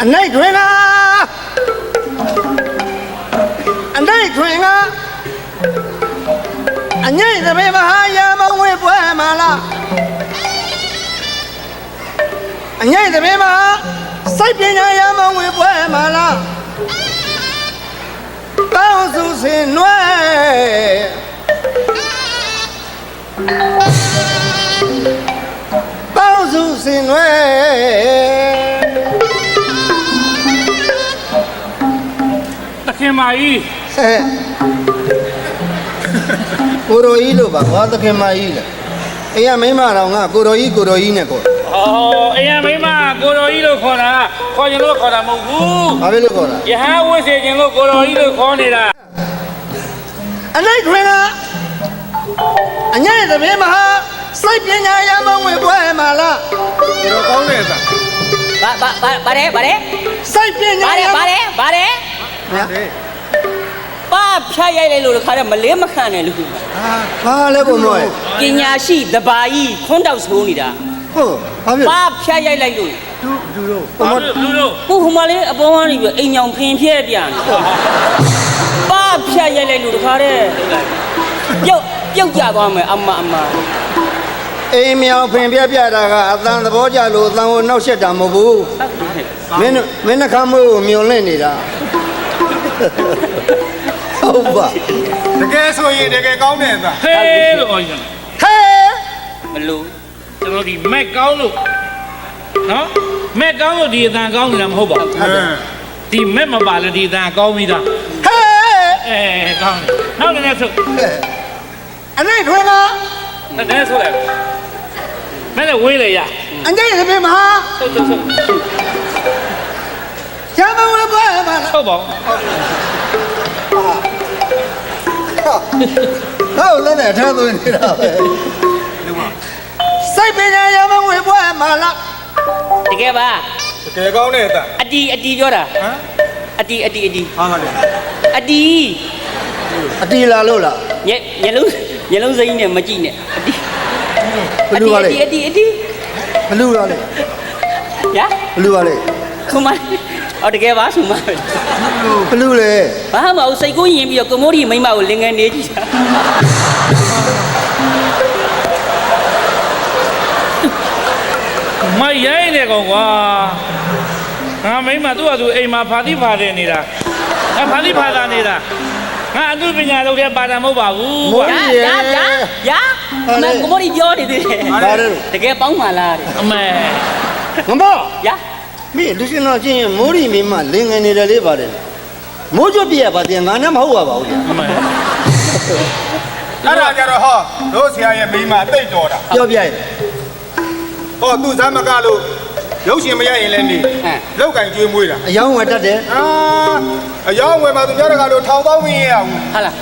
အနိုင်ထွင်ကအနိုင်ထွင်ကအငိမ့်သမီးမဟာယာမဝေပွဲမှာလားအငိမ့်သမီးမဟာစိုက်ပညာယာမဝေပွဲမှာလားပေါင်းစုစင်နွယ်ပေါင်းစုစင်နွယ်တခင်မကြီးကိုရိုကြီးလို့ပါကွာသခင်မကြီးလေအိမ်ကမိန်းမတော်ငါကိုရိုကြီးနဲ့ကိုဩအိမ်ကမိမကိုတော်ကြီးလို့ခေါ်တာခေါ်ရင်လို့ခေါ်တာမဟုတ်ဘူးဘာဖြစ်လို့ခေါ်တာယဟန်ဝိစေခြင်းလို့ကိုတော်ကြီးလို့ခေါ်နေတာအနိုင်ထွင်ကအငိမ့်သမီးမဟာစိုက်ပညာယာမဝေပွဲမှာလားဒီတော့ကောင်းတယ်သာပါတယ်စိုက်ပညာပါတယ်ပါဖြတ်ရိုက်လိုက်လို့ခါတော့မလေးမခံနဲ့လူဟာလဲဘုံမွေးပညာရှိတဘာကြီးခွန်းတောက်ဆိုးနေတာဟုတ်ဘာဖြစ်ပါဖြတ်ရိုက်လိုက်လို့လူတို့ကိုဟိုမလေးအပေါ်ဝမ်းနေပြီးအိမ်ညောင်ဖင်ဖြဲပြန်ပါဖြတ်ရိုက်လိုက်လို့ခါတဲ့ပြုတ်ကြသွားမယ်အမအိမ်မြောင်ဖင်ပြတာကအတန်သဘောကျလို့အတန်ကိုနှောက်ရှက်တာမဟုတ်ဘူးမင်းနှခမ်းမွေးကိုမြုံလင့်နေတာဟုတ်ပါတကယ်ဆိုရင်တကယ်ကောင်းတယ်သာဟဲ့လို့အော်ရင်ဟဲ့မလို့ကျွန်တော်ဒီမက်ကောင်းလို့နော်မက်ကောင်းလို့ဒီအတန်ကောင်းနေတာမဟုတ်ပါဘူးဒီမက်မပါလို့ဒီအတန်ကောင်းပြီသားဟဲ့ကောင်းတယ်နောက်လည်းဆိုအနိုင်ထွင်ကတည်းဆိုလိုက်မင်းလည်းဝေးလေရအငိမ့်သမီးမဟာဆုပ်ယာမဝေပွဲမှာလားဟုတ်ပါဟုတ်လည်းနဲ့ထဲသွင်းနေတာပဲစိုက်ပညာယာမဝေပွဲမှာလားတကယ်ပါတကယ်ကောင်းတယ်သာအတီပြောတာဟမ်အတီဟာလေအတီလာလို့လားညလုံးစိမ်းနဲ့မကြည့်နဲ့ဘလူပါလေအတီဘလူပါလေညာဘလူပါလေခုမတကယ်ပါဆိုမှဘလူလေဘာမှမဟုတ်စိတ်ကိုယဉ်ပြီးတော့ကိုမိုးဒီမိမကိုလင်ငယ်နေကြည့်တာမရိုင်းနေကောင်ကွာငါမိမသူ့ဟာသူအိမ်မှာဖာတိဖာတယ်နေတာဖာတိဖာတာနေတာငါအမှုပညာလုပ်တဲ့ပါတာမဟုတ်ပါဘူးကွာရာကိုမိုးဒီပြောနေသေးတယ်တကယ်ပေါင်းမှလားအမေငမောရာမင်းလူရှင်တော်ချင်းမိုးရီမင်းမလင်ငယ်နေတယ်လေးပါတယ်မိုးကျွတ်ပြရပါတင်ငါနဲ့မဟုတ်ပါဘူးကြာအမေအဲ့ဒါကြတော့ဟောတို့ဆရာရဲ့မိမအသိတော်တာပြောပြရဲ့ဟောသူ့ဇမ်းမကလို့ရုပ်ရှင်မရရင်လည်းနေလောက်ကင်ကျွေးမွေးတာအယောင်းဝယ်တတ်တယ်အယောင်းဝယ်မှာသူပြောတကလို့ထောင်ပေါင်းမင်းရအောင်ဟုတ်လား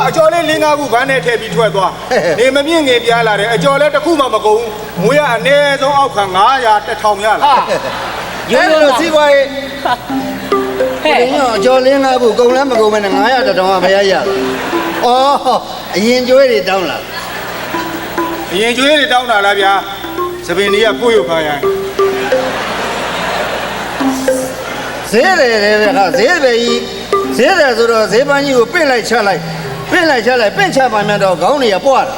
အကျော်လေး၄၅ခုဘန်းနဲ့ထည့်ပြီးထွက်သွားနေမမြင့်ငယ်ပြားလာတယ်အကျော်လည်းတစ်ခုမှမကုန်ဘူးငွေကအနည်းဆုံးအောက်ခံ900 1000ရလာရိုးရိုးစီးပွားရေးဟဲ့အကျော်လင်းကားဘူးကုန်လည်းမကုန်မဲ့900တောင်ကမရရ။အော်အရင်ကျွေးတွေတောင်းလာအရင်ကျွေးတွေတောင်းတာလားဗျာသပင်လေးကပို့ရုပ်ခါရဈေးတယ်လေဗျာဈေးပဲကြီးဈေးတယ်ဆိုတော့ဈေးပန်းကြီးကိုပင့်လိုက်ချလိုက်ပင့်ချပါများတော့ခေါင်းတွေကပွားတာ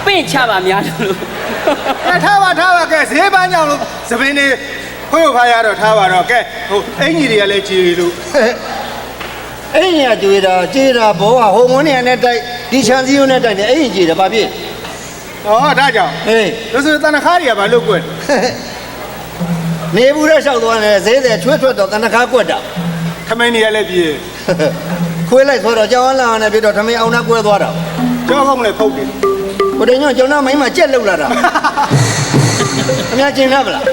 ပင့်ချပါများလို့ထားပါကဲဈေးပန်းကြောင့်လို့သပင်လေးခွေးကိုခါရတော့ထားပါတော့ကဲဟိုအင်ကြီးတွေကလည်းကြည်လို့အင်ကြီးကကြွေတာဘောကဟိုမွန်းနေနဲ့တိုက်ဒီချန်စီယိုနဲ့တိုက်တယ်အင်ကြီးကြည်တယ်ဘာဖြစ်ဩဒါကြောင့်ဟေးလို့ဆိုတန်ခါတွေကဘာလို့ကွက်နေဘူးတဲ့လျှောက်သွားတယ်ဈေးတယ်ချွေးထွက်တော့တန်ခါကွက်တာထမင်းတွေကလည်းပြေခွေးလိုက်ဆိုတော့ကြောင်းလာနဲ့ပြီးတော့ထမင်းအောင်နဲ့ကွဲသွားတာကြောက်ကောင်းလည်းဖုတ်တယ်ဘုရင်ညကျောင်းသားမိန်းမကြက်လောက်လာတာအများကျင်ရပါလား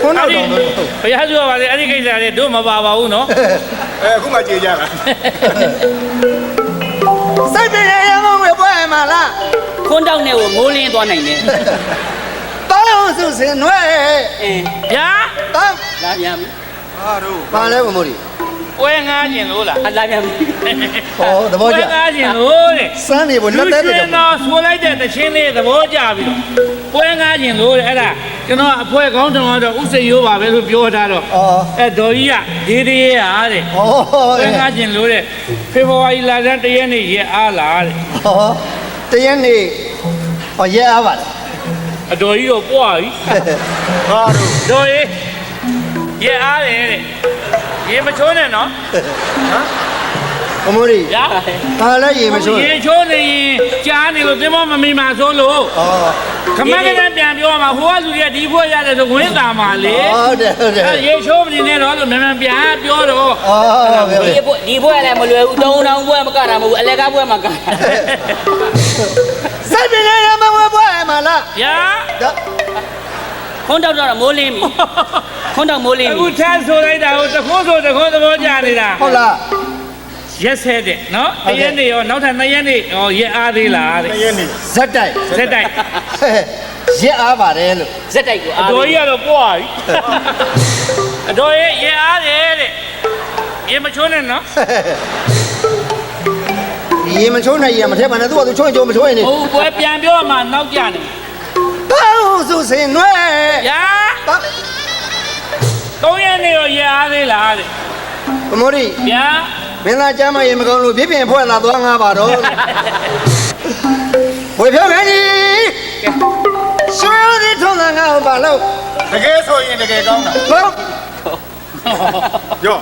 ဘုရားစုပါလေအဲ့ဒီကိစ္စတွေတို့မပါပါဘူးနော်အခုမှကြေကြတာစိုက်ပင်ရမဝေပွဲမှာလားခွန်းတောက်နဲ့ကိုငိုးလင်းသွားနိုင်တယ်တောင်းစုစင်နွဲဗျာတောင်းလာပြန်ပြီဟာတို့ပါလဲမို့ဒီပွဲငားကျင်လို့လားလာပြန်ပြီဟောသဘောကျပွဲငားကျင်လို့တဲ့စမ်းနေဘလက်တဲ့တော့ဆိုလိုက်တဲ့တချင်းလေးသဘောကျပြီပွဲငားကျင်လို့တဲ့အဲ့ဒါ ကျွန်တော်အဖွဲကောင်းတောင်တော့ဥစိတ်ရိုးပါပဲလို့ပြောထားတော့ အော် အဲဒေါ်ကြီးကဒေးသေးရတဲ့ ဟော ဘယ်ငါကျင်လို့တဲ့ဖေဖော်ဝါရီလတန်းတရက်နေ့ရက်အားလားတဲ့ ဟောတရက်နေ့ဟောရဲအားပါလား အတော်ကြီးတော့ပွားပြီ ဟာတို့ ဒေါ်ကြီးရက်အားတယ်တဲ့ရေမချိုးနဲ့နော်ဟမ် အမိုးရီ ညာ ဘာလဲရေမချိုး ရေချိုးနေရင်ကြားနေလို့သင်္ဘောမမိမှဆိုလို့ အော် ခမက်ကလည်းပြန်ပြောမှာဟိုကလူတွေကဒီဘွဲရတယ်ဆိုဝင်တာမှာလေ ဟုတ်တယ်ဟုတ်တယ် အဲရေချိုးမနေနဲ့တော့လို့မြန်မြန်ပြန်ပြောတော့ အော်ဟုတ်ပြီ ဒီဘွဲလည်းမလွယ်ဘူးတုံးတောင်ဘွဲမကတာမဟုတ်ဘူးအလဲကားဘွဲမှာကတာ စိုက်ပင်လေးရမဝဲပွဲမှာလား ဗျာ ခွန်းတောက်တော့မိုးလင်းပြီခွန်းတောက်မိုးလင်း အခု ပြီ ထမ်းဆိုလိုက်တာဟိုတခိုးဆိုတခိုးသဘောကြနေတာ ဟုတ်လား ရက်ဆဲတဲ့နော်တရက်နေ့ရောနောက်ထပ်2ရက်နေ့ရောရက်အားသေးလားတဲ့ ရက်နေ့ဇက်တိုက် စက်တိုက် ရက်အားပါတယ်လို့ ဇက်တိုက်ကို အ အား တော်ကြီးကတော့ပွားပြီအတော်ရဲ့ရက်အားတယ်တဲ့ရေမချိုးနဲ့နော် ရေမချိုးနိုင်ရေမထက်ပါနဲ့သူကသူချိုးရင်ချိုးမချိုးရင်နေ ဟုတ်ဘွယ်ပြန်ပြောမှနောက်ကြနေ တောင်းစုစင်နွဲ ဗျာ3ရက်နေ့ရောရက်အားသေးလားတဲ့ အမိုးရီ ဗျာ မင်းသားကျမ်းမရေမကောင်းလို့ပြပြဖွဲ့လာသွားငါပါတော့ဝေဖြောင်းခန်းကြီးဆွေဦးဒီထုံးတာငါ့ဘာလို့ တကယ်ဆိုရင်တကယ်ကောင်းတာ ဟုတ် ရော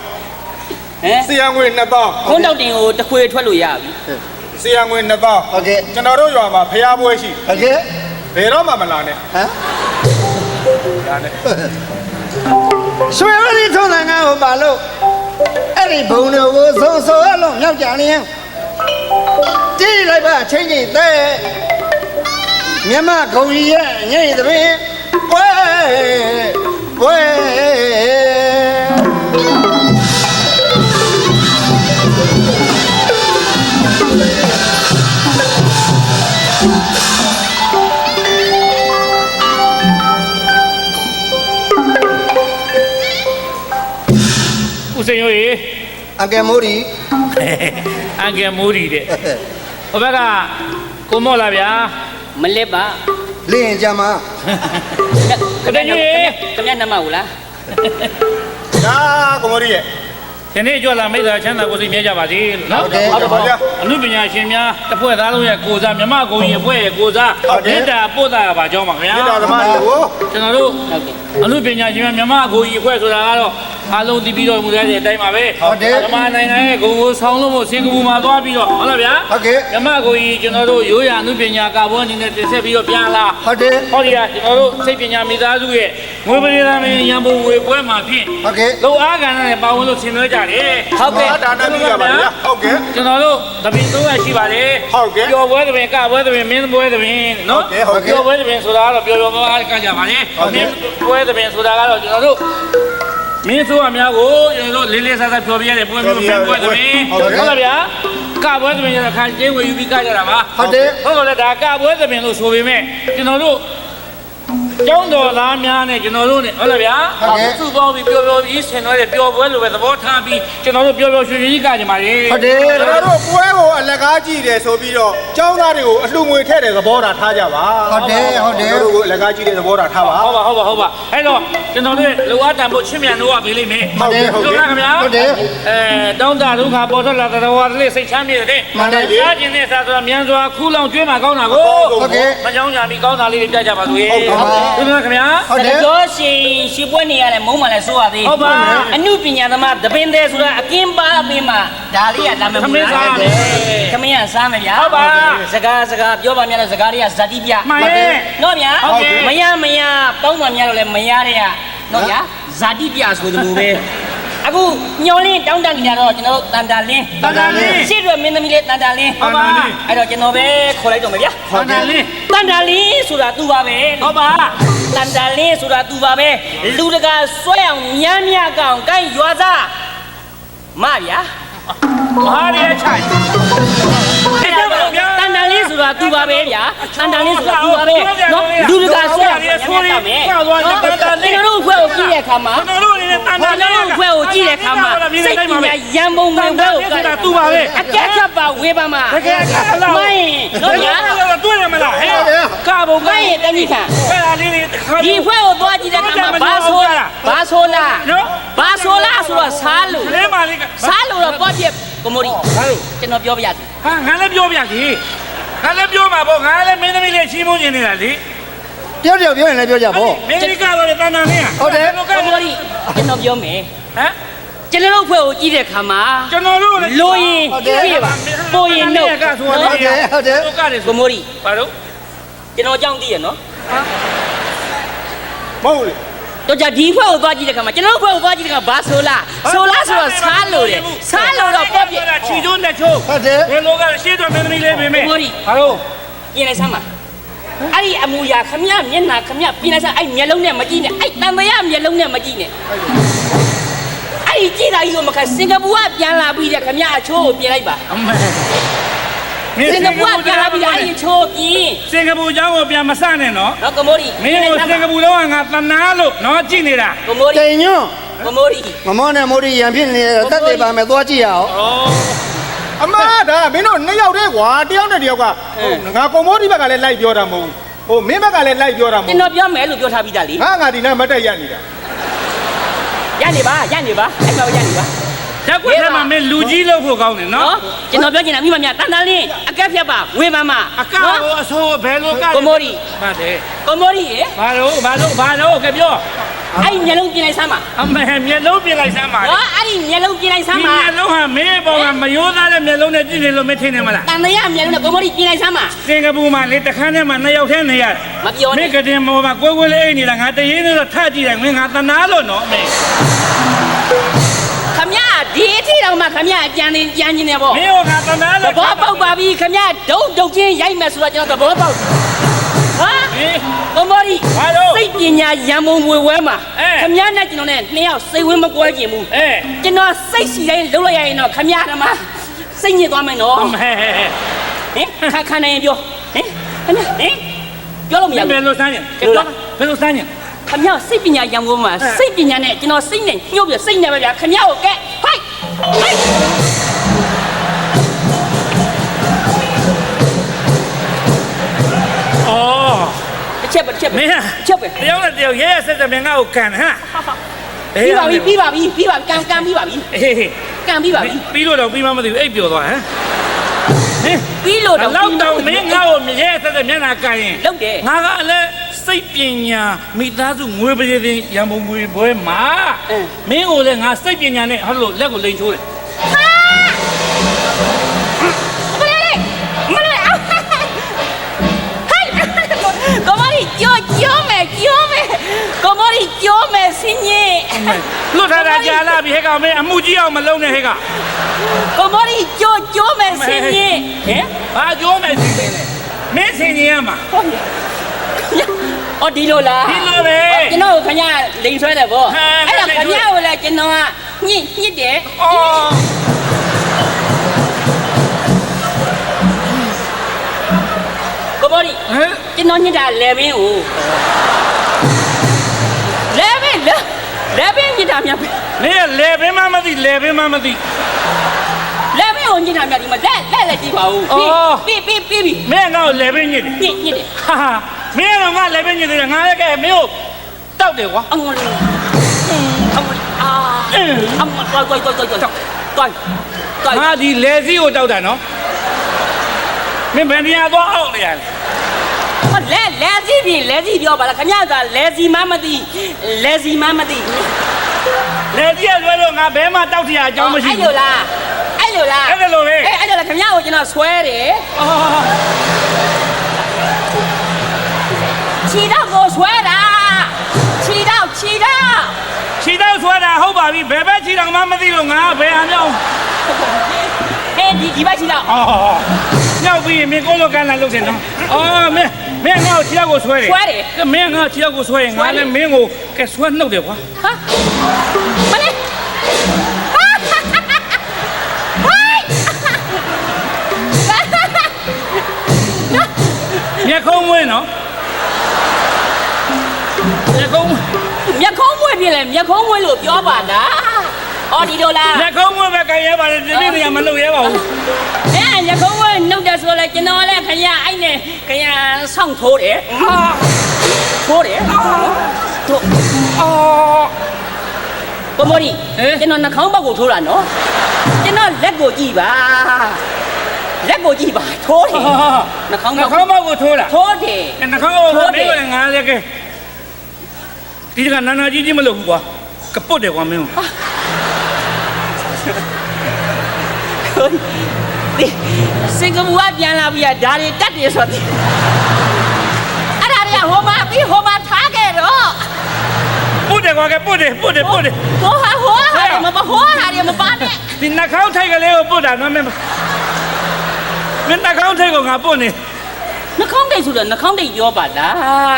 ဟမ် စီယံငွေ2000 ခွန်းတောက်တင်ကိုတခွေထွက်လို့ရပြီ စီယံငွေ2000 ဟုတ်ကဲ့ ကျွန်တော်တို့ရွာမှာဖျားပွဲရှိ ဟုတ်ကဲ့ ဘယ်တော့မှမလာနဲ့ ဟမ် ဒါနဲ့ ဆွေဦးဒီထုံးတာငါ့ဘာလို့အဲ့ဒီဘုံတို့ကိုစုံဆိုအလုံးမြောက်ကြနေရင်တိလိုက်ပါချင်းချင်းတဲ့မြမကုံကြီးရဲ့ညိတ်တဲ့ပင်ဝဲဝဲဦးစိန်ရိုးရေ အကယ်မိုးရီ အန်ကယ်မိုးရီတဲ့ဟိုဘက်ကကိုမော့လာဗျာ မလစ်ပါ လင်းကြမှာ ခင်ဗျနမဟုတ်လား ဒါကမရီရဲ့ ဒီနေ့ကြွလာမိသားချမ်းသာကိုယ်စိတ်မြဲကြပါစေလို့နော် ဟုတ်တယ်ပါဗျာ အမှုပညာရှင်များတစ်ဖွဲ့သားလုံးရဲ့ကိုစားမြမကုံကြီးအဖွဲ့ရဲ့ကိုစား ဟုတ်တယ် မေတ္တာပို့တာပါကြောင်းပါခင်ဗျာ ဒီတော်သမားတွေကို ကျွန်တော်တို့ ဟုတ်ကဲ့ အမှုပညာရှင်များမြမကုံကြီးအဖွဲ့ဆိုတာကတော့အားလုံးသိပြီးတော့မူတဲ့အတိုင်းပါပဲ ဟုတ်တယ် ဓမ္မနိုင်ငံရဲ့ဂုဏ်ကိုဆောင်လို့မို့စင်ကာပူမှာသွားပြီးတော့ဟုတ်လားဗျာ ဟုတ်ကဲ့ မြမကုံကြီးကျွန်တော်တို့ရိုးရာအမှုပညာကာဘွန်အနေနဲ့တင်ဆက်ပြီးတော့ပြန်လာ ဟုတ်တယ် ဟောဒီကကျွန်တော်တို့စိတ်ပညာမိသားစုရဲ့ငွေပရိသတ်မင်းရန်ပုံငွေပွဲမှာဖြင့် ဟုတ်ကဲ့ လုံအားကဏ္ဍနဲ့ပါဝင်လို့ဆင်နွှဲကြတယ် ဟုတ်ကဲ့ ဒါနဲ့ပြရပါဗျာဟုတ်ကဲ့ ကျွန်တော်တို့သပင်3ရက်ရှိပါတယ် ဟုတ်ကဲ့ ပျော်ပွဲသပင်ကပွဲသပင်မင်းပွဲသပင်နော် ဟုတ်ကဲ့ ပျော်ပွဲသပင်ဆိုတာကတော့ပျော်ပျော်ပါးပါးကကြပါလေ ဟုတ်ကဲ့ မင်းပွဲသပင်ဆိုတာကတော့ကျွန်တော်တို့မင်းဆိုအများကိုကျွန်တော်တို့လေးလေးစားစားပျော်ပြရတဲ့ပွဲမျိုးမင်းပွဲသပင် ဟုတ်ကဲ့ ဟုတ်လားဗျာကပွဲသပင်ရတဲ့ခါကျင်းဝေယူပြီးကကြတာပါ ဟုတ်တယ် ဟုတ်ကဲ့ဒါကပွဲသပင်လို့ဆိုပေမဲ့ကျွန်တော်တို့ကျောင်းတော်သားများနဲ့ကျွန်တော်တို့နဲ့ဟုတ်လားဗျာ ဟုတ်ကဲ့ စုပေါင်းပြီးပျော်ပျော်ကြီးဆင်နွှဲတဲ့ပျော်ပွဲလိုပဲသဘောထားပြီးကျွန်တော်တို့ပျော်ပျော်ရွှင်ရွှင်ကြီးကကြပါလေ ဟုတ်တယ် ကျွန်တော်တို့ပွဲကိုအလကားကြည့်တယ်ဆိုပြီးတော့ကျောင်းသားတွေကိုအလှငွေထည့်တဲ့သဘောထားထားကြပါ ဟုတ်တယ်ဟုတ်တယ် ကျွန်တော်တို့ကိုအလကားကြည့်တဲ့သဘောထားထားပါ ဟုတ်ပါအဲ့တော့ကျွန်တော်တို့လိုအပ်တန်ဖို့ချစ်မြတ်လို့ရပေးလိမ့်မယ် ဟုတ်ကဲ့ဟုတ် ဟုတ် ကဲ့ လားခင်ဗျာ ဟုတ်တယ် တောင်းတဒုက္ခပေါ်ထွက်လာတဲ့တော်ဝါလေးစိတ်ချမ်းမြေတဲ့ မှန်တယ် စားခြင်းနဲ့စားဆိုတာမြန်စွာခူးလောင်ကျွေးမှာကောင်းတာကို ဟုတ်ကဲ့ မကြောင်းကြပြီးကောင်းတာလေးတွေပြကြပါစို့ရေ ဟုတ်ပါ ဟုတ်လားခင်ဗျာ ဟုတ်တယ် ပြောရှင်ရှင်းပွဲနေရလဲမုံမှလည်းစိုးရသေး ဟုတ်ပါ အနုပညာသမားတပင်သေးဆိုတာအကင်းပါအပင်မှာဒါလေးကလာမယ် သမင်းစားမယ် သမင်းကစားမယ်ဗျာ ဟုတ်ပါ စကားပြောပါများတော့စကားတွေကဇာတိပြ မှန်ရဲ့ နော်ဗျာ ဟုတ်ကဲ့ မရပေါင်းပါများတော့လဲမရတဲ့ကနော်ဗျာဇာတိပြဆိုသလိုပဲအခုညော်လင်းတောင်းတနေကြတော့ကျွန်တော်တို့တန်တာလင်း တန်တာလင်း ရှေ့တော့မင်းသမီးလေးတန်တာလင်း ဟုတ်ပါ အဲ့တော့ကျွန်တော်ပဲခေါ်လိုက်တော့မယ်ဗျာ ဟောတယ်လေး တန်တာလင်းဆိုတာသူပါပဲ ဟုတ်ပါ တန်တာလင်းဆိုတာသူပါပဲလူတကာဆွဲအောင်မြန်းကောင်ကိုင်းရွာသားမဗျာ မဟာရီအချိုင် အဲ့တော့တန်တာလင်းဆိုတာသူပါပဲဗျာတန်တာလင်းဆိုတာသူပါပဲနော်လူတကာဆွဲအောင်မြန်းကောင်မယ်ကျွန်တော်တို့အဖွဲ့ကိုကြည့်တဲ့အခါမှာ ကျွန်တော်တို့အနေနဲ့တန်တာ ကျွန် လေး တော်တို့အဖွဲ့ကိုကြည့်တဲ့အခါမှာစိတ်ပညာရန်ပုံငွေဘွဲကို သူပါပဲ အကက်ခတ်ပါဝေးပါမှာ တကယ်အခက်အခဲလား မိုင်းနော်ဗျာ တွေ့ရမလားဟဲ့ကဘုံက မိုင်းရဲ့တဏိခံ အဲ့ဒါလေးတွေ ဒီဖွဲ့ကိုသွားကြည့်တဲ့အခါမှာဘာဆိုလားဘာဆိုလားဆိုတော့စားလို့ လေးမလေးက စားလို့တော့ပေါ့ပြက်ကိုမိုရီ ဘာလို့ ကျွန်တော်ပြောပြရစီ ဟာငါလည်းပြောပြကြီးငါလည်းပြောမှာပေါ့ငါလည်းမင်းသမီးလေးချီးမွမ်းနေနေတာလေ ပြောရင်လည်းပြောကြပေါ့ မင်းကြီးကတော့တန်တန်လေး ဟုတ်တယ် ကိုမိုရီကျွန်တော်ပြောမယ် ဟမ် ကျွန်တော်တို့ဖွဲ့ကိုကြည့်တဲ့အခါမှာ ကျွန်တော်တို့လည်း လိုရင်ပြပါပိုရင်နှုတ် ကဆိုတော့ ဟုတ်တယ် တို့ကတယ်ဆို ကိုမိုရီ ဘာလို့ ကျွန်တော်အကြောင်းသိရနော် မဟုတ်လေ တော့じゃဒီဖွဲ့ကိုသွားကြည့်တဲ့အခါမှာကျွန်တော်တို့ဖွဲ့ကိုသွားကြည့်တဲ့အခါဘာဆိုလားဆိုတော့စားလို့တယ်စားလို့တော့ပေါ့ပြက် ချီချိုးနဲ့ချိုး ဟုတ်တယ် ဘယ်လိုကရှေ့တော့မင်းသမီးလေးပဲမေး ကိုမိုရီ ဘာလို့ ပြင်လိုက်စမ်းပါအဲ့ဒီအမူအရာခမရမျက်နှာခမရပြင်လိုက်စမ်းအဲ့မျက်လုံးနဲ့မကြည့်နဲ့အဲ့တန်တရာမျက်လုံးနဲ့မကြည့်နဲ့အဲ့ဒီကြည့်တာကြီးကိုမခက်စင်ကာပူကပြန်လာပြီးတဲ့ခမရအချိုးကိုပြင်လိုက်ပါ အမေမင်း စင်ကာပူကပြန်လာပြီးအဲ့ဒီအချိုးပြင် စင်ကာပူเจ้าကိုပြန်မစနဲ့နော် နော်ကိုမိုရီ မင်းကိုစင်ကာပူတော့ငါသနာလို့နော်ကြည့်နေတာ ကိုမိုရီ တိမ်ညွန့် ကိုမိုရီ မမောနဲ့မိုးရီရံဖြစ်နေတက်တယ်ပါမယ်သွားကြည့်ရအောင် အမဒါမင်းတို့နှစ်ယောက်တည်းကွာတယောက်နဲ့တယောက်ကငါကွန်မိုးဒီဘက်ကလည်းလိုက်ပြောတာမဟုတ်ဟိုမင်းဘက်ကလည်းလိုက်ပြောတာမ ကျွန် ဟုတ် တော်ပြောမယ်လို့ပြောထားပြီးသားလေ ငါဒီနားမတက်ရနေတာ ရနေပါအဲ့မှာရနေပါ ဓာတ်ကွက်ထဲမှာမင်းလူကြီးလို့ဖို့ကောင်းတယ်နော် နော်ကျွန်တော်ပြောချင်တာမိမမြတန်တန်လေးအကက်ဖြတ်ပါဝေးပါမ အကောက်ကိုအဆိုးဘယ်လိုက ကိုမိုရီ မှတ်တယ် ကိုမိုရီရေ ဘာလို့ကပြော အဲ့ဒီမျက်လုံးပြင်လိုက်စမ်းပါ အမေမျက်လုံးပြင်လိုက်စမ်းပါ နော်အဲ့ဒီမျက်လုံးပြင်လိုက်စမ်း ဒီ ပါ မျက်လုံးဟာမင်းပေါ်ကမရိုးသားတဲ့မျက်လုံးနဲ့ကြည့်နေလို့မထင်နေမလား တန်တရာမျက်လုံးနဲ့ကိုမိုရီပြင်လိုက်စမ်းပါ စင်ကာပူမှာလေတခန်းထဲမှာနှစ်ယောက်ထဲနေရ မပြော မ နဲ့ င်းကတင်မောမှာကိုယ်ကိုယ်လေးအိတ်နေတာငါတရင်းနဲ့တော့ထကြည့်တယ်မင်းငါသနာလို့နော်အမေ ခမရဒီအထိတော့မှခမရကြံနေကြံနေတယ်ပေါ့ မင်းကငါသနာ သ လို့ ဘောပေါက်ပါပြီခမရဒုတ်ချင်းရိုက်မယ်ဆိုတော့ကျွန်တော်သဘောပေါက်ဟာ ဟင် ကိုမိုရီ ဘာလို့ စိတ်ပညာရံမုံမွေဝဲမှာ အဲ ခမရနဲ့ကျွန်တော်နဲ့နှစ်ယောက်စိတ်ဝင်းမကွဲကျင်ဘူး အဲ ကျွန်တော်စိတ်စီတိုင်းလှုပ်လိုက်ရရင်တော့ခမရဓမ္မစိတ်ညစ်သွားမယ်နော် အမေ ဟင်ခါနိုင်ရင်ပြောဟင်ခမရဟင်ပြောလို့မရ ဘ ဘူး ယ်လိုစမ်းရင်ဘယ်လိုစမ်းရင် ခမရစိတ်ပညာရံမုံမှာစိတ်ပညာနဲ့ကျွန်တော်စိတ်နဲ့ညှို့ပြစိတ်နဲ့ပဲဗျာခမရကိုကဲဟိုက်ဟိုက် အော် တစ်ချက်ပဲတစ်ချက်ပဲ မင်း တစ်ချက်ပဲ တယောက်နဲ့တယောက်ရဲရဲဆက်ဆက်မင်းငါ့ကိုကန်ဟမ် ပြီးပါပြီပြီးပါပြီပြီးပါပြီကန်ပြီးပါပြီ အေး ကန်ပြီးပါပြီ ပြီးလို့တော့ပြီးမှမသိဘူးအိပ်ပျော်သွားဟမ်ဟင် ပြီးလို့တော့ လောက်တော့မင်းငါ့ကိုရဲရဲဆက်ဆက်မျက်နှာကန်ရင် လုတ်တယ် ငါကလည်းစိတ်ပညာမိသားစုငွေပကြေတင်ရံပုံငွေပွဲမှာမင်းကိုလည်းငါစိတ်ပညာနဲ့ဟောလို့လက်ကိုလိန်ချိုးတယ် မလေးမလေးဟိုက်ကိုမရီကြောမယ်ကိုမရီကြောမယ်စင်းကြီး လွတ်ထားတာကြာလာပြီဟဲ့ကောင်မင်းအမှုကြီးအောင်မလုံးနဲ့ဟဲ့ကောင် ကိုမရီကြောမယ်စင်းကြီးဟင် ဘာပြောမယ်စီစဉ်လဲမင်းစင်ကြီးရမှာ အော်ဒီလိုလား ဒီလိုပဲ ကျွန်တော်ခမရလိန်ဆွဲတယ်ဗော ဟမ် အဲ့တော့ခမရကိုလည်းကျွန်တော်ကညစ်တယ် အော် ကိုမရီ ဟမ် ကျွန်တော်ညစ်တာလေဘင်းကိုလေဘင်းညစ်တာများပဲ မင်းကလေပင်မမသိလေပင်မမသိ လေဘင်းကိုညစ်တာများဒီမှာလက်ကြည့်ပါဦးပြီးပြီ မင်းကငါ့ကိုလေပင်ညစ်တယ် ညစ်တယ် ဟာဟာမင်းကတော့ငါလေပင်ညစ်တယ်ငါလည်းကဲမင်းကိုတောက်တယ်ကွာ အငလေးအာအမတွိုက် ငါဒီလေစီးကိုတောက်တာနော်မင်းဘယ်နေရာသွားအောင်နေရလဲ လဲစီပြောပါလားခမရသာလဲစီမမသိ လေစီးကလွဲလို့ငါဘဲမှာတောက်ထရအကြောင်းမရှိ အဲ့ ဘူး လိုလားအဲ့လိုပဲ အဲ့ဒါလိုပဲ အဲ့ဒါခမရကိုကျွန်တော်ဆွဲတယ် အော် ခြေတော့ကိုဆွဲတာခြေတော့ ခြေတော့ဆွဲတာဟုတ်ပါပြီဘယ်ဘက်ခြေတော့မှမသိလို့ငါဘယ်ဟာမြောက် ဒီဘက်ခြေတော့ အော်မြောက်ပြီးမင်းကိုလိုကန်လာလို့ရှင်နော်အော်မင်းငါ့ကိုခြေတော့ကိုဆွဲတယ်မင်းငါ့ခြေတော့ကိုဆွဲရင်ငါလည်းမင်းကိုကဲဆွဲနှုတ်တယ်ကွာ ဟာမလေးမျက်ခုံးမွေးနော်မျက်ခုံး မျက်ခုံးမွေးပြင်လေမျက်ခုံးမွေးလို့ပြောပါလားအော်ဒီလိုလား မျက်ခုံးမွေးပဲကြရဲပါတယ်ဒီနေ့နေရာမလုပ်ရဲပါဘူး အဲ့ ရကုန်းဝဲနှုတ်တယ်ဆိုလဲကျွန်တော်လည်းခရအဲ့နဲ့ခရဆောင်းထိုးတယ်ထိုးတယ်ထိုးအော်ဘမော်ဒီကျွန်တော်နှာခေါင်းပေါက်ကိုထိုးတာနော်ကျွန်တော်လက်ကိုကြည့်ပါလက်ကိုကြည့်ပါထိုးတယ်နှာခေါင်းပေါက်ကိုထိုးတာထိုးတယ် နှာခေါင်းပေါက်ကိုမင်းကငါလည်းကဲဒီကနာနာကြီးမလုပ်ဘူးကွာကပုတ်တယ်ကွာမင်းစင်ကာပူကပြန်လာပြီးဒါတွေတက်တယ်ဆိုတော့အဲ့ဒါတွေကဟိုမှာထားခဲ့တော့ ပုတ်တယ်ကွာကပုတ်တယ်ဟိုဟာတွေမပါနဲ့ ဒီနှာခေါင်းထိုက်ကလေးကိုပုတ်တာနော်မင်းနှာခေါင်းထိုက်ကိုငါပုတ်နေ နှာခေါင်းတိတ်ဆိုတော့နှာခေါင်းတိတ်ရောပါလား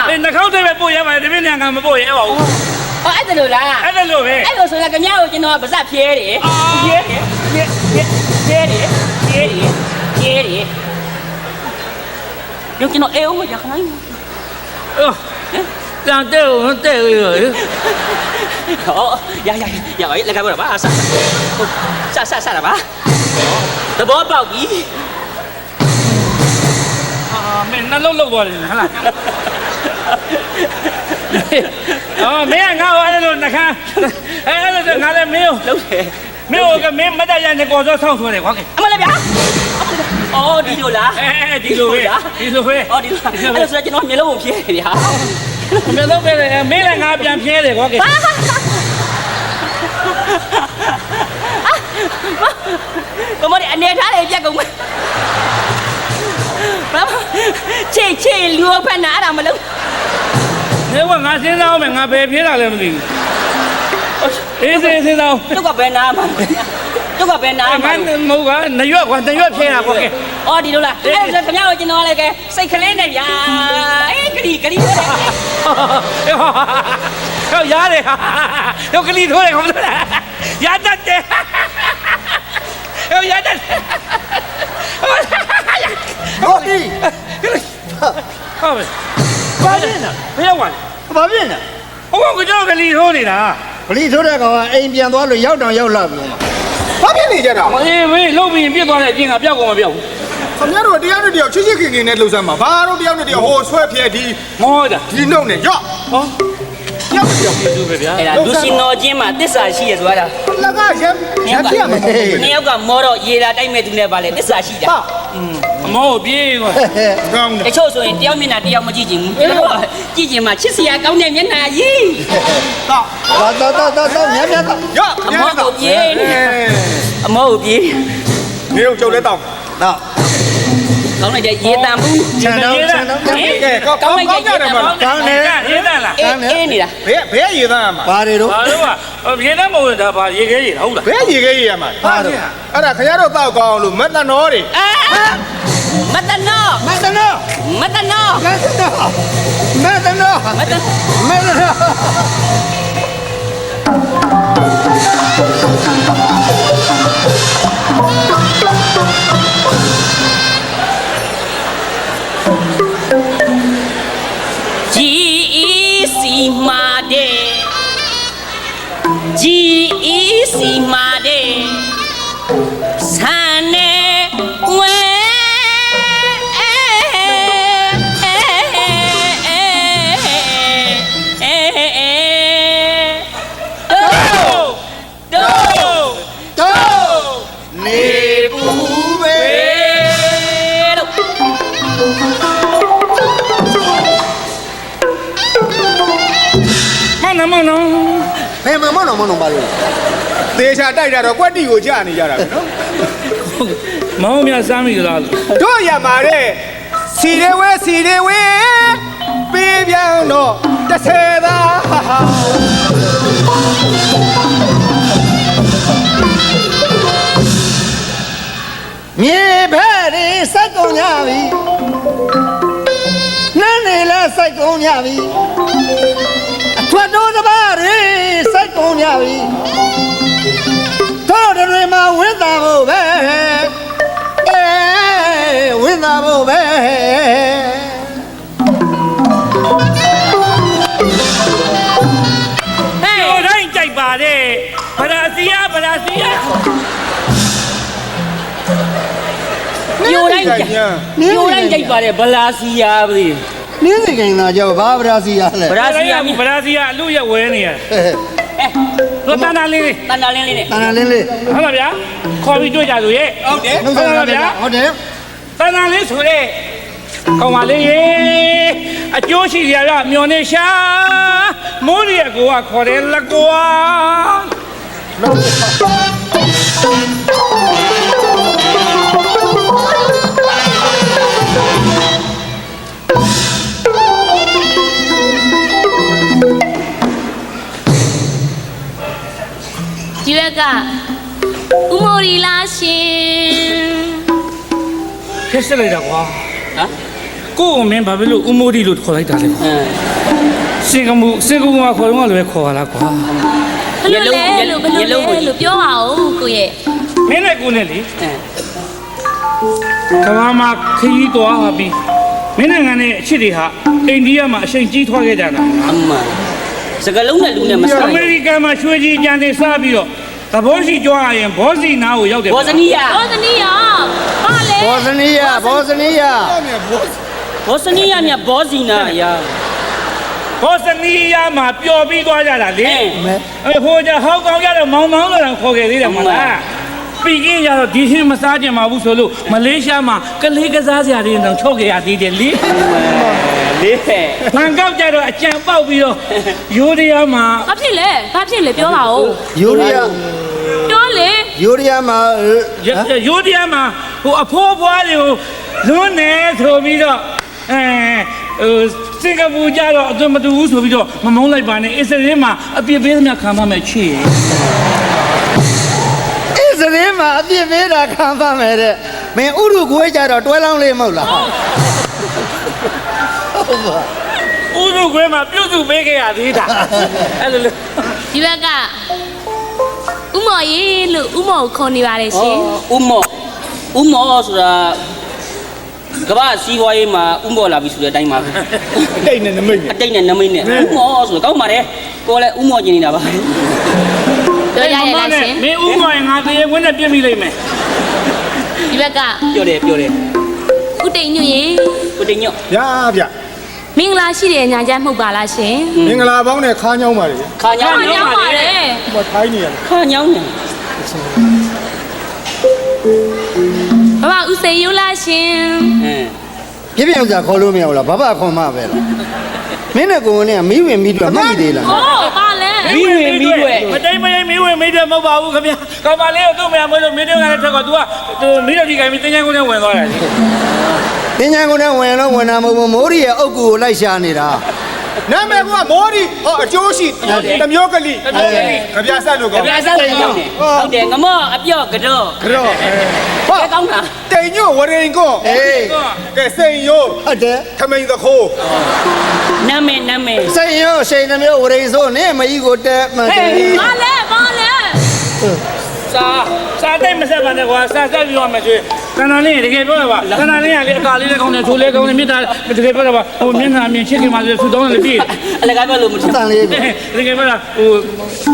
အေးနှာခေါင်းထိုက်ပဲပုတ်ရပါတယ်ဒီမင်းညာငါမပုတ်ရဲပါဘူး အဲ့ဒါလို့လားအဲ့ဒါလို့ပဲ အဲ့လိုဆိုရင်ခင်ဗျားကိုကျွန်တော်ဗဇက်ဖြဲတယ်ဖြဲတယ်ရုပ်ကျွန်တော်အေးဦးမရခနိုင်ဘူးအော်တန်တဲ့ဟိုတဲ့ရဟောရလက်ကပါဆာပါတဘောပေါက်ပြီမင်းနှလုံးလောက်သွားတယ်ဟလားအော်မင်းငါ့ကိုအဲ့လိုနှခမ်းအဲ့လိုငါလည်းမင်းကိုလုံးတယ်မင်းကမင်းမတရနဲ့ကော်စောဆောင်းဆွဲတယ်ကွာအမလည်းဗျာအော်ဒီလိုလားဒီလိုပဲအော်ဒီလိုအဲ့ဆိုကျွန်တော်မျက်လုံးကိုဖြဲတယ်ဗျာမျက်လုံးပဲမင်းလည်းငါပြန်ဖြဲတယ်ကွာဘမဒီအနေထားလေးပြက်ကုန်မယ်ချေလူဖက်နာအဲ့ဒါမလုပ်နေကငါစဉ်းစားအောင်မယ်ငါဘယ်ဖြဲတာလဲမသိဘူးအေးစဉ်းစားတို့ကဘယ်နာမှာတို့ကဘယ်နာမှာငါမဟုတ်ကနရွက်ကွာနရွက်ဖြဲတာကွာအော်ဒီလိုလားအဲ့ဒါခင်ဗျားတို့ကျွန်တော်လည်းကဲစိတ်ကလေးနဲ့ဗျာအေးဂရီထိုးတယ်ဟောရတယ်တော့ဂရီထိုးတယ်ခေါင်းလားရတတ်တယ်ဟောရတတ်ဟောဒီဟုတ်ပဲဘာဖြစ်နေဘယ်ရောက်ဘာဖြစ်နေဟိုကကြောက်ဂရီထိုးနေတာဂရီထိုးတဲ့ကောင်ကအိမ်ပြန်သွားလို့ရောက်တော့ရောက်လာပြီဘာဖြစ်နေကြတာအေးဝေးလုံးပြီးပြစ်သွားတဲ့အပြင်ကပျောက်ကုန်မပျောက်ဘူးခင်ဗျားတို့တရားနဲ့တရားချစ်ချစ်ခင်ခင်နဲ့လှုပ်ဆမ်းမှာဘာတို့တရားနဲ့တရားဟိုဆွဲဖြဲဒီမောတာဒီနှုတ်နဲ့ရော့ဟောရောက်သူပဲဗျာအဲ့ဒါလူရှင်တော်ချင်းမှာတစ္ဆာရှိရဆိုတာလက်ကရပြရမှာနှစ်ယောက်ကမောတော့ရေတာတိုက်မဲ့သူနဲ့ပါလေတစ္ဆာရှိတာအမောပြေးကွာကောင်းတယ်တချို့ဆိုရင်တယောက်မျက်နှာတယောက်မကြည့်ချင်ဘူးကျွန်တော်ကြည့်ချင်မှချစ်စရာကောင်းတဲ့မျက်နှာကြီးတော့မြတ်တော့ရော့အမောကိုပြေးအမောကိုပြေးနေုံကျုပ်လဲတောင်းတော့ကောင်းလိုက်တဲ့ရေတံဘူးခြံတော့ကဲကောင်းလိုက်တဲ့ရေတံဘူးကောင်းတယ်ရေတံလားအေးနေတာဘယ်ရေတံမှာဘာတွေတော့ရေတံမဟုတ်ဒါဘာရေခဲရေဟုတ်လားဘယ်ရေခဲရေရမှာဘာတော့အဲ့ဒါခင်ဗျားတို့တောက်ကောင်းလို့မက်သနောတွေမတနောစီမာတဲ့ဆန်နေဝဲနေဘူးပဲမောင်နော်ဘယ်မှာမောင်နော်ပါလို့သေချာတိုက်တာတော့ကွက်တီကိုကြာနေကြတာပဲနော်မောင်မြစမ်းမိလားတို့ရမှာတဲ့စီရဲဝဲပေးပြန်တော့30သားမြေဖက်တွေစိုက်ကုန်ကြပြီနှမ်းနေလဲစိုက်ကုန်ကြပြီအထွတ်တော်တပါးတွေစိုက်ကုန်ကြပြီတို့တွေမှာဝိသဖို့ပဲဝိသဖို့ပဲဟဲ့တိုင်းကြိုက်ပါတယ်ဗရာစီယာ ညိုလိုက်ကြိုက်ပါတယ်ဗလာစီယာပြီ နင်းစိန်ကင်သာကြောဘာဗရာစီရလဲ ဗလာစီယာ ဗလာစီယာအလူရက်ဝဲနေရ အဲ တော့တန်တာလေး တန်တာလင်းလေးနဲ့ တန်တန်လေးလေး ဟုတ်လားဗျာခေါ်ပြီးတွေ့ကြလို့ရဲ့ ဟုတ်တယ် နှုတ်ဆက်ရဗျာဟုတ်တယ် တန်တာလေးဆိုတဲ့ကောင်းပါလေအကျိုးရှိကြရမျောနေရှာမိုးရီအကူကခေါ်တယ်လကွာ ဒီဘက်ကဦးမိုရီလားရှင် ခက်စလိုက်တာကွာ ဟမ် ကို့ကိုမင်းဘာဖြစ်လို့ဦးမိုးဒီလို့ခေါ်လိုက်တာလဲကွာ အဲ စင်ကခေါ်တော့လည်းခေါ်ရလားကွာ ဘလို့လဲလို့ဘလို့လဲလို့ပြောပါဦးကိုရဲ့ မင်းနဲ့ကိုနဲ့လေ အဲ ကဘာမှာခရီးသွားပါပြီမင်းနိုင်ငံနဲ့အချစ်တွေဟာအိန္ဒိယမှာအချိန်ကြီးထွားခဲ့ကြတာ အမှန်စကလုံးနဲ့လူနဲ့မ အ ဆိုင် မေရိကန်မှာရွှေကြီးကြံနေစားပြီးတော့သဘောရှိကြွားရင်ဘောစီနာကိုရောက်တယ် ဘောဇနီးယား ဘောဇနီးယာဘာလဲ ဘောဇနီးယာဘောဇနီးယာ ဘောဇနီးယားမြတ်ဘောဇီနာယာ ဘောစနီးယားမှာပျော်ပြီးသွားကြတာလေ အဲ ဟိုကြဟောက်ကောင်းကြတော့မောင်မောင်လို့တော့ခေါ်ခဲ့သေးတယ်မလားပြီးကင်းကြတော့ဒီဟင်းမစားကြမှာဘူးဆိုလို့မလေးရှားမှာကလေးကစားစရာတွေတော့ချုပ်ခဲ့ရသေးတယ်လေ လေးဟဲ့ ဘန်ကောက်ကြတော့အကြံပေါက်ပြီးတော့ယူရီးယားမှာ ဘာဖြစ်လဲပြောပါဦး ယူရီးယား ပြောလေ ယူရီးယားမှာ ယူရီးယားမှာဟိုအဖိုးဖွားတွေကိုလွန်းနေဆိုပြီးတော့စင်ကာပူကြတော့အသွင်မတူဘူးဆိုပြီးတော့မမုန်းလိုက်ပါနဲ့အစ္စရေးမှာအပြစ်ပေးသမျှခံပါမယ်ချစ် အစ္စရေးမှာအပြစ်ပေးတာခံပါမယ်တဲ့မင်းဥရုကွေးကြတော့တွဲလောင်းလေးမဟုတ်လားဟုတ်ပါ ဥရုခွဲမှာပြုတ်စုပေးခဲ့ရသေးတာအဲ့လိုလေ ဒီဘက်ကဦးမော်ရေလို့ဦးမော်ကိုခေါ်နေပါတယ်ရှင် ဦးမောဆိုတာကမ္ဘာစီးပွားရေးမှာဦးမောလာပြီဆိုတဲ့အတိုင်းပါပဲ တိတ်နေနမိတ် အတိတ်နဲ့နမိတ်နဲ့ဦးမောဆိုတော့ကောင်းပါတယ်ကိုလည်းဦးမောကျင်နေတာပါ ပြောရရလားရှင် မင်းဥမောင်ငါတရေခွင်းနဲ့ပြစ်မိလိမ့်မယ် ဒီဘက်က ပြောတယ် ဦးတိန်ညွန့်ရေ ကိုတင်ညော့ ဗျာဗျ မင်္ဂလာရှိတဲ့ညာချမ်းမှုတ်ပါလားရှင် မင်္ဂလာပေါင်းနဲ့ခါညောင်းပါလေ ခါညောင်း ညောင်းပါတယ် ဟိုထိုင်းနေရ ခါညောင်းနေ ဘာဦးစေယူလားရှင် အဲ ပြပြဥစ္စာခေါ်လို့မရဘူးလားဘဘခေါ်မှပဲလားမင်းနဲ့ကိုယ်နဲ့မီးဝင်မီးတွေ့မှတ်မိသေးလား ဟောပါလဲ မတိမ်မရင်မီးဝင်မီးတယ်မဟုတ်ပါဘူးခင်ဗျာကောင်မလေးကိုသူ့မရမလို့မင်းတို့ကလည်းထက်ကသူကမီးတော်ကြီးကမီးတင်ချင်ကုန်နဲ့ဝင်သွားတယ် တင်ညာကိုနဲ့ဝင်လို့ဝင်တာမဟုတ်ဘူးမိုးရီရဲ့အုတ်ကူကိုလိုက်ရှာနေတာ နာမည်ကမောဒီဟောအကျိုးရှိတမျိုးကလေးကြပြဆက်လို့ကောင်း ပြစားတယ်ကောင်းတယ်ဟုတ်တယ်ငမော့အပြော့ကတော့ ကြော့ ကဲကောင်းတာ တိန်ညို့ဝရင်ကို အေး ကဲစိန်ယို ဟုတ်တယ် ခမိန်သခိုး နာမည် စိတ်ရောရှိန်နှမျိုးဝရိဆိုးနဲ့မကြီးကိုတက်မှတယ် ပါလဲ စာတိတ်မဆက်ပါနဲ့ကွာစာဆက်ပြီးတော့မယ်ဆိုရင်ကန္နာလေးတကယ်ပြောရပါကန္နာလေးကလေအကာလေးလည်းကောင်းတယ်ချိုးလေးကောင်းတယ်မြစ်တာတကယ်ပြောရပါဟိုမျက်နှာမြင်ချစ်ခင်ပါဆိုသူတောင်းတယ်ပြည့် အလကားပြောလို့မထ တန်လေး တကယ်ပြောတာဟို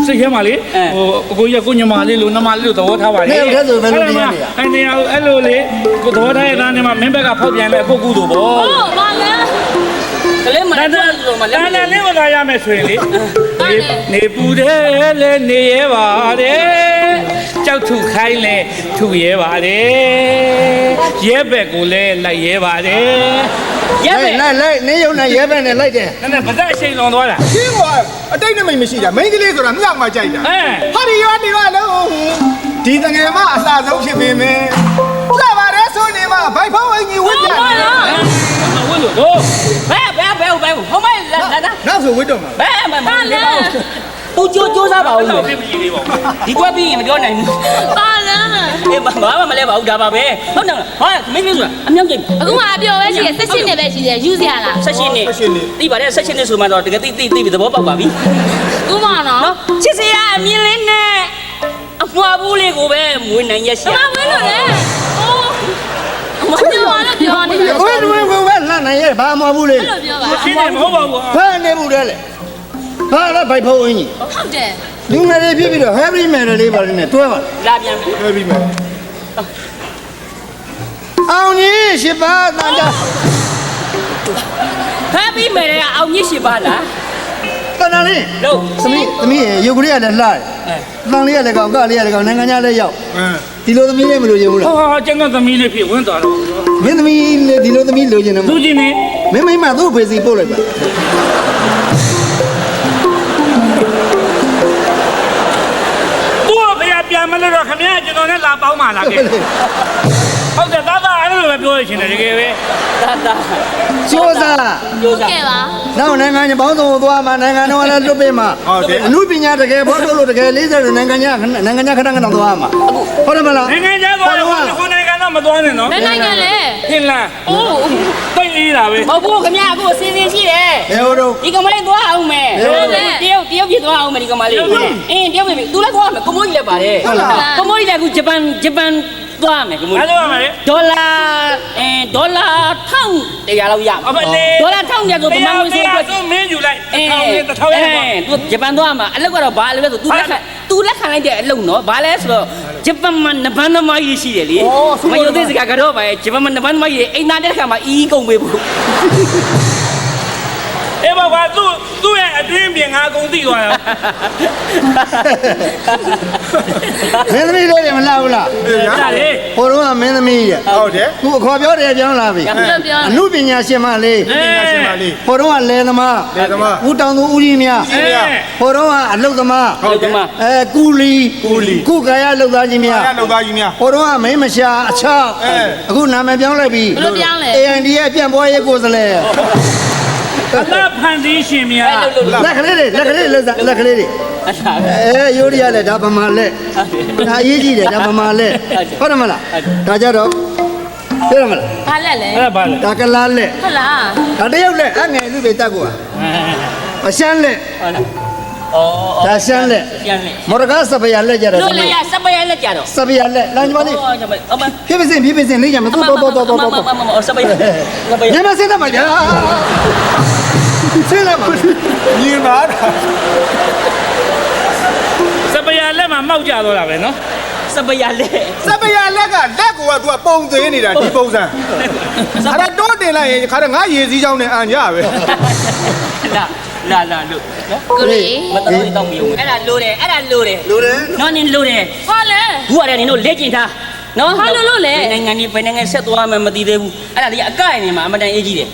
စိတ်ထဲမှာလေဟိုအကိုကြီးကကိုညမလေးလို့နမလေးလို့သဘောထားပါလေအဲ့နေရာအဲ့လိုလေကိုသဘောထားရတဲ့နေရာမှာမင်းဘက်ကဖောက်ပြန်လဲကိုကူတို့ပေါ့ ဟုတ်ပါလဲ ကလေးမနဲ့လို့မလဲ တန်တန်လေးကိုလာရမယ်ဆိုရင်လေနေပူတယ်လေနေရဲပါတယ်ကြောက်ထုခိုင်းလေထုရဲပါတယ်ရဲဘက်ကိုလည်းလိုက်ရဲပါတယ် ရဲပဲ လိုက်နေရုံနဲ့ရဲဘက်နဲ့လိုက်တယ် နည်းပါးစပ်အချိန်လွန်သွားတာ ရှင်းကအတိတ်နမိတ်မရှိတာမိန်းကလေးဆိုတာမြောက်မှကြိုက်တာ ဟဲ့ ဟာဒီရောဒီရောလုံးဒီတငယ်မအလှဆုံးဖြစ်ပေမယ်လှပါတယ်ဆိုနေမှာဘိုက်ဖုံးအင်ကြီးဝတ်ကြတယ် ဝင်းလို့တော့ ဘဲဟိုမဲလာ နောက်ဆိုဝတ်တော့မှာ ဘဲမလဲသူကြိုးစားပါဦး တော့ပြည့်ကြည့်လေးပေါ့ ဒီကွက်ပြီးရင်မပြောနိုင်ဘူး ပါလဲ အေးဘာမှမလဲပါဘူးဒါပါပဲဟုတ်တယ်ဟာမင်းပြောဆိုတာအမြောက်ကြိတ် အခုမှအပြောပဲရှိတယ်16နဲ့ပဲရှိတယ်ယူစရာလား ဆက်ရှင်နေသိပါတယ်ဆက်ရှင်နေဆိုမှတော့တကယ်သိပြီးသဘောပေါက်ပါပြီ ဥမောင်နော် ချစ်စရာအမြင်လေးနဲ့အဖွာဘူးလေးကိုပဲမွေးနိုင်ရက်ရှာ ဘာဝင်းလို့လဲမပြောပါနဲ့ပြောနေတယ် ဝင်းပဲလှမ်းနိုင်ရဲ့ဘာမှမဟုတ်ဘူးလေ အဲ့လိုပြောပါ ရှင်းတယ်မဟုတ်ပါဘူး ဖမ်းနေဘူးတဲ့လေဘာလဲဘိုက်ဖုံးအင်းကြီး ဟုတ်တယ် လူငယ်တွေဖြစ်ပြီးတော့ heavy metal လေးပါနေတွဲပါ လာပြန်ပြီ ပြောပြီးမယ် အောင်ကြီးရှိပါတန်တာ ဖမ်းပြီးမယ်အောင်ကြီးရှိပါလား တန်တာလေး လို့ သမီးရုပ်ကလေးကလည်းလှတယ်တန်လေးကလည်းကောက်ကလေးကလည်းကောက်နိုင်ငံခြားလည်းရောက်ဒီလိုသမီးလေးမလို့ချင်ဘူးလား ဟာကျန်တဲ့သမီးလေးဖြစ်ဝင်သွားတော့ မင်းသမီးလေးဒီလိုသမီးလိုချင်တယ်မ သူ ဟုတ် ချင်းနေ မင်းမိမသူ့ဖေစီပို့လိုက်ပါ သူ့ဖေပြန်မလို့တော့ခမရကျွန်တော်နဲ့လာပေါင်းပါလားကဲဟုတ်တယ်သားအဲ့လိုပဲပြောရချင်တယ်တကယ်ပဲ တာတာ စိုးစား ကျိုးစား ကဲပါ နောက်နိုင်ငံခြားပေါင်းစုံသွားမှာနိုင်ငံတော်လည်းလွတ်ပေးမှာအမှုပညာတကယ်ဘောထုတ်လို့တကယ်40နိုင်ငံခြားခဏခဏသွားမှာဟုတ်တယ်မလား နိုင်ငံခြားသွားတော့ခုနိုင်ငံတော့မသွားနဲ့နော် ဘယ်နိုင်ငံလဲ ဖင်လန် အိုး ပိတ်အေးတာပဲ ဟုတ်ဘူးခင်ဗျာအခုအစီအစဉ်ရှိတယ် ဘယ်ဟိုတော့ ဒီကမလေးသွားအောင်မယ်တရုတ်ပြည်သွားအောင်မယ်ဒီကမလေးအင်းတရုတ်ပြည်သူလည်းသွားမယ်ကိုမိုးကြီးလည်းပါတယ်ကိုမိုးကြီးလည်းအခုဂျပန်သွားမယ်ကိုမိုး အဲ့ဒါမှလေ ဒေါ်လာ1100လောက်ရ အမလေး ဒေါ်လာ1000ကျဆိုပမာဏဆိုတော့ သူမင်းယူလိုက်1000ရပါ သူဂျပန်သွားမှာအလုပ်ကတော့ဘာလဲဆိုသူလက်ခံလိုက်တဲ့အလုပ်နော်ဘာလဲဆိုတော့ဂျပန်မှာနဘန်နမကြီးရှိတယ်လေမယုံသေးစကားကတော့ပါဂျပန်မှာနဘန်နမကြီးအိမ်သားတဲ့ခါမှာအီးကုန်ပေးဖို့ အေးဘာကသူ့ရဲ့အတွင်းပြင်ငါအကုန်သိသွားတယ် မင်းသမီးလေးတွေမလာဘူးလား ဒါလေ ဟိုတော့ကမင်းသမီးရဲ့ ဟုတ်တယ် ခုအခေါ်ပြောတယ်ပြောင်းလာပြီ ပြောပြော အမှုပညာရှင်မလေး ပညာရှင်ပါလေး ဟိုတော့ကလယ်သမား လယ်သမား ဦးတောင်သူဦးကြီးများ အေး ဟိုတော့ကအလုတ်သမား ဟုတ်တယ်မ ကူလီကုကာယလုတ်သားကြီးများ အားလောက်သားကြီးများ ဟိုတော့ကမိန်းမရှာအချောက်အခုနာမည်ပြောင်းလိုက်ပြီ ဘယ်လိုပြောင်းလဲ AND ရဲ့ပြန့်ပွားရေးကိုယ်စားလှယ် အသက်ဖန်တီးရှင်များ လက်ကလေးတွေလက်ကလေးလက်လေးတွေ အဲ့ဒါပဲ ရိုးရရလက်ဒါဗမာလက်ဒါအရေးကြီးတယ်ဒါဗမာလက်ဟုတ်တယ်မလားဒါကြတော့သိရမလား ဘာလက်လဲ အဲ့ဒါဘာလဲ ဒါကလားလက် ဟုတ်လား ဒါတရုတ်လက်အငယ်လူတွေတက်ကိုအရှမ်းလက် ဟုတ်လားဩ ဒါရှမ်းလက် ပြန်လေ မော်ရကားစပယ်ရလက်ကြတော့ လို့လေစပယ်လက်ကြတော့ စပယ်ရလက်လမ်းမလေး အမ ဖြစ်ဖြစ်စင်လေးကြမတော် စပယ် ညမစင်းတော့မကြာစင်းလိုက်ပါ မြင်ပါတာ စပယ်လက်မှာမောက်ကြတော့တာပဲနော် စပယ်လက် စပယ်လက်ကလက်ကိုက तू ပုံသေးနေတာဒီပုံစံအဲ့ဒါတိုးတင်လိုက်ရင်ခါတော့ငါရေစည်းချောင်းနဲ့အန်ကြပဲ လာလို့နော် ကိုလေး မတော်တော့မယုံအဲ့ဒါလိုတယ် လိုတယ် နော်နင်လိုတယ် ဘာလဲ ဘူးရတယ်နင်တို့လက်ကျင်ထားနော် ဘာလို့လို့လဲ နိုင်ငံကြီးဘယ်နိုင်ငံဆက်သွားမှမသိသေးဘူးအဲ့ဒါဒီအကန့်နေမှာအမတန်အေးကြီးတယ်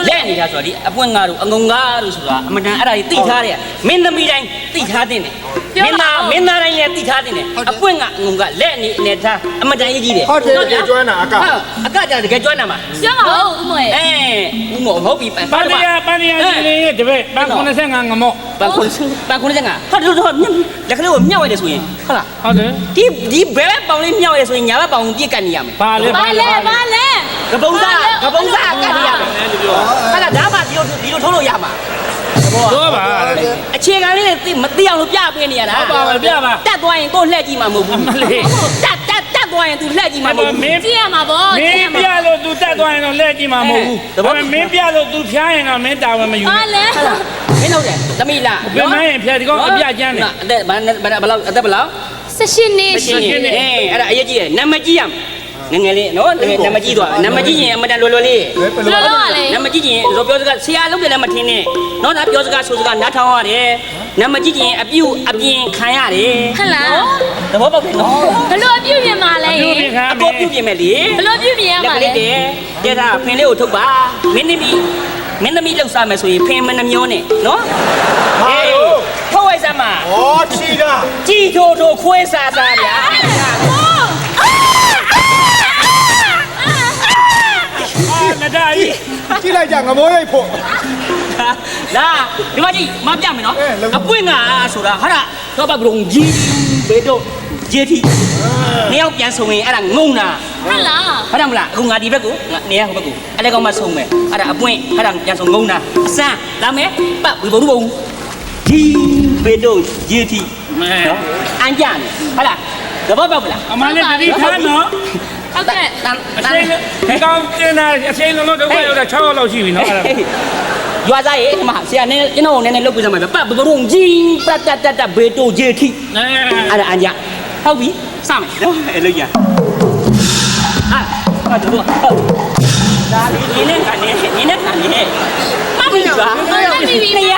လက်နေတာဆိုတော့ဒီအပွင့်ငါတို့အငုံငါတို့ဆိုတာအမတန်အဲ့ဒါကြီးသိထားတယ်မင်းသမီးတိုင်းသိထားတဲ့တယ်မင်းသားတိုင်းလည်းသိထားတဲ့တယ်အပွင့်ကအငုံကလက်နေထားအမတန်အေးကြီးတယ် ဟုတ်တယ် တကယ်ကျွမ်းတာအက အကကြတကယ်ကျွမ်းတာမှာ ပြောပါဦးဦးမေ ဦးမောဟုတ်ပြီ ပန်တရာရှင်ရဲ့တပည့်ပန်95ငမော့ ပန်ခွန်းစံကဟာတို့လက်ကလေးကိုမြောက်ရတယ်ဆိုရင်ဟုတ်လား ဟုတ်တယ် ဒီဘဲပေါင်လေးမြောက်ရဆိုရင်ညာဘက်ပေါင်ပြစ်ကန်နေရမယ် ဘာလဲ ဘာလဲဘာလဲ ကပုံးစားကန်နေရမယ်အဲ့ဒါဒါမှဒီလိုထုံးလို့ရမှာ တော့ပါ အခြေခံလေးတွေမသိအောင်လို့ပြပေးနေရတာ ဟုတ်ပါမယ်ပြပါ တက်သွားရင်ကိုလှည့်ကြည့်မှာမဟုတ်ဘူး မလေး တက်သွားရင် तू လှည့်ကြည့်မှာမဟုတ်ဘူး မင်း ကြည့်ရမှာဗော မင်းပြလို့ तू တက်သွားရင်တော့လက်ကြည့်မှာမဟုတ်ဘူးမင်းပြလို့ तू ဖျားရင်တော့မင်းတာဝန်မယူ ဘာလဲ မင်းဟုတ်တယ်သမီးလား ဘယ်မှရင်ဖျားဒီကောင်အပြကျန်းတယ် အသက်ဘယ်လောက်အသက်ဘယ်လောက် 18နှစ်ရှိ အဲ့ဒါအရေးကြီးတယ်နံမကြီးရမယ်ငငယ်လေးနော်နံမကြီးသွားနံမကြီးရင်အမတန်လွယ်လွယ်လေး ဘယ်လိုလုပ်ရလဲ နံမကြီးရင်ဇော်ပြောစကားဆရာလုံးတယ်လည်းမထင်နဲ့နော်ဒါပြောစကားဆိုစကားနားထောင်ရတယ်နံမကြီးရင်အပြင်ခံရတယ် ဟုတ်လား သဘောပေါက်တယ်နော် ဘယ်လိုအပြုတ်ပြင်မှာလဲ ပြုပြင်ခံ အကောပြုပြင်မယ်လေ ဘယ်လိုပြုတ်ပြင်ရ လက် မှာ က လဲ လေးတဲတာဖင်လေးကိုထုတ်ပါမင်းသမီးလောက်စားမယ်ဆိုရင်ဖင်မနှမျောနဲ့နော်ထုတ်ဝိုက်စမ်းပါ ဩချီတာ ကြည်ထိုးခွဲစားဗျာ မဒါကြီး ကြည့်လိုက်ကြငမိုးရိပ်ဖို့ လာဒီမကြီးမပြမယ်နော်အပွင့်ကဆိုတာဟာတော့ဘဘုံကြီးဘေတော့ဂျေတီနေရောက်ပြန်ဆုံရင်အဲ့ဒါငုံတာ ဟုတ်လား ဟုတ်တယ်မလားအခုငါဒီဘက်ကိုနေရဟိုဘက်ကိုအဲ့ဒါကောင်မှဆုံမယ်အဲ့ဒါအပွင့်အဲ့ဒါပြန်ဆုံငုံတာအစမ်းလာမယ်ပတ်ဝီဘုံဘုံဒီဘေတော့ဂျေတီနော်အန်ကြနေဟုတ်လားသဘောပေါက်လား အမလေးတတိထားနော် ဟုတ်ကဲ့ အချိန်ဒီကောင်ကျင်းတာအချိန်လုံးတော့ဒုက္ခရောက်တာ6ရောက်လောက်ရှိပြီနော်အဲ့ဒါ ရွာသားရေဒီမှာဆရာနဲ့ကျွန်တော်နည်းနည်းလုပ်ပြစမ်းမယ်ပတ်ဘဘုံကြီးပတ်တဘေတော့ဂျေတီ အဲ အဲ့ဒါအန်ကြဟုတ်ပြီစမယ်နော်အဲ့လို့ရအာ啊，走路。哪里？你那看你，你那看你。妈咪吧？你呀，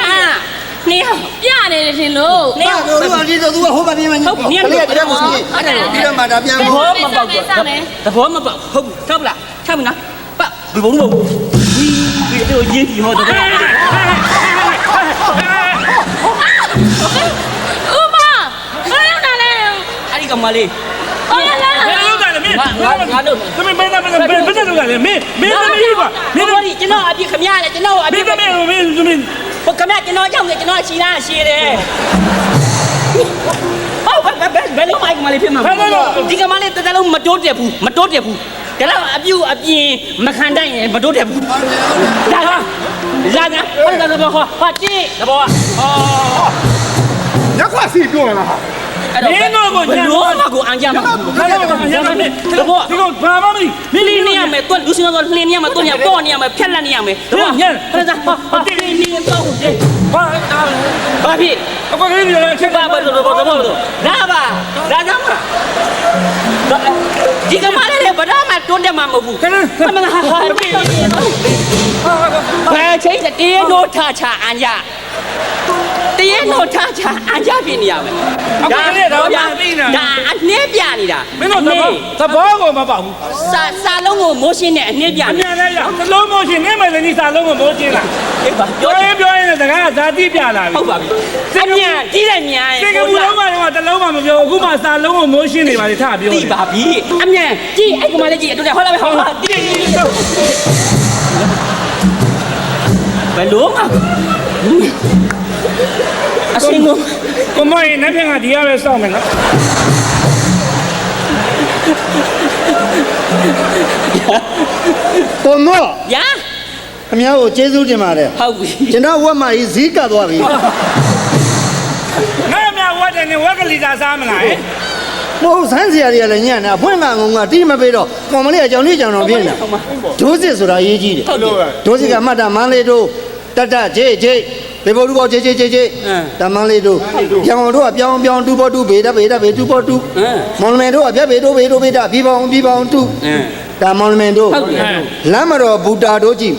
你呀， ပြနေတယ်ရှင်လို့ 你呀。 တို့ကဒီတော့သူကဟိုဘက်ပြင်မှာကလေးကတည်းကကိုစီပြီးတော့မှဒါပြန် သ ဖို့ ဘောမပေါက်ဘူးသဘောမပေါက်ဟုတ်ထောက်လားထောက်မလားပတ်ဘယ်ဘုံလို့ဒီတော့ရင်းဒီဟောတော့ ဥမဘာရောက်တာလဲ အဲ့ဒီကမလေး အော်လာ ဘယ်လိုလုပ်တာလဲမင်း ငါတို့ သမီးမင်းသားမင်းဘယ်လိုလုပ်တာလဲမင်းသမီးကွာမင်း တို့ဒီကျွန်တော်အပြစ်ခမရတယ်ကျွန်တော်အ မ ပြ င်း စ် သမီးမင်းသမီး ဟိုခမကျွန်တော်ကြောင့်ကျွန်တော်ရှီလားရှီတယ်ဟုတ်ဘယ်လိုမိုက်ကမလေးဖြစ်မှာဒီကမလေးတစ်လုံးမတိုးတက်ဘူးမတိုးတက်ဘူးဒါတော့အပြူအပြင်းမခံတတ်ရင်မတိုးတက်ဘူးလာလာဟုတ်တယ်ဘောဟာကြည့်တဘောဟော ညခွစီပြောရလား ဘယ်တော့ကိုညာတော့မကိုအန်ကြမှာ ခါရပါရပါမင်းဒီကောင်ဘာမှမသိ မင်းလေးနေရမယ်တွက်လူစင်းတော့လှင်းနေရမယ်တွက်ညပေါ့နေရမယ်ဖြက်လက်နေရမယ်ဟောညခဏစားဟာတင်းနေတော့ဘာဖြစ် အခုကလေးတွေချက် ဘာဘာတော့လာပါလာကြမှာဒီကမလေးဘာတော့မှတွန်းတယ်မှာမဟုတ်ဘူးခဏမလားဟာဘယ်ချိန်တည်းနိုးထချအန်ကြတည်းနိုးထချအန်ကြပြနေရမယ်ဒါအနှဲပြနေတာ မင်းတို့သဘောကိုမပေါက်ဘူး စာလုံးကိုမိုးရှင်းနဲ့အနှဲပြ အ နေ မြန်လိုက်ရသလုံးမိုးရှင်နေမယ်လည်းဒီစာလုံးကိုမိုးချင်းလား အေးပါ ပြောရင်စကားကဇာတိပြလာပြီ ဟုတ်ပါပြီအမြန်ကြီးတယ်မြန် စင်ကာပူလုံးကတော့တလုံးမှမပြောအခုမှစာလုံးကိုမိုးရှင်းနေပါလေထားပြော သိပါပြီအမြန်ကြီးအဲ့ကမလေးကြီးအတွက်ဟောလာပဲဟောတိဘယ်လိုမှအစင်းကို ကိုမရင်နှစ်ဖက်ကဒီရပဲစောင့်မယ်နော် ပုံမော့ ညာ အများကိုကျေးဇူးတင်ပါတယ် ဟုတ်ပြီ ကျွန်တော်ဝက်မကြီးဈေးကပ်သွားပြီ ငါအမြဝတ်တယ်နဲ့ဝက်ကလေးစားစားမလားဟဲ့ မဟုတ်ဆန်းစရာတွေကလည်းညံ့နေတာဖွင့်ကငုံကတီးမပေးတော့ကောင်မလေးကကြောင်လေးကြောင်တော်ပြင်းနေတာဒိုးစစ်ဆိုတာရေးကြီးတယ် ဟုတ်ပြီ ဒိုးစစ်ကမှတ်တာမန်းလေးတို့တတ်ဂျေဂျေဘေဘောတူဘောဂျေဂျေဂျေဂျေတမန်းလေးတို့ကြောင်တို့ကပြောင်းပြောင်းတူဘောတူဘေဒဘေဒဘေတူဘောတူမောင်မယ်တို့ကပြက်ဘေတို့ဘေတို့ဘေဒဘီပေါင်းတူဒါမောင်မယ်တို့လမ်းမတော်ဘူတာတို့ကြည့်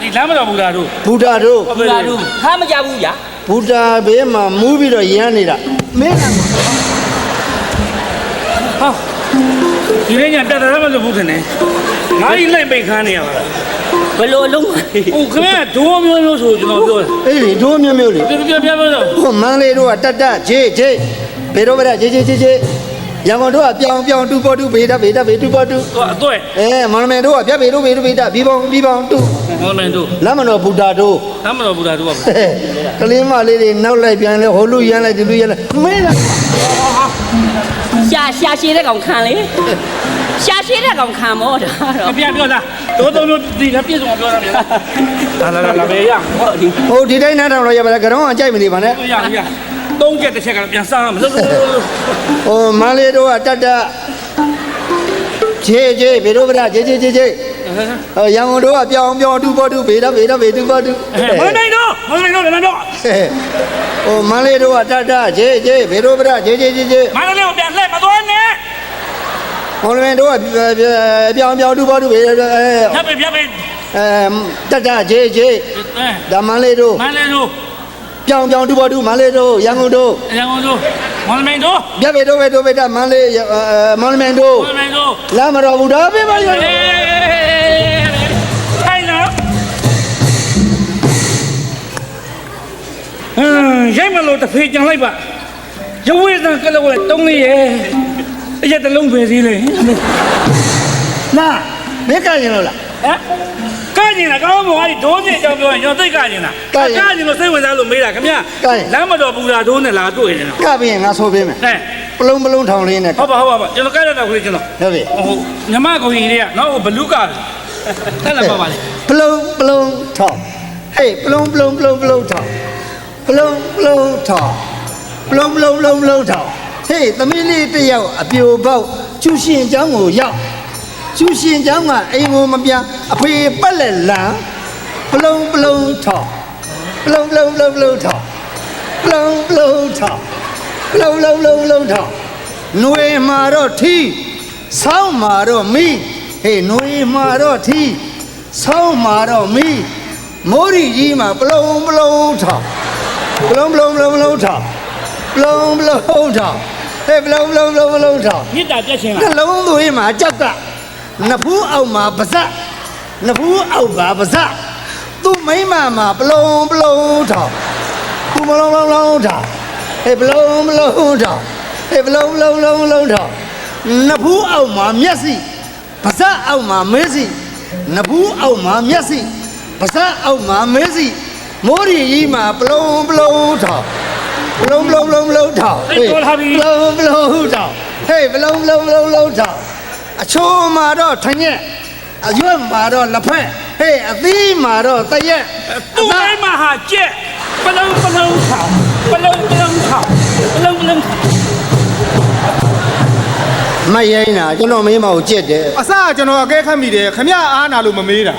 ဒီလမ်းမတော်ဘူးလားတို့ ဘူတာတို့ ဘူးလားတို့ခါမကြဘူးညာ ဘူတာဘေးမှာမူးပြီးတော့ရမ်းနေတာမင်းက ဟာဒီနေ့ညပြတ်တယ်မလို့ဘူးထင်တယ်ငါကြီးလိုက်ပိတ်ခန်းနေရပါ ဘယ်လိုလုံး ဟုတ်ခင်ဗျာဒိုးမျိုးဆိုကျွန်တော်ပြောတယ် အေးလေဒိုးမျိုးမျိုးလေ ပြတော့ ဟိုမန်းလေးတို့ကတတ်ဂျေဂျေဘေတို့ဘေဒဂျေဂျေဂျေဂျေရန်ကုန်တို့ကပြောင်းပြောင်းတူဘောတူဘေဒဘေဒဘေတူဘောတူ တော့အတွေ့ မောင်မယ်တို့ကပြက်ဘေတို့ဘေတို့ဘေဒဘီပေါင်းတူ မော်မန်တို့ လမ်းမတော်ဘူတာတို့ လမ်းမတော်ဘူးလားတို့က ကလေးမလေးတွေနောက်လိုက်ပြန်လဲဟိုလူရမ်းလိုက်ဒီလူရမ်းလိုက်မင်းလား ရှာရှည်တဲ့ကောင်ခံလေရှာရှည်တဲ့ကောင်ခံမောတာတော့ ပြန်ပြောလားတို့တို့ဒီကပြည့်စုံပြောတာဗျာလာပဲရ ဟုတ်ဒီ ဟိုဒီတိုင်းနားထောင်လို့ရပါလားကတော့အကြိုက်မနေပါနဲ့ ရသုံးချက်တစ်ချက်ကပြန်စားမလို့ ဟိုမန်းလေးတို့ကတတ်ဂျေဂျေဘေတို့ဘေဒဂျေဂျေဂျေဂျေရန်ကုန်တို့ကပြောင်းပြောင်းတူဘောတူဘေဒဘေတူဘောတူ မနိုင်တော့လည်းတော့ ဟိုမန်းလေးတို့ကတတ်ဂျေဂျေဘေတို့ဘေဒဂျေဂျေဂျေဂျေ မန္တလေးကိုပြန်လှည့်မသွားနဲ့ မော်လမြိုင်တို့ကပြောင်းတူဘောတူဘေ ဖြတ်ပဲ တတ်ဂျေဂျေဒါမန်းလေးတို့ မန္တလေးတို့ ပြောင်းတူဘောတူမန်းလေးတို့ရန်ကုန်တို့ ရန်ကုန်တို့မော်လမြိုင်တို့ ပြဘေတို့ဘေဒမန်းလေးမော်လမြိုင်တို့ မော်လမြိုင်တို့ လာမတော်ဘူးဒါပဲပါရ ထိုင်နော်ရိုက်မလို့တစ်ဖေးကြံလိုက်ပါရဝေးစံကလေးကတုံးလေးရဲ့အရက်တစ်လုံးပဲသေးလေ လာမင်းကရင်လို့လား ဟမ်ကကျင်လားကောင်းမော်အဲ့ဒီဒိုးကြီးအကြောင်းပြောရင်ကျွန်တော်သိကကျင်လားကကျင်လို့စိတ်ဝင်စားလို့မေးတာခင်ဗျလမ်းမတော်ပူတာဒိုးနဲ့လာတွေ့နေတာ ကပြီးရင်ငါဆိုပေးမယ် ဟဲ့ ပလုံးထောင်လေးနဲ့ ဟုတ်ပါကျွန်တော်ကရတော့ခလေးကျွန်တော် ဟုတ်ပြီ ဟိုညမကောင်ကြီးတွေကနော်ဘလူးကတက်လာပါပါလေ ပလုံးထောင်ဟေးပလုံးထောင်ပလုံးထောင်ပလုံးထောင်ဟေးသမီးလေးတစ်ယောက်အပြိုပေါက်ကျူရှင်เจ้าကိုရောက်ကျူရှင်เจ้าကအိမ်ကိုမပြန်အဖေပတ်လက်လံပလုံးထောင်ပလုံးထောင်ပလုံးထောင်နှွေမာတော့ထီဆောင်းမာတော့မီ ဟေးနွေမှာတော့ထီးဆောင်းမှာတော့မီးမိုးရီကြီးမှာပလုံပလုံထောင်ပလုံပလုံပလုံပလုံထောင်ပလုံပလုံထောင်ဟေးပလုံပလုံပလုံပလုံထောင် မြစ်တာပြက်ချင်း နှ လား လုံးသွေးမှာကြောက်ကနဖူးအောက်မှာပါဇက်နဖူးအောက်ပါပါဇက်သူ့မိမမှာပလုံပလုံထောင်သူမလုံးလုံးလုံးထောင်ဟေးပလုံပလုံထောင်ဟေးပလုံပလုံပလုံပလုံထောင်နဖူးအောက်မှာမျက်စိပါဇက်အောက်မှာမေးစိနဖူးအောက်မှာမျက်စိပါဇက်အောက်မှာမေးစိမိုးရီကြီးမှာပလုံပလုံထောင်ပလုံပလုံပလုံပလုံထောင်ပလုံပလုံထောင်ဟေးပလုံပလုံပလုံပလုံထောင်အချိုးမှာတော့ထညက်အရွက်မှာတော့လက်ဖက်ဟေးအသီးမှာတော့တရက် သူ့မိမဟာကြက်ပလုံပလုံထောင်ပလုံပလုံထောင်ပလုံပလုံထောင် မရိုင်းတာကျွန်တော်မင်းမကိုကြက်တယ် အစကကျွန်တော်အကဲခတ်မိတယ်ခမရအားနာလို့မမေးတာ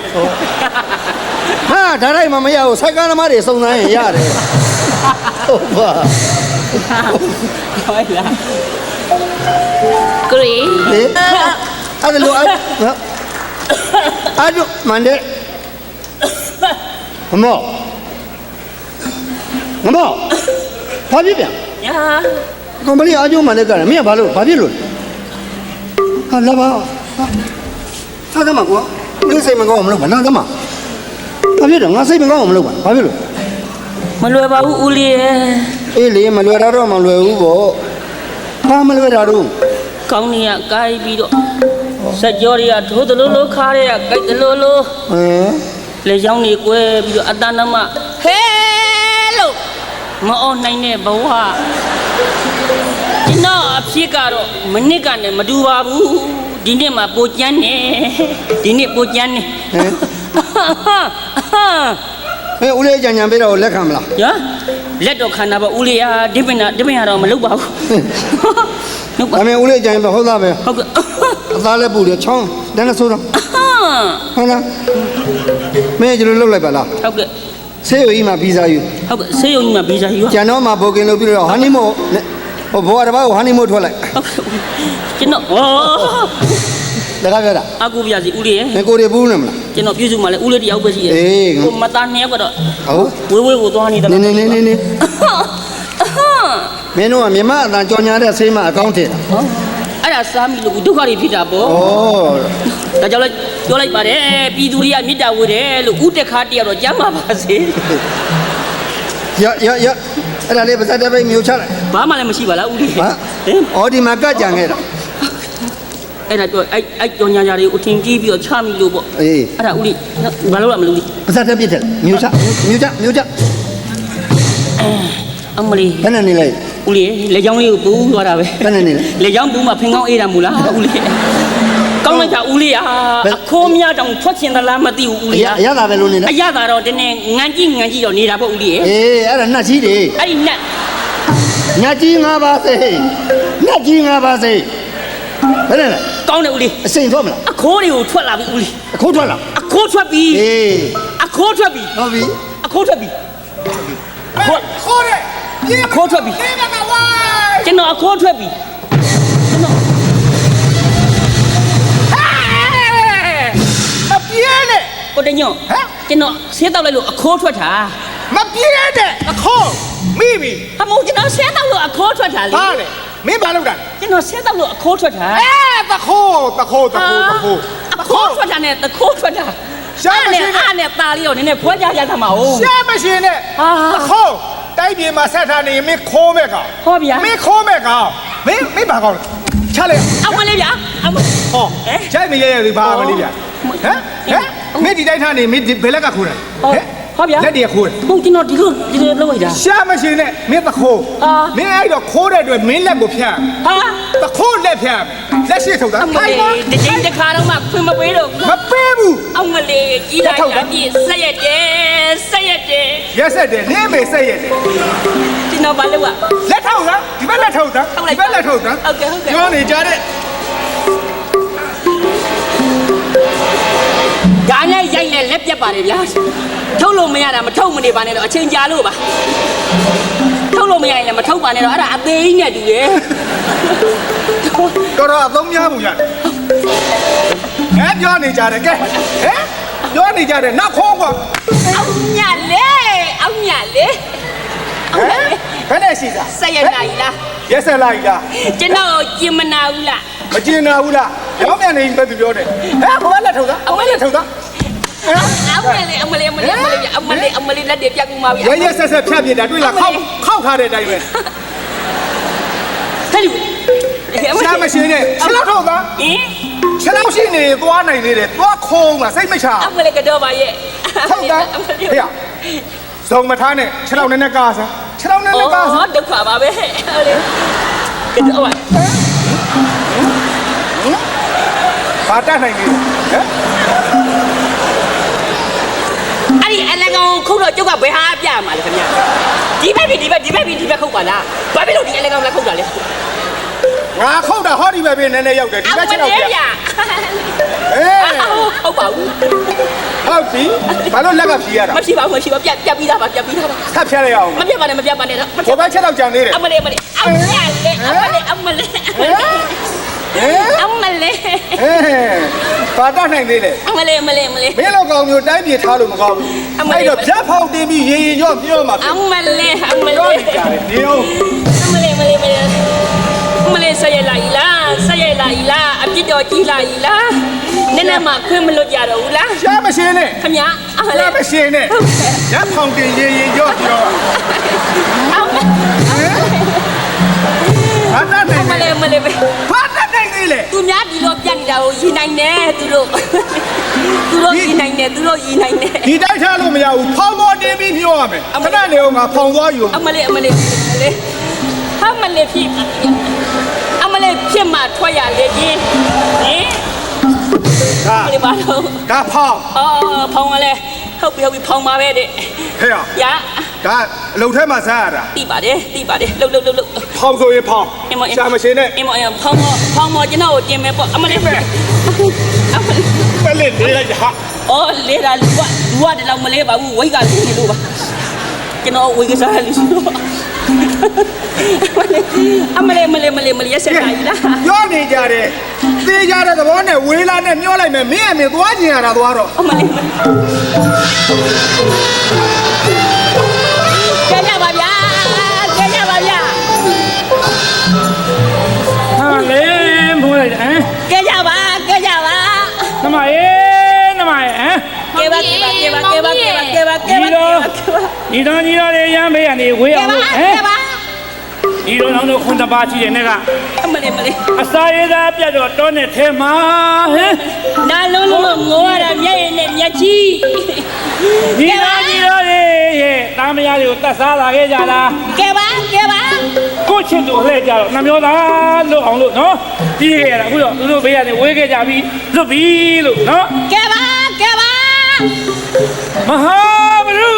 ဟာဒါတိုင်းမမရဘူးစိုက်ကသမားတွေစုံစမ်းရင်ရတယ်ဟုတ်ပါ ဟုတ်လား ကိုရီ လေအဲ့ဒါလို့အဲ့ဒါမန်တဲ့မမောဘာဖြစ်ပြန် ညာ ကွန်ပဏီအားကျုံးမန်တဲ့ကရမင်းကဘာဖြစ်လို့ဟာလာပါဟာသမကွာငါစိတ်မကောင်းမလို့မနာသမဘာဖြစ်တော့ငါစိတ်မကောင်းမလို့ဘာဖြစ်လို့ မလွယ်ပါဘူးဦးလေးရဲ့ အေးလေမလွယ်တော့မလွယ်ဘူးပေါ့ဘာမလွယ်တာတော့ ကောင်းနေရကိုင်းပြီးတော့စက်ကြောတွေကထိုးတလို့လို့ခါရရကြိုက်တလို့လို့ ဟမ် လေချောင်းတွေကွဲပြီးတော့အတန်းနမဟဲလို့မအောင်နိုင်တဲ့ဘဝကျွန်တော်အဖြစ်ကတော့မနစ်ကနဲ့မတူပါဘူးဒီနေ့မှပိုကျန်းနေဒီနေ့ပိုကျန်းနေ ဟဲ့ဦးလေးကြံပေးတော့လက်ခံမလား ရလက်တော့ခန္ဓာပါဦးလေးဟာဒီပင်တော့မလုပ်ပါဘူးဟုတ်ပါ ဒါပေမဲ့ဦးလေးကြံပဲဟုတ်သားပဲ ဟုတ်ကဲ့ အသားလည်းပူတယ်ချောင်းတန်းလည်းဆိုးတော့ဟုတ်လားမင်းကျလို့လှုပ်လိုက်ပါလား ဟုတ်ကဲ့ ဆေးရုံကြီးမှာဗီဇာယူ ဟုတ်ကဲ့ဆေးရုံကြီးမှာဗီဇာယူ ကျန်တော့မှာဘိုကင်လုပ်ပြီးတော့ဟာနီမိုဟိုဘောကတဘာကိုဟာနီမိုထွက်လိုက် ဟုတ်ကဲ့ကျွန်တော်ဩ တကားပြောတာ အကူပြစီဦးလေးရဲ့ မင်းကိုတွေပူးနေမလား ကျွန်တော်ပြုစုမှလည်းဦးလေးတယောက်ပဲရှိရဲ့ အေး ဟိုမသားနှစ်ယောက်ကတော့ ဟုတ် ဝေးကိုသွားနေတယ် နေမင်းတို့ကမြမအတန်ကြော်ညာတဲ့ဆေးမအကောင့်ထည့်တာ အဲ့ဒါစားမိလို့ဒုက္ခတွေဖြစ်တာပေါ့ ဩ ဒါကြောင့်လည်းပြောလိုက်ပါတယ်ပြည်သူတွေကမေတ္တာဝေတယ်လို့ဥတက်ခါတယောက်တော့ကြမ်းပါပါစေ ရအဲ့ဒါလေးပါစတဲ့ပိတ်မျိုးချလိုက် ဘာမှလည်းမရှိပါလားဦးလေး ဟာဩဒီမှာကတ်ကြံခဲ့တာ အဲ့ဒါတော့အဲ့ကြော်ညာကြတွေကိုအထင်ကြီးပြီးတော့ချမိလို့ပေါ့ အေး အဲ့ဒါဦးလေးဘာလို့လဲမလို့ဦးလေး ပါစတဲ့ပြစ်တယ်မျိုးချ အမလေး ဘယ်နဲ့နေလိုက် ဦးလေးလေချောင်းလေးကိုပူသွားတာပဲ ဘယ်နဲ့နေလဲ လေချောင်းပူမှဖင်ကောင်းအေးတာမူလားဦးလေးကောင်းလိုက်တာဦးလေးဟာအခိုးများတောင်ထွက်ချင်သလားမသိဘူးဦးလေးဟာ အရသာပဲလို့နေလဲ အရသာတော့တင်းနေငံကြီးတော့နေတာပေါ့ဦးလေးရဲ့ အေးအဲ့ဒါနှက်ကြီးတွေ အဲ့ဒီနဲ့ ညကြီး၅ပါးစေနှက်ကြီး၅ပါးစေဘယ်နဲ့လဲ ကောင်းတယ်ဦးလေး အစိမ်ထွက်မလား အခိုးတွေကိုထွက်လာပြီဦးလေး အခုထွက်လာ အခိုးထွက်ပြီ အေး အခိုးထွက်ပြီ ဟုတ်ပြီ အခိုးထွက်ပြီ ခေါ်တယ် အခိုးထွက်ပြီ ဒီမှာဝိုင်း ကျွန်တော်အခိုးထွက်ပြီကျွန်တော် မပြေးနဲ့ ကိုတညွန့်ကျွန်တော်ဆေးတောက်လိုက်လို့အခိုးထွက်တာ မပြေးနဲ့အခုမိပြီ ဟာမို့ကျွန်တော်ဆေးတောက်လို့အခိုးထွက်တာလေ ဟာလေမင်းဘာလုပ်တာ ကျွန်တော်ဆေးတောက်လို့အခိုးထွက်တာ တခိုး အခိုးထွက်တာနဲ့တခိုးထွက်တာ ရှားမရှိနဲ့ အားနဲ့ตาလေးတော့နည်းနည်းခွဲကြရသမှာ哦 ရှားမရှိနဲ့တခိုးတိုက်ပြေမှာဆက်ထားနေမင်းခိုးမဲ့ကောင် ဟောဗျာ မင်းခိုးမဲ့ကောင်မင်းဘာကောင်လဲချလိုက် အမလေးဗျာအမ ဟောကြိုက်မရရသေးဘာမလေးဗျဟမ်မင်းဒီတိုက်ထားနေမင်းဘယ်လက်ကခိုးတယ် ဟောဗျာ လက်တည်းခိုးတယ် ဟုတ်ကျွန်တော်ဒီလိုလုပ်လိုက်တာ ရှားမရှိနဲ့မင်းတခိုးမင်းအဲ့တော့ခိုးတဲ့အတွက်မင်းလက်ကိုဖြတ် ဟာ တခိုးလက်ဖြတ်လက်ရှိထုတ်တာ အမလေးဒီချိန်တစ်ခါတော့မှဖွင့်မပေးတော့ မပေးဘူး အမလေးကြီးလိုက်တာပြည့်ဆက်ရက်တယ် ရက်ဆက်တယ်နင်းမေဆက်ရက်တယ် ကျွန်တော်ဘာလုပ်อ่ะ လက်ထောက်လားဒီဘက်လက်ထောက်တာဒီဘက်လက်ထောက်တာ ဟုတ်ကဲ့ ပြောနေကြတဲ့ ဒါနဲ့ရိုက်နဲ့လက်ပြတ်ပါတယ်ဗျာထုတ်လို့မရတာမထုတ်မနေပါနဲ့တော့အချိန်ကြာလို့ပါထုတ်လို့မရရင်လည်းမထုတ်ပါနဲ့တော့အဲ့ဒါအသေးကြီးနဲ့တူတယ် တော်တော်အသုံးများပုံရတယ် ပြောနေကြတယ်ကဲပြောနေကြတယ်နောက်ခေါ်ကွာ အောင်ညလေအောင်ညလေ ဘယ်နဲ့ရှိတာ ဆက်ရနိုင်လား ရက်ဆက်လိုက်လား ကျွန်တော်ကျင်မနာဘူးလား မကျင်နာဘူးလားရောင်းမြန်နေပဲသူပြောတယ်ဟဲ့ဘယ်လက်ထုတ်သားအမလက်ထုတ်သား အမလေးလက်တွေပြတ်ကူမှာဗျာ ရက်ဆက်ဆက်ဖြတ်ပြတာတွေ့လားခောက်ထားတဲ့အတိုင်းပဲ ဟဲ့လူ ရှာမရှိနဲ့ခြေလောက်ထုတ်သား ဟင် ခြေလောက်ရှိနေသွားနိုင်နေတယ်သွားခုံးမှာစိတ်မချ အမလေးကတော့ပါရဲ့ ထုတ်သားဟေ့ဇုံမထားနဲ့ခြေလောက်နဲ့ကားစားခြေလောက်နဲ့ကားစား ဒုက္ခပါပဲဟုတ်လေကတော့ပါ ဘာတတ်နိုင်နေလဲဟမ် အဲ့ဒီအလကောင်ခုတ်တော့ကျုပ်ကဘယ်ဟာပြမှာလဲခင်ဗျာဒီဘက်ခုတ်ပါလားဘာဖြစ်လို့ဒီအလကောင်လည်းခုတ်တာလဲ ငါခုတ်တာဟောဒီပဲပဲနည်းနည်းရောက်တယ်ဒီဘက်ခြေလောက်ပြဟေး ဟုတ်ပါဘူး ဟုတ်ပြီဘာလို့လက်ကဖြီးရတာ မဖြစ်ပါဘူးပြတ်ပြီးသားပါ ထပ်ဖြတ်လိုက်အောင် မပြတ်ပါနဲ့တော့ ဘယ်ဘက်ခြေလောက်ကြံနေတယ် အမလေးအောင်ရလေအမလေး ဟဲ့ ဘာတတ်နိုင်သေးလဲ အမလေး မင်းလိုကောင်မျိုးတိုင်းပြည်ထားလို့မကောင်းဘူးအဲ့တော့ဖြတ်ဖောက်တင်ပြီးရေရော့ပြောမှာ အမလေး ပြောနေကြတယ်နေအောင် အမလေးဆက်ရလားအပြစ်တော်ကြီးလာပြီလားနည်းနည်းမှခွင့်မလွတ်ကြတော့ဘူးလား ရှားမရှင်းနဲ့ ခင်ဗျာအမ ရှား လေး မရှင်းနဲ့ညဖောက်တင်ရေရော့ပြော ဘာတတ်နိုင် အမ လဲ လေး ဘာတတ်နိုင်သေးလဲ သူများဒီလိုပြတ်နေတာကိုရည်နိုင်တယ်သူတို့ရည်နိုင်တယ် ဒီတိုက်ထားလို့မရဘူးဖောင်းပေါ်တင်ပြီးပြောရမယ်ခဏနေအောင်ငါဖောင်းသွားယူ အမလေးဖြစ်မှထွက်ရလေကြီးဟင်အမလေးပါတော့ ဒါဖောင်း ဖောင်းလဲဟုတ်ပြီဖောင်းပါပဲတဲ့ ဟဲ့ ရ ဒါအလုံထဲမှာစားရတာ တိပါတယ်လှုပ် ဖောင်းဆိုရင်ဖောင်းရှားမရှင်းနဲ့ အမဖောင်းမကျွန်တော်ကိုတင်မယ်ပေါ့အမလေး ပဲလက်လေးလိုက်ဟာ အော်လေတာလူကတလောက်မလဲပါဘူးဝိတ်ကလူကြီးလို့ပါကျွန်တော်ဝိတ်ကစားလူရှိတော့အမလေးရက်ဆက်ပါကြီးလား ပြောနေကြတယ်သေကြတဲ့သဘောနဲ့ဝေးလာနဲ့မျောလိုက်မယ်မင်းအမေသွားကျင်ရတာသွားတော့ အမလေးကြကြပါဗျာ ဟာလေမိုးလိုက်ဟမ် ကြကြပါ နမရေဟမ် ကဲပါ ဒီတော့လေရမ်းမေးရနေဝေးအောင်လို့ဟမ်ဒီတော့နောက်တော့ခွန်တပါရှိတယ်နဲ့ကအ မလေး အစာရည်သားပြတ်တော့တောနဲ့ထဲမှာဟမ် နာလုံးငိုရတာမျက်ရည်နဲ့မျက်ကြီး ဒီတော့လေရဲ့တာမယားတွေကိုတတ်စားလာခဲ့ကြတာ ကဲပါ ကိုချစ်သူလှည့်ကြတော့နှမျောသားလို့အောင်လို့နော်ပြီးခဲ့ရတာအခုတော့သူတို့ဘေးကနေဝေးခဲ့ကြပြီလွတ်ပြီလို့နော် ကဲပါ မဟာဘရု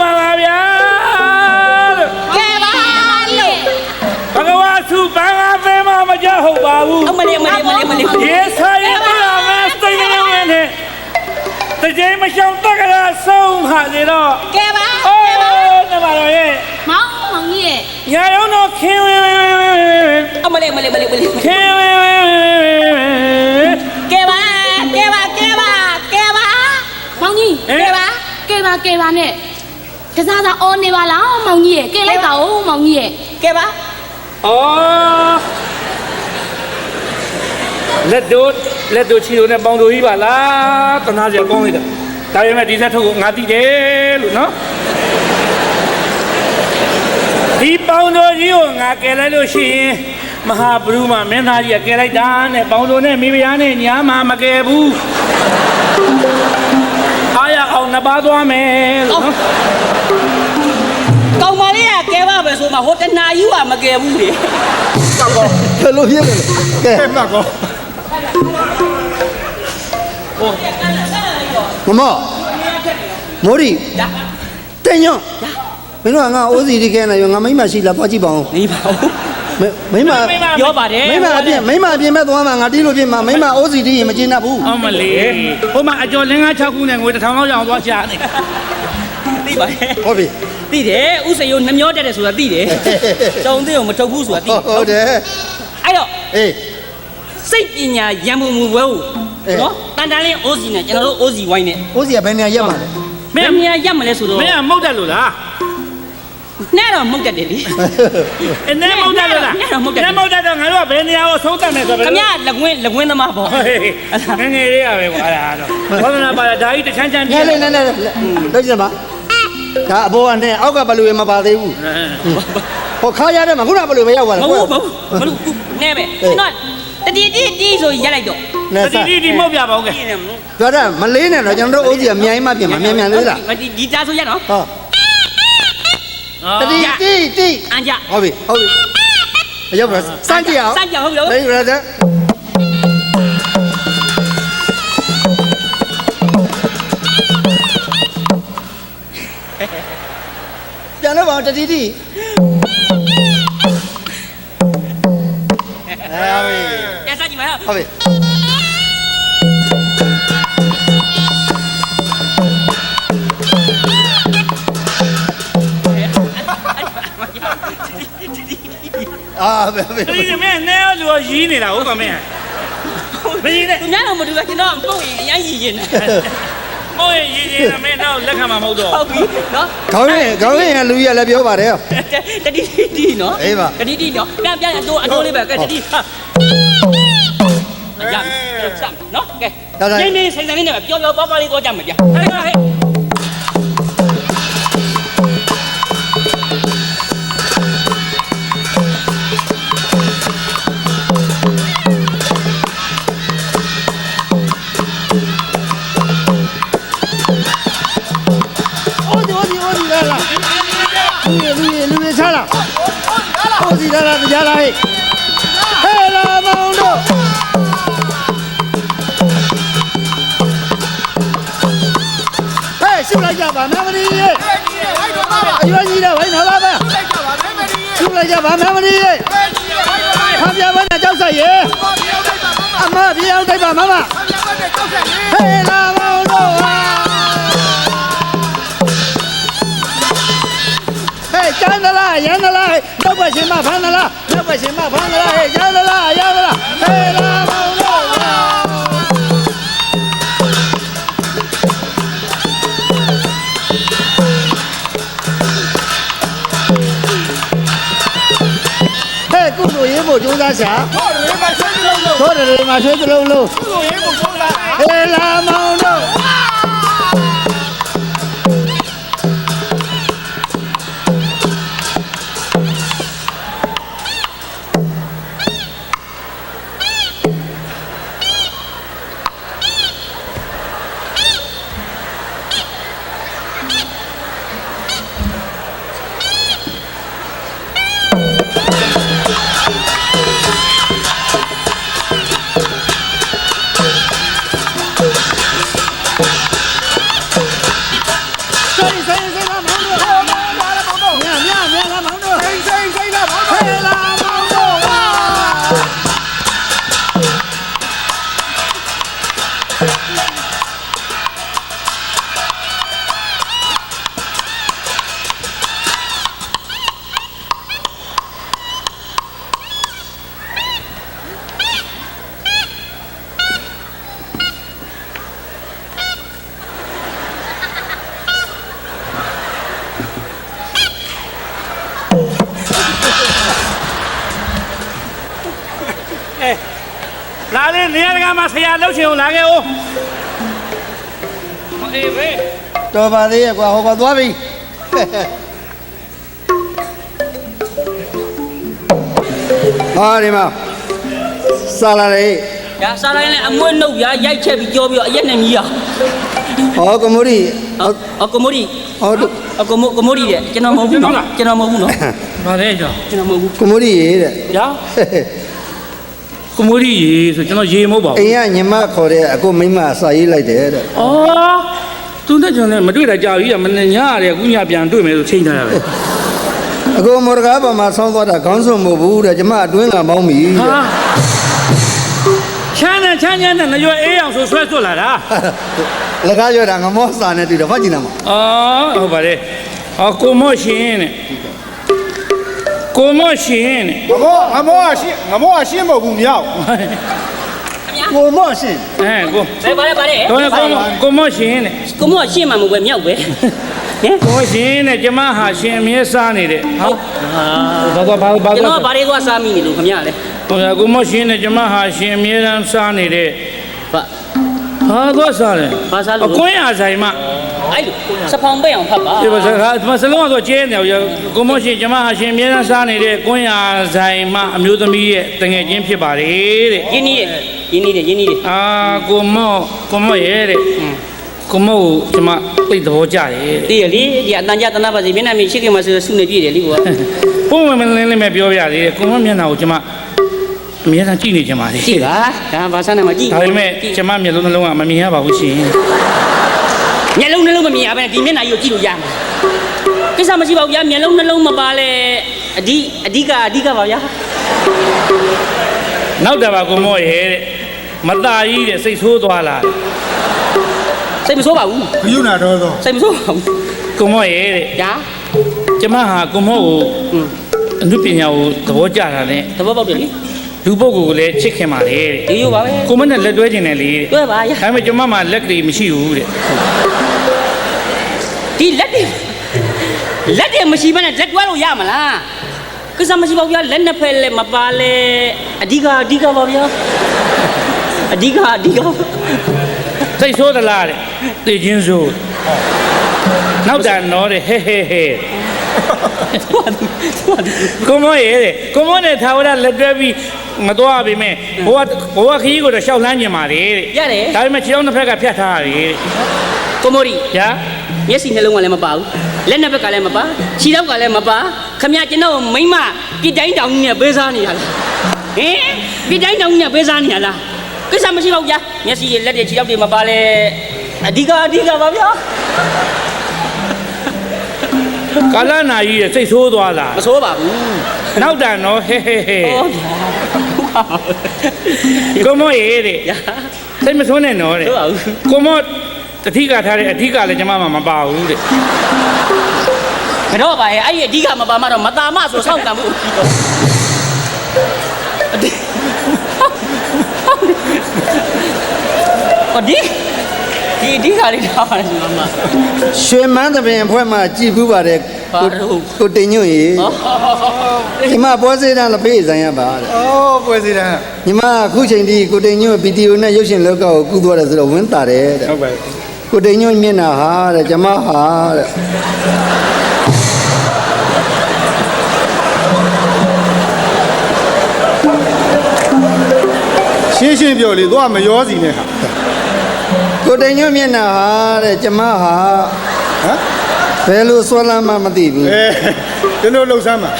မပါဗျာလို့ ကဲပါလို့ ဘဂဝါစုဘင်္ဂါဖေးမမကြဟုတ်ပါဘူး အမလေး ရေဆိုင်ရပါမယ်စိတ်ကလေးဝင်နေတကြိမ်မရှောင်တက်ကလေးဆုံးဟာနေတော့ ကဲပါ အိုးနမတော်ရဲ့ မောင်ကြီးရဲ့ ညာရုံတော့ခင်းဝင်း အမလေး ခင်းဝင်း ကဲပါ မောင်ကြီးကဲပါနဲ့တစားစားအော်နေပါလားမောင်ကြီးရဲ့ကဲလိုက်ပါဦးမောင်ကြီးရဲ့ ကဲပါ အော်လက်တို့ချီတို့နဲ့ပေါင်းတို့ကြီးပါလားတနာစရာကောင်းလိုက်တာဒါပေမဲ့ဒီလက်ထုတ်ကိုငါသိတယ်လို့နော်ဒီပေါင်းတို့ကြီးကိုငါကယ်လိုက်လို့ရှိရင်မဟာဘရုမမင်းသားကြီးကကယ်လိုက်တာနဲ့ပေါင်းတို့နဲ့မိဖုရားနဲ့ညာမှာမကယ်ဘူးအားရအောင်နှစ်ပါးသွားမယ်လို့နော် ကောင်မလေးကကဲပါပဲဆိုမှဟိုတနာယူကမကဲဘူးလေ ဘယ်လိုဖြစ်လဲကဲ ဟဲ့မကော မမိုးရီတင်ညွန့်မင်းတို့ကငါအိုးစီဒီခဲနေရောငါမိမရှိလားသွားကြည့်ပါဦး နေပါဦး မိမ ပြောပါတယ် မိမအပြင်မဲ့သွားမှာငါတီးလို့ပြင်မှာမိမအိုးစီဒီရင်မကျင်းတတ်ဘူး အမလေးဟိုမှာအကျော်လင်းကား6ခုနဲ့ငွေ1000လောက်ရအောင်သွားရှာနေ သိပါတယ် ဟုတ်ပြီ သိတယ်ဥစရိုးနှမျောတက်တယ်ဆိုတာသိတယ်တုံသိအောင်မထုတ်ဘူးဆိုတာသိ ဟုတ်တယ် အဲ့တော့ အေး စိတ်ပညာရံမှုမူဘဲကို နော်တန်တန်လေးအိုးစီနဲ့ကျွန်တော်တို့အိုးစီဝိုင်းနဲ့ ဦးစီကဘယ်နေရာရက်ပါလဲ မင်းမြန်ရက်မလဲဆိုတော့ မင်းကမုတ်တက်လို့လား နဲ့တော့မှုတ်တတ်တယ်လေ အင်းနဲ့မုတ်တက်လို့လား နဲ့တော့မှုတ်တတ် နဲ့မုတ်တက်တော့ငါတို့ကဘယ်နေရာကိုဆုံးတတ်မယ်ဆိုတော့ ခမရလက်ကွင်းသမားပေါ့ ငယ်ငယ်လေးရပဲကွာအဲ့ဒါတော့ဘောမနာပါလားဒါကြီးတချမ်းချမ်း ငဲလေးနဲ့လောက်ကြည့်ပါဒါအဘောကနဲ့အောက်ကဘလူရမပါသေးဘူးဟောခါရတဲ့မှာခုနဘလူပဲရောက်သွားတယ် မဟုတ်ဘူးနဲ့ပဲကျွန်တော်တတီဆိုရက်လိုက်တော့ ဒီမုတ်ပြပါဦးကဲ ပြောတာမလေးနဲ့တော့ကျွန်တော်တို့ဦးစီကမြိုင်မှပြင်မှာမြန်လေးလား ဒီတာဆိုရက်နော် ဟောတတိတိ အန်ကြ ဟုတ်ပြီရောက်ပါစမ်းကြည့်အောင် စမ်းကြဟုတ်ပြီလို့ လေးရတဲ့ပြန်တော့ပါတတိတိပြန်စမ်းကြည့်ပါ ဟုတ်ပြီအာဘယ်ဘယ် ဒီမင်းနဲ့လူရီးနေတာဟုတ်ကမင်းမရီးနဲ့ သူများတော့မတူဘူးကျွန်တော်ပုတ်ရင်အရင်ရည်ရင် မဟုတ်ရင်ရီးမင်းတော့လက်ခံမှာမဟုတ်တော့ ဟုတ်ပြီနော် ခေါင်းရင်လူကြီးကလည်းပြောပါတယ် တတိနော်တတိနော်ပြန်အတိုးလေးပဲကဲတတိဟာရစမ်းနော်ကဲနေဆိုင်ဆိုင်လေးနဲ့ပြောပါလေးတော့ကြမှာဗျာဟဲ့ဟဲ့လူချလာဟိုစီလာကြားလာဟဲ့ဟဲ့လာမောင်တို့ဟဲ့ရှုလိုက်ကြပါမမရီရဲ့အရွယ်ကြီးတော့ဝိုင်းတော့ပါပဲရှုလိုက်ကြပါမမရီရဲ့ဖမ်းပြပါနဲ့ကြောက်ဆက်ရဲ့အမပြေအောင်တိုက်ပါမမဟဲ့လာမောင်တို့ကျန်းသလားရန်သလားတော့ပဲရှင်မဖမ်းသလားတော့ပဲရှင်မဖမ်းသလားဟဲ့ကျန်းသလားရန်သလားဟဲ့လာမောင်တို့ဟဲ့ကုသိုလ်ရေးဖို့ကြိုးစားရှာသောတယ်မှာဆွဲကြလုံးလုံးဟဲ့လာမောင်တို့လာလေနေရာတကာမှာဆရာလှုပ်ချင်အောင်လာခဲ့ဦးအေးဘေး တော်ပါသေးရဲ့ကွာဟောသွားပြီဟာဒီမှာစားလာလေ ရစားလိုက်နဲ့အမွှေးနှုတ်ရရိုက်ချက်ပြီးကြောပြီးတော့အရက်နဲ့မြည်ရ ဟောကမိုရီ အကမိုရီ ဟောတို့ အကမိုရီတဲ့ကျွန်တော်မဟုတ်ဘူးနော်ကျွန်တော်မဟုတ်ဘူးနော် ဗါလဲကြောင့် ကျွန်တော်မဟုတ်ဘူး ကမိုရီရေးတဲ့ ရ ကမိုရီရေဆိုကျွန်တော်ရေမဟုတ်ပါဘူး အိမ်ကညီမခေါ်တဲ့အကိုမိမစာရေးလိုက်တယ်တဲ့ အော်သူနဲ့ကျွန်တော်လည်းမတွေ့တာကြာပြီမနေ့ညရတယ်အခုညပြန်တွေ့မယ်ဆိုချိန်ထားတာပဲ အကိုမော်ဒကားပေါ်မှာဆောင်းသွားတာခေါင်းစုံမဟုတ်ဘူးတဲ့ကျမအတွင်းကမောင်းပြီတဲ့ ဟာချမ်းနဲ့နရွယ်အေးအောင်ဆိုဆွဲဆွတ်လာတာ လကားပြောတာငမောစာနဲ့တွေ့တော့ဖတ်ကြည့်နာမှာ အော်ဟုတ်ပါလေအော်ကိုမော့ရှင်တဲ့ကိုမော့ရှင်တဲ့ ငမောကရှင်းမဟုတ်ဘူးမြောက် ခင်ဗျာ ကိုမော့ရှင် ကို ဘာလဲ တော့ကိုမောရှင်နဲ့ ကိုမောရှင်းမှာမဟုတ်ပဲမြောက်ပဲဟင် ကိုရှင်နဲ့ကျမဟာရှင်အမြဲစားနေတဲ့ဟုတ်ဘာ ကျွန်တော်ဘာတွေသွားစားမိနေလို့ခင်ဗျာလေ ကိုမောရှင်နဲ့ကျမဟာရှင်အမြဲတမ်းစားနေတဲ့ ဘာ ဟာသွားစားတယ် ဘာစားလို့ အကွင်းအားဆိုင်မှ အဲ့လိုစဖောင်ပိတ်အောင်ဖတ်ပါ ဒီပါစကားဒီစလုံးကတော့ကျဲနေရောကိုမောရှင်ကျမဟာရှင်အမြဲတမ်းစားနေတဲ့ကွင်းအားဆိုင်မှအမျိုးသမီးရဲ့တငယ်ချင်းဖြစ်ပါတယ်တဲ့ ရင်းနေတယ် အာကိုမောရဲ့တဲ့ကိုမောကိုကျမသိသဘောကျတယ် တည်ရလေဒီအတန်ကြတနာပါစီမျက်နှာမြင်ရှိခင်မှာဆိုဆုနေပြည့်တယ်လေကွာ ပုံမှန်လင်းလေးပဲပြောပြသေးတယ်ကိုမောမျက်နှာကိုကျမအမြဲတမ်းကြည့်နေကြပါလေ ကြည့်ပါဒါဘာစားနေမှာကြည့် ဒါပေမဲ့ကျမမျက်လုံးနှလုံးကမမြင်ရပါဘူးရှင် မျက်လုံးနှလုံးမမြင်ရဘဲဒီမျက်နှာကြီးကိုကြည့်လို့ရမှာကိစ္စမရှိပါဘူးဗျာမျက်လုံးနှလုံးမပါလဲအဓိကပါဗျာ နောက်တာပါကိုမောရဲ့တဲ့မตาကြီးတဲ့စိတ်ဆိုးသွားလာ စိတ်မဆိုးပါဘူး ခယူနာတော့တော့ စိတ်မဆိုးပါဘူး ကိုမောရဲ့တဲ့ ညာ ကျမဟာကိုမောကိုအနုပညာကိုသဘောကျတာနဲ့ သဘောပေါက်တယ်လေ လူပုဂ္ဂိုလ်ကိုလည်းချစ်ခင်ပါလေတဲ့ ဒီလိုပါပဲ ကိုမနဲ့လက်တွဲခြင်းနဲ့လေတဲ့ တွဲပါရ ဒါပေမဲ့ကျမမှာလက်ကလေးမရှိဘူးတဲ့ ဒီလက်တွေမရှိဘဲနဲ့လက်တွဲလို့ရမလားကိစ္စမရှိပါဘူးဗျာလက်နှစ်ဖက်လည်းမပါလဲအဓိကပါဗျာအဓိက စိတ်ဆိုးသလားတဲ့သိချင်းဆိုးနောက်တာနော်တဲ့ဟဲကိုမောရဲ့တဲ့ကိုမောနဲ့သာဝရလက်တွဲပြီးမတော်ပါပဲဘဝခရီးကိုတော့ရှောက်လန်းကျင်ပါလေတဲ့ ရတယ် ဒါပေမဲ့ခြေထောက်နှစ်ဖက်ကဖြတ်ထားရတယ်တဲ့ ကိုမိုရီ ညာ မျက်စိနှလုံးကလည်းမပါဘူးလက်နှစ်ဘက်ကလည်းမပါခြေထောက်ကလည်းမပါခမကျွန်တော်မိမပြတိုင်းတောင်ကြီးနဲ့ပေးစားနေရလားဟင်ပြတိုင်းတောင်ကြီးနဲ့ပေးစားနေရလားကိစ္စမရှိပါဘူးဗျာမျက်စိလက်တွေခြေထောက်တွေမပါလဲအဓိကပါဗျာ ကာလနာကြီးရဲ့စိတ်ဆိုးသွားလား မဆိုးပါဘူး နောက်တာနော်ဟဲ ဟောဗျာ ကိုမောရဲ့တဲ့ ညာ စိတ်မဆိုးနဲ့နော်တဲ့ ဆိုးပါဘူး ကိုမောအထီးကထားတဲ့အထီးကလည်းကျမမှမပါဘူးတဲ့ ကတော့ပါရဲ့အဲ့ဒီအဓိကမပါမှတော့မตาမဆိုစောင့်ကံမှုဟောဒီအဓိကလေးထားပါလားမမ ရွှေမန်းသပင်အဖွဲ့မှာကြည်ဘူးပါတယ် ဘာလို့ ကိုတင်ညွန့်ရေ ဟော ညီမပွဲစေးတန်းလက်ဖေးဆိုင်ရပါတဲ့ အော်ပွဲစီတန်း ညီမအခုချိန်ထိကိုတင်ညွန့်ဗီဒီယိုနဲ့ရုပ်ရှင်လောကကိုကူးသွားတယ်ဆိုတော့ဝင်းတာတယ်တဲ့ ဟုတ်ပါ ကိုတင်ညွန့်မျက်နှာဟာတဲ့ကျမဟာတဲ့ ရှင်းပြောလေသူကမရောစီနဲ့ဟာ ကိုတင်ညွန့်မျက်နှာဟာတဲ့ကျမဟာ ဟမ် ဘယ်လိုဆွဲလမ်းမှမသိဘူး ကျွန်တော်လှုပ်ဆမ်းပါ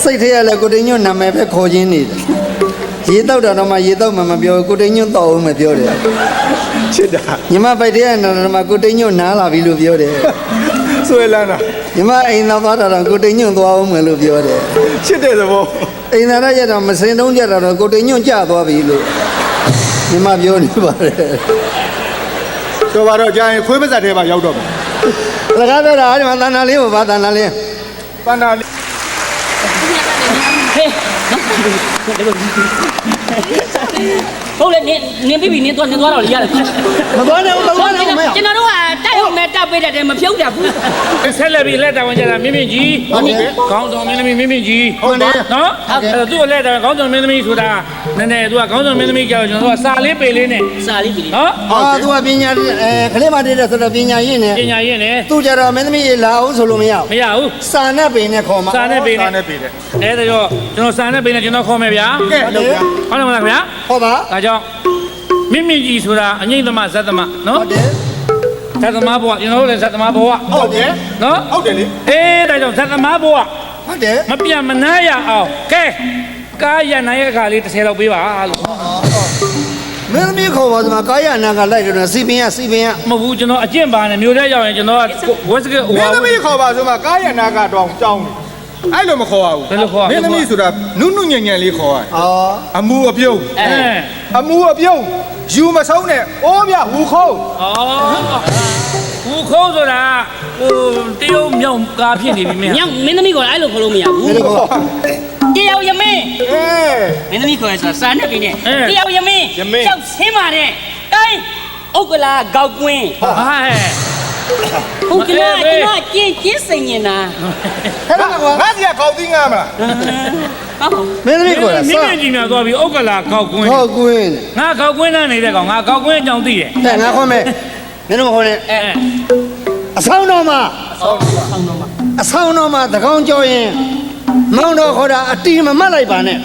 စိတ်ထဲကလည်းကိုတင်ညွန့်နာမည်ပဲခေါ်ချင်းနေတယ်ရေတောက်တာတော့မှရေတောက်မှမပြောကိုတင်ညွန့်တော့အောင်မပြောတယ် ချစ်တာ ညီမပိုက်တဲ့ကတော့မှကိုတင်ညွန့်နားလာပြီလို့ပြောတယ် ဆွဲလန်းတာ ညီမအိမ်သာသွားတာတော့ကိုတင်ညွန့်သွားအောင်မယ်လို့ပြောတယ် ချစ်တဲ့သဘော အိမ်သာရရတော့မစင်တုံးကြတာတော့ကိုတင်ညွန့်ကြသွားပြီလို့ညီမပြောနေပါတယ် ဆိုပါတော့ကြာရင်ခွေးပါးစက်ထဲမှာရောက်တော့မယ် လကားပြောတာဒီမှာတဏ္ဍာလေးကိုဗာတဏ္ဍာလေး ပန္နာလေး ဟေးဟုတ်လေနင်းပြီးနင်းသွားတော့လေရတယ် မသွားနဲ့ဦးမသွားနဲ့ဦးမရ ကျွန်တော်တို့ကတိုက်ဟုတ်မဲ့တပ်ပေးတဲ့မဖြုတ်တတ်ဘူး ဆက်လက်ပြီးလက်တာဝင်ကြတာမြင့်မြင့်ကြီး ဟုတ်တယ် ခေါင်းဆောင်မင်းသမီးမြင့်မြင့်ကြီး ဟုတ်တယ် နော်အဲ့သူ့လက်တာခေါင်းဆောင်မင်းသမီးဆိုတာနည်းနည်းသူကခေါင်းဆောင်မင်းသမီးကြောက်ကျွန်တော်ကစာလေးပေလေးနဲ့ စာလေးပြီ နော် အာသူကပညာခလေးမတည်းတဲ့ဆိုတော့ပညာရင်းနဲ့ ပညာရင်းနဲ့ သူကြတော့မင်းသမီးလာအောင်ဆိုလို့မရ မရဘူး ဘူးစာနဲ့ပင်နဲ့ခေါ်မှာ စာနဲ့ပေ စာ နဲ့ နဲ့ပေးတယ် အဲ့ဒါကြောင့်ကျွန်တော်စာနဲ့ပေနဲ့ကျွန်တော်ခေါ်မယ်ဗျာ ကဲဟုတ်ဗျာ ဟုတ်တယ်မလားခင်ဗျာ ဟောပါ ဒါကြောင့်မြင့်မြင့်ကြီးဆိုတာအငိမ့်သမဇတ်သမနော် ဟုတ်တယ် ဇတ်သမားဘဝကျွန်တော်တို့လည်းဇတ်သမားဘဝ ဟုတ်တယ် နော် ဟုတ်တယ်လေ အေးဒါကြောင့်ဇတ်သမားဘဝ ဟုတ်တယ် မပြတ်မနာရအောင်ကဲကားရနိုင်ရဲ့အခါလေး30လောက်ပေးပါလို့ မင်းသမီးခေါ်ပါစမှာကာယနာကလိုက်တယ်စီပင်ရ မဟုတ်ဘူးကျွန်တော်အကျင့်ပါနဲ့မျိုးထဲရောက်ရင်ကျွန်တော်ကဝက်စကဟို မင်းသမီးခေါ်ပါဆိုမှကားရနာကတော့ကြောင်းတယ်အဲ့လိုမခေါ်ရဘူး ဘယ်လိုခေါ်ရ မင်းသမီးဆိုတာနုနုညံ့ညံ့လေးခေါ်ရတယ် အော် အမူအပြုံး အဲ အမူအပြုံးယူမဆုံးနဲ့အိုးမြဟူခုံး ဟူခိုးဆိုတာဟိုတရုတ်မြောက်ကားဖြစ်နေပြီမင်း ညောင်မင်းသမီးကအဲ့လိုခေါ်လို့မရဘူး ဘယ်လိုခေါ် တ တရားရမင်း အေး မင်းသမီးခေါ်ရဆိုစာနဲ့ပြီးနဲ့ အေး တရားရမင်း ရမင်း ကြောက်ဆင်းပါတဲ့တိုင်းဥက္ကလာကောက်ကွင်း ဟာဟဲ့ ဥက္ကလာကျွန်တော်ကျင်းစိန်နေတာ ဟဲ့ကွာ ငါစီကကောက်သီးငါမလား ဟုတ် မင်းသမီးကို မြ စား င့်ကြီးများသွားပြီးဥက္ကလာကောက်ကွင်း ခေါက်ကွင်း ငါကောက်ကွင်းနဲ့နေတဲ့ကောင်ငါကောက်ကွင်းအကြောင်းသိတယ် တဲ့ငါခွန်းမဲမင်းတို့ခွန်းနဲ့ အဲ အဆောင်တော်မှာ ဆောင်းတော့မှာ အဆောင်တော်မှာသကောင်းကြောရင်မောင်တော်ခေါ်တာအတီမမတ်လိုက်ပါနဲ့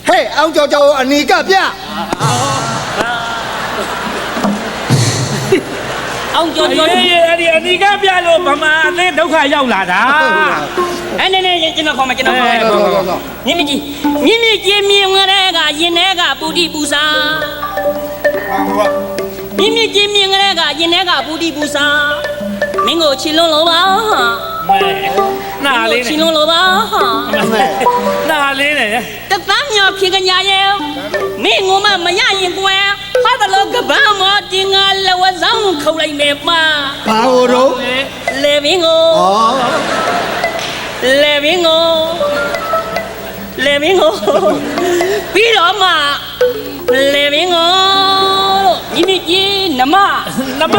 ဟဲ့အောင်ကြောကြောအနီကပြ အောင်ကျော်ကျော် အေးအဲ့ဒီအနိကပြလို့ဗမာအသေးဒုက္ခရောက်လာတာ အဲ့နဲ့ကျွန်တော်ခေါ်မယ်ကျွန်တော်ခေါ်မယ်မြင့်မြင့်ကြီးမြင့်မြင့်ကြီးမြင်ငရဲကရင်ထဲကပူတိပူစာ ဟော မြင့်မြင့်ကြီးမြင်ငရဲကရင်ထဲကပူတိပူစာမင်းကိုချီလွန်းလို့ပါ နာလေး ချီ နဲ့ လွန်းလို့ပါ နာလေးနဲ့ တသားမြောက်ဖြစ်ကြရဲ့မင်းငုံမမရရင်ကွယ်ဟာတလို့ကပန်းမောတင်ငါလဝဆောင်ခုတ်လိုက်မယ်ပါ ဘာလို့တော့ လေဘင်းကို ဩ လေဘင်းကိုလေဘင်းကိုပြီးတော့မှလေဘင်းကိုမြင့်မြင့်ကြီးနမ နမ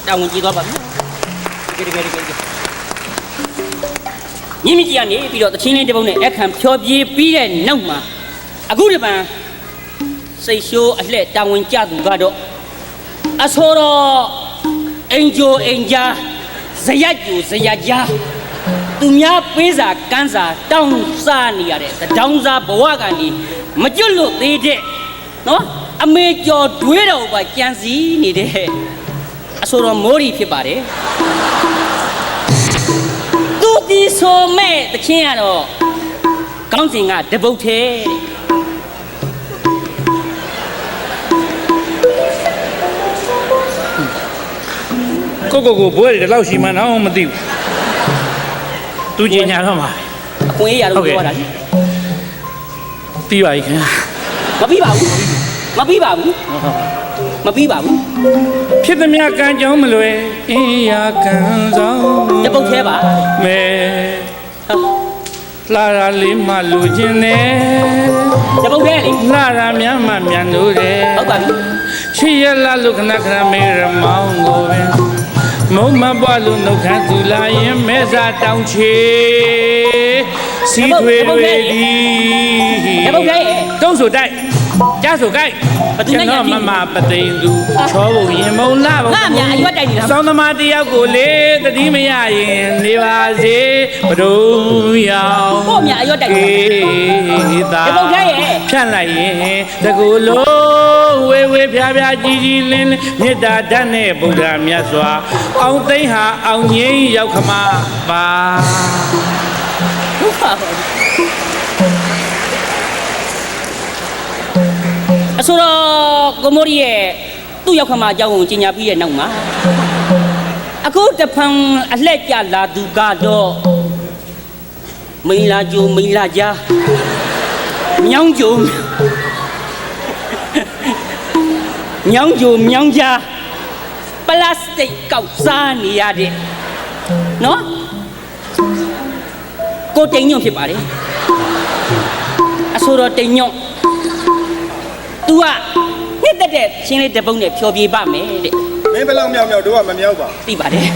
တောင်းဝင်ကြည့်သွားပါမယ်ကြည့်ကြည့်ကြည့်မြင့်မြင့်ကြီးကနေပြီးတော့တချင်းလေးတစ်ပုတ်နဲ့အခမ်းဖြောပြေးပြီးတဲ့နောက်မှာအခုဒီပန်စိတ်ရှိုးအလှဲ့တောင်းဝင်ကြသူကတော့အဆိုတော့အင်ဂျိုအင်ဂျာဇယက်ကျူဇယက်ကြားသူများပေးစာကန်းစာတောင်းစားနေရတဲ့တောင်းစားဘဝကနေမကျွတ်လို့သေးတဲ့နော်အမေကျော်တွေးတော်ပါကြံစည်နေတဲ့အဆိုတော်မိုးရီဖြစ်ပါတယ်သူဒီဆိုမဲ့တချင်းကတော့ကောင်းစင်ကတပုတ်သေးတဲ့ ကိုဘွဲတွေဒီလောက်ရှိမှန်းတော့မသိဘူးသူကျင်ညာတော့မှာ အခွင့်အရေးရတော့ပြောတာလေ ပြီးပါပြီခင်ဗျာ မပြီးပါဘူးမပြီးပါဘူးမပြီးပါဘူး ဖြစ်သမျှကံကြောင်းမလွယ်အင်းရာကံဆောင် တပုတ်သေးပါ မဲ ဟာ လာရာလေးမှလူချင်းနဲ့ တပုတ်သေးလေ လာရာများမှမြန်လို့တယ် ဟုတ်ပါပြီ ချစ်ရလာလို့ခဏခဏမေရမောင်းကိုပင်မုံမပွားလို့နှုတ်ခမ်းသူလာရင်မဲစာတောင်းချေစီထွေတွေဒီ တပုတ်သေး တုံးဆိုတိုက်ကြားဆိုကိုက် ဘသူနဲ့ရပြီ မမပသိန်သူချောဖို့ရင်မုံလာဖို့ ငါအမြအရွက်တိုက်နေတာ စောင်းသမားတယောက်ကိုလေတတိမရရင်နေပါစေဘဒုံရောင် ကို့အမြအရွက်တိုက်နေ ေးသာ တပုတ်သေးရဲ့ ဖြန့်လိုက်ရင်တကူလုံးဝေဝေဖြားဖြားကြီးကြီးလင်းလင်းမေတ္တာဓာတ်နဲ့ဗုဒ္ဓမြတ်စွာအောင်သိမ့်ဟာအောင်ငိမ့်ရောက်ခမပါ ဟုတ်ပါဘူးအဆိုတော့ကိုမိုးရီရဲ့သူ့ရောက်ခမအကြောင်းကိုကြီးညာပြီးရဲ့နောက်မှာအခုတဖန်အလှဲ့ကြလာသူကတော့မိန်လာကြိုမိန်လာကြားမြောင်းကြိုမြောင်းကြိုမြောင်းကြားပလတ်စတစ်ကောက်စားနေရတဲ့နော်ကိုတိန်ညွန့်ဖြစ်ပါတယ်အဆိုတော့တိန်ညွန့် तू ကနှစ်သက်တဲ့ချင်းလေးတစ်ပုတ်နဲ့ဖြောပြေးပါမယ်တဲ့ မင်းဘယ်လောက်မြောက်မြောက်တို့ကမမြောက်ပါ သိပါတယ်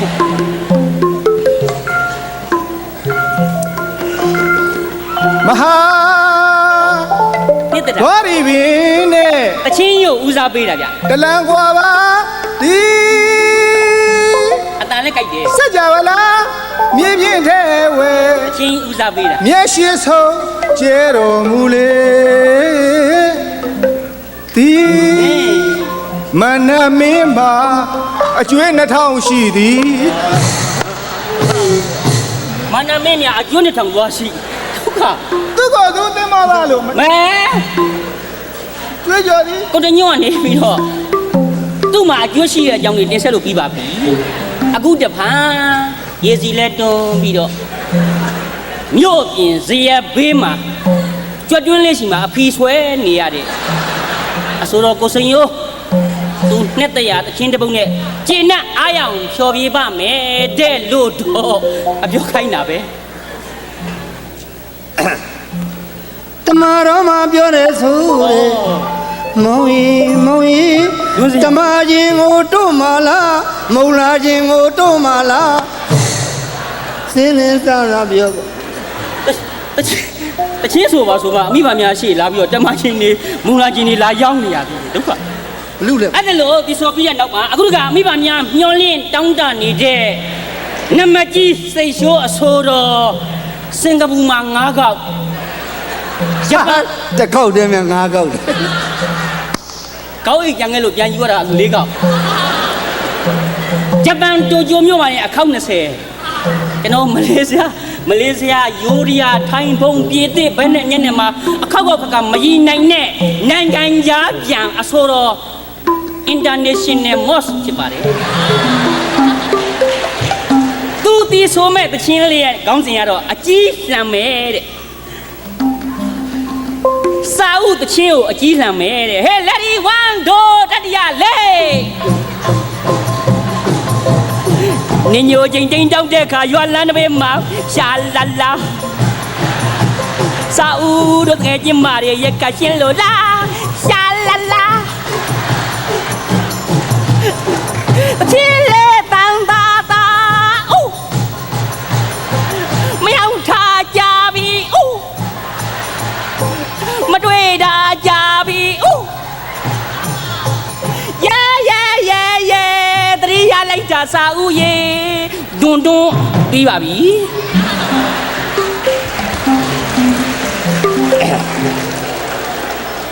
မဟာ နှစ်သက်တာ ဘောရီပင်နဲ့ တချင်းရုပ်ဦးစားပေးတာဗျ တလန်ကွာပါဒီ အတန်လည်းကြိုက်တယ် စကြဝဠာမြေပြင်းထဲဝဲ တချင်းဦးစားပေးတာ မျက်ရှိဆုံးကျဲတော်မူလေဒီမနမင်းပါအကျွေး2000ရှိသည် မန္တမင်းများအကျွန်းတစ်ထောင်သွားရှိဒုက္ခ သူကသူသင်မလားလို့ မဲ ကျွေးကြော်သည် ကိုတညွန့်ကနေပြီးတော့သူ့မှာအကျွန်းရှိတဲ့အကြောင်းတွေတင်ဆက်လို့ပြီးပါပြီအခုတဖန်ရေစီလက်တွန်းပြီးတော့မြို့ပြင်ဇေယျဘေးမှာကြွတွင်းလေးရှိမှာအဖီဆွဲနေရတဲ့အဆိုတော်ကိုစိန်ရိုးသူနှစ်တရာတချင်းတစ်ပုတ်နဲ့ကျင့်နဲ့အားရအောင်ဖြော်ပြေးပါမယ်တဲ့လို့တော့အပြောခိုင်းတာပဲ မာတော်မှာပြောတယ်ဆိုတဲ့မောင်ကြီးတမာချင်းကိုတို့မလားမုံလာချင်းကိုတို့မလားစင်းလင်းစားတာပြော တချင်းဆိုပါဆိုပါအမိပါများရှေ့လာပြီးတော့တမချင်းနေမူလာချင်းနေလာရောက်နေရပြီဒုက္ခ ဘလူလေ အဲ့ဒါလို့ဒီဆိုပြီးရနောက်မှာအခုကအမိပါများမျောလင်းတောင်းတနေတဲ့နမကြီးစိတ်ရှိုးအဆိုးတော်စင်ကာပူမှာ9ခေါက်ဂျပန် တစ်ခေါက်တည်းမြ9ခေါက်တယ် ကောင်းအိတ်ကြံခဲ့လို့ပြန်ယူရတာ4ခေါက်ဂျပန်တိုကျိုမြို့မှာလည်းအခေါက်20ကျွန်တော်မလေးရှားယိုရီးယားထိုင်းဘုံပြည်သစ်ဘယ်နဲ့ညနေမှာအခေါက်ကမရီနိုင်တဲ့နိုင်ငံခြားပြန်အဆိုတော် international mosque ဖြစ်ပါတယ်သူဒီဆိုမဲ့တချင်းလေးရဲ့ခေါင်းစဉ်ကတော့အကြီးလှမ်းမယ်တဲ့စာအုပ်တချင်းကိုအကြီးလှမ်းမယ်တဲ့ Hey lady one do တတိယလေးနင်ညိုချင်းချင်းတောက်တဲ့ခါရွာလန်းတစ်ပေမှာရှာလာလာစာအုပ်တို့ငယ်ချင်းမတွေရက်ကရှင်းလို့လားရှာလာလာအချင်းလေးတန်တာတာအိုးမရောက်ထားကြပြီအိုးမတွေ့တာကြပြီအိုးရဲတတိယလိုက်တာစာအုပ်ရေဒွန်းပြီးပါပြီ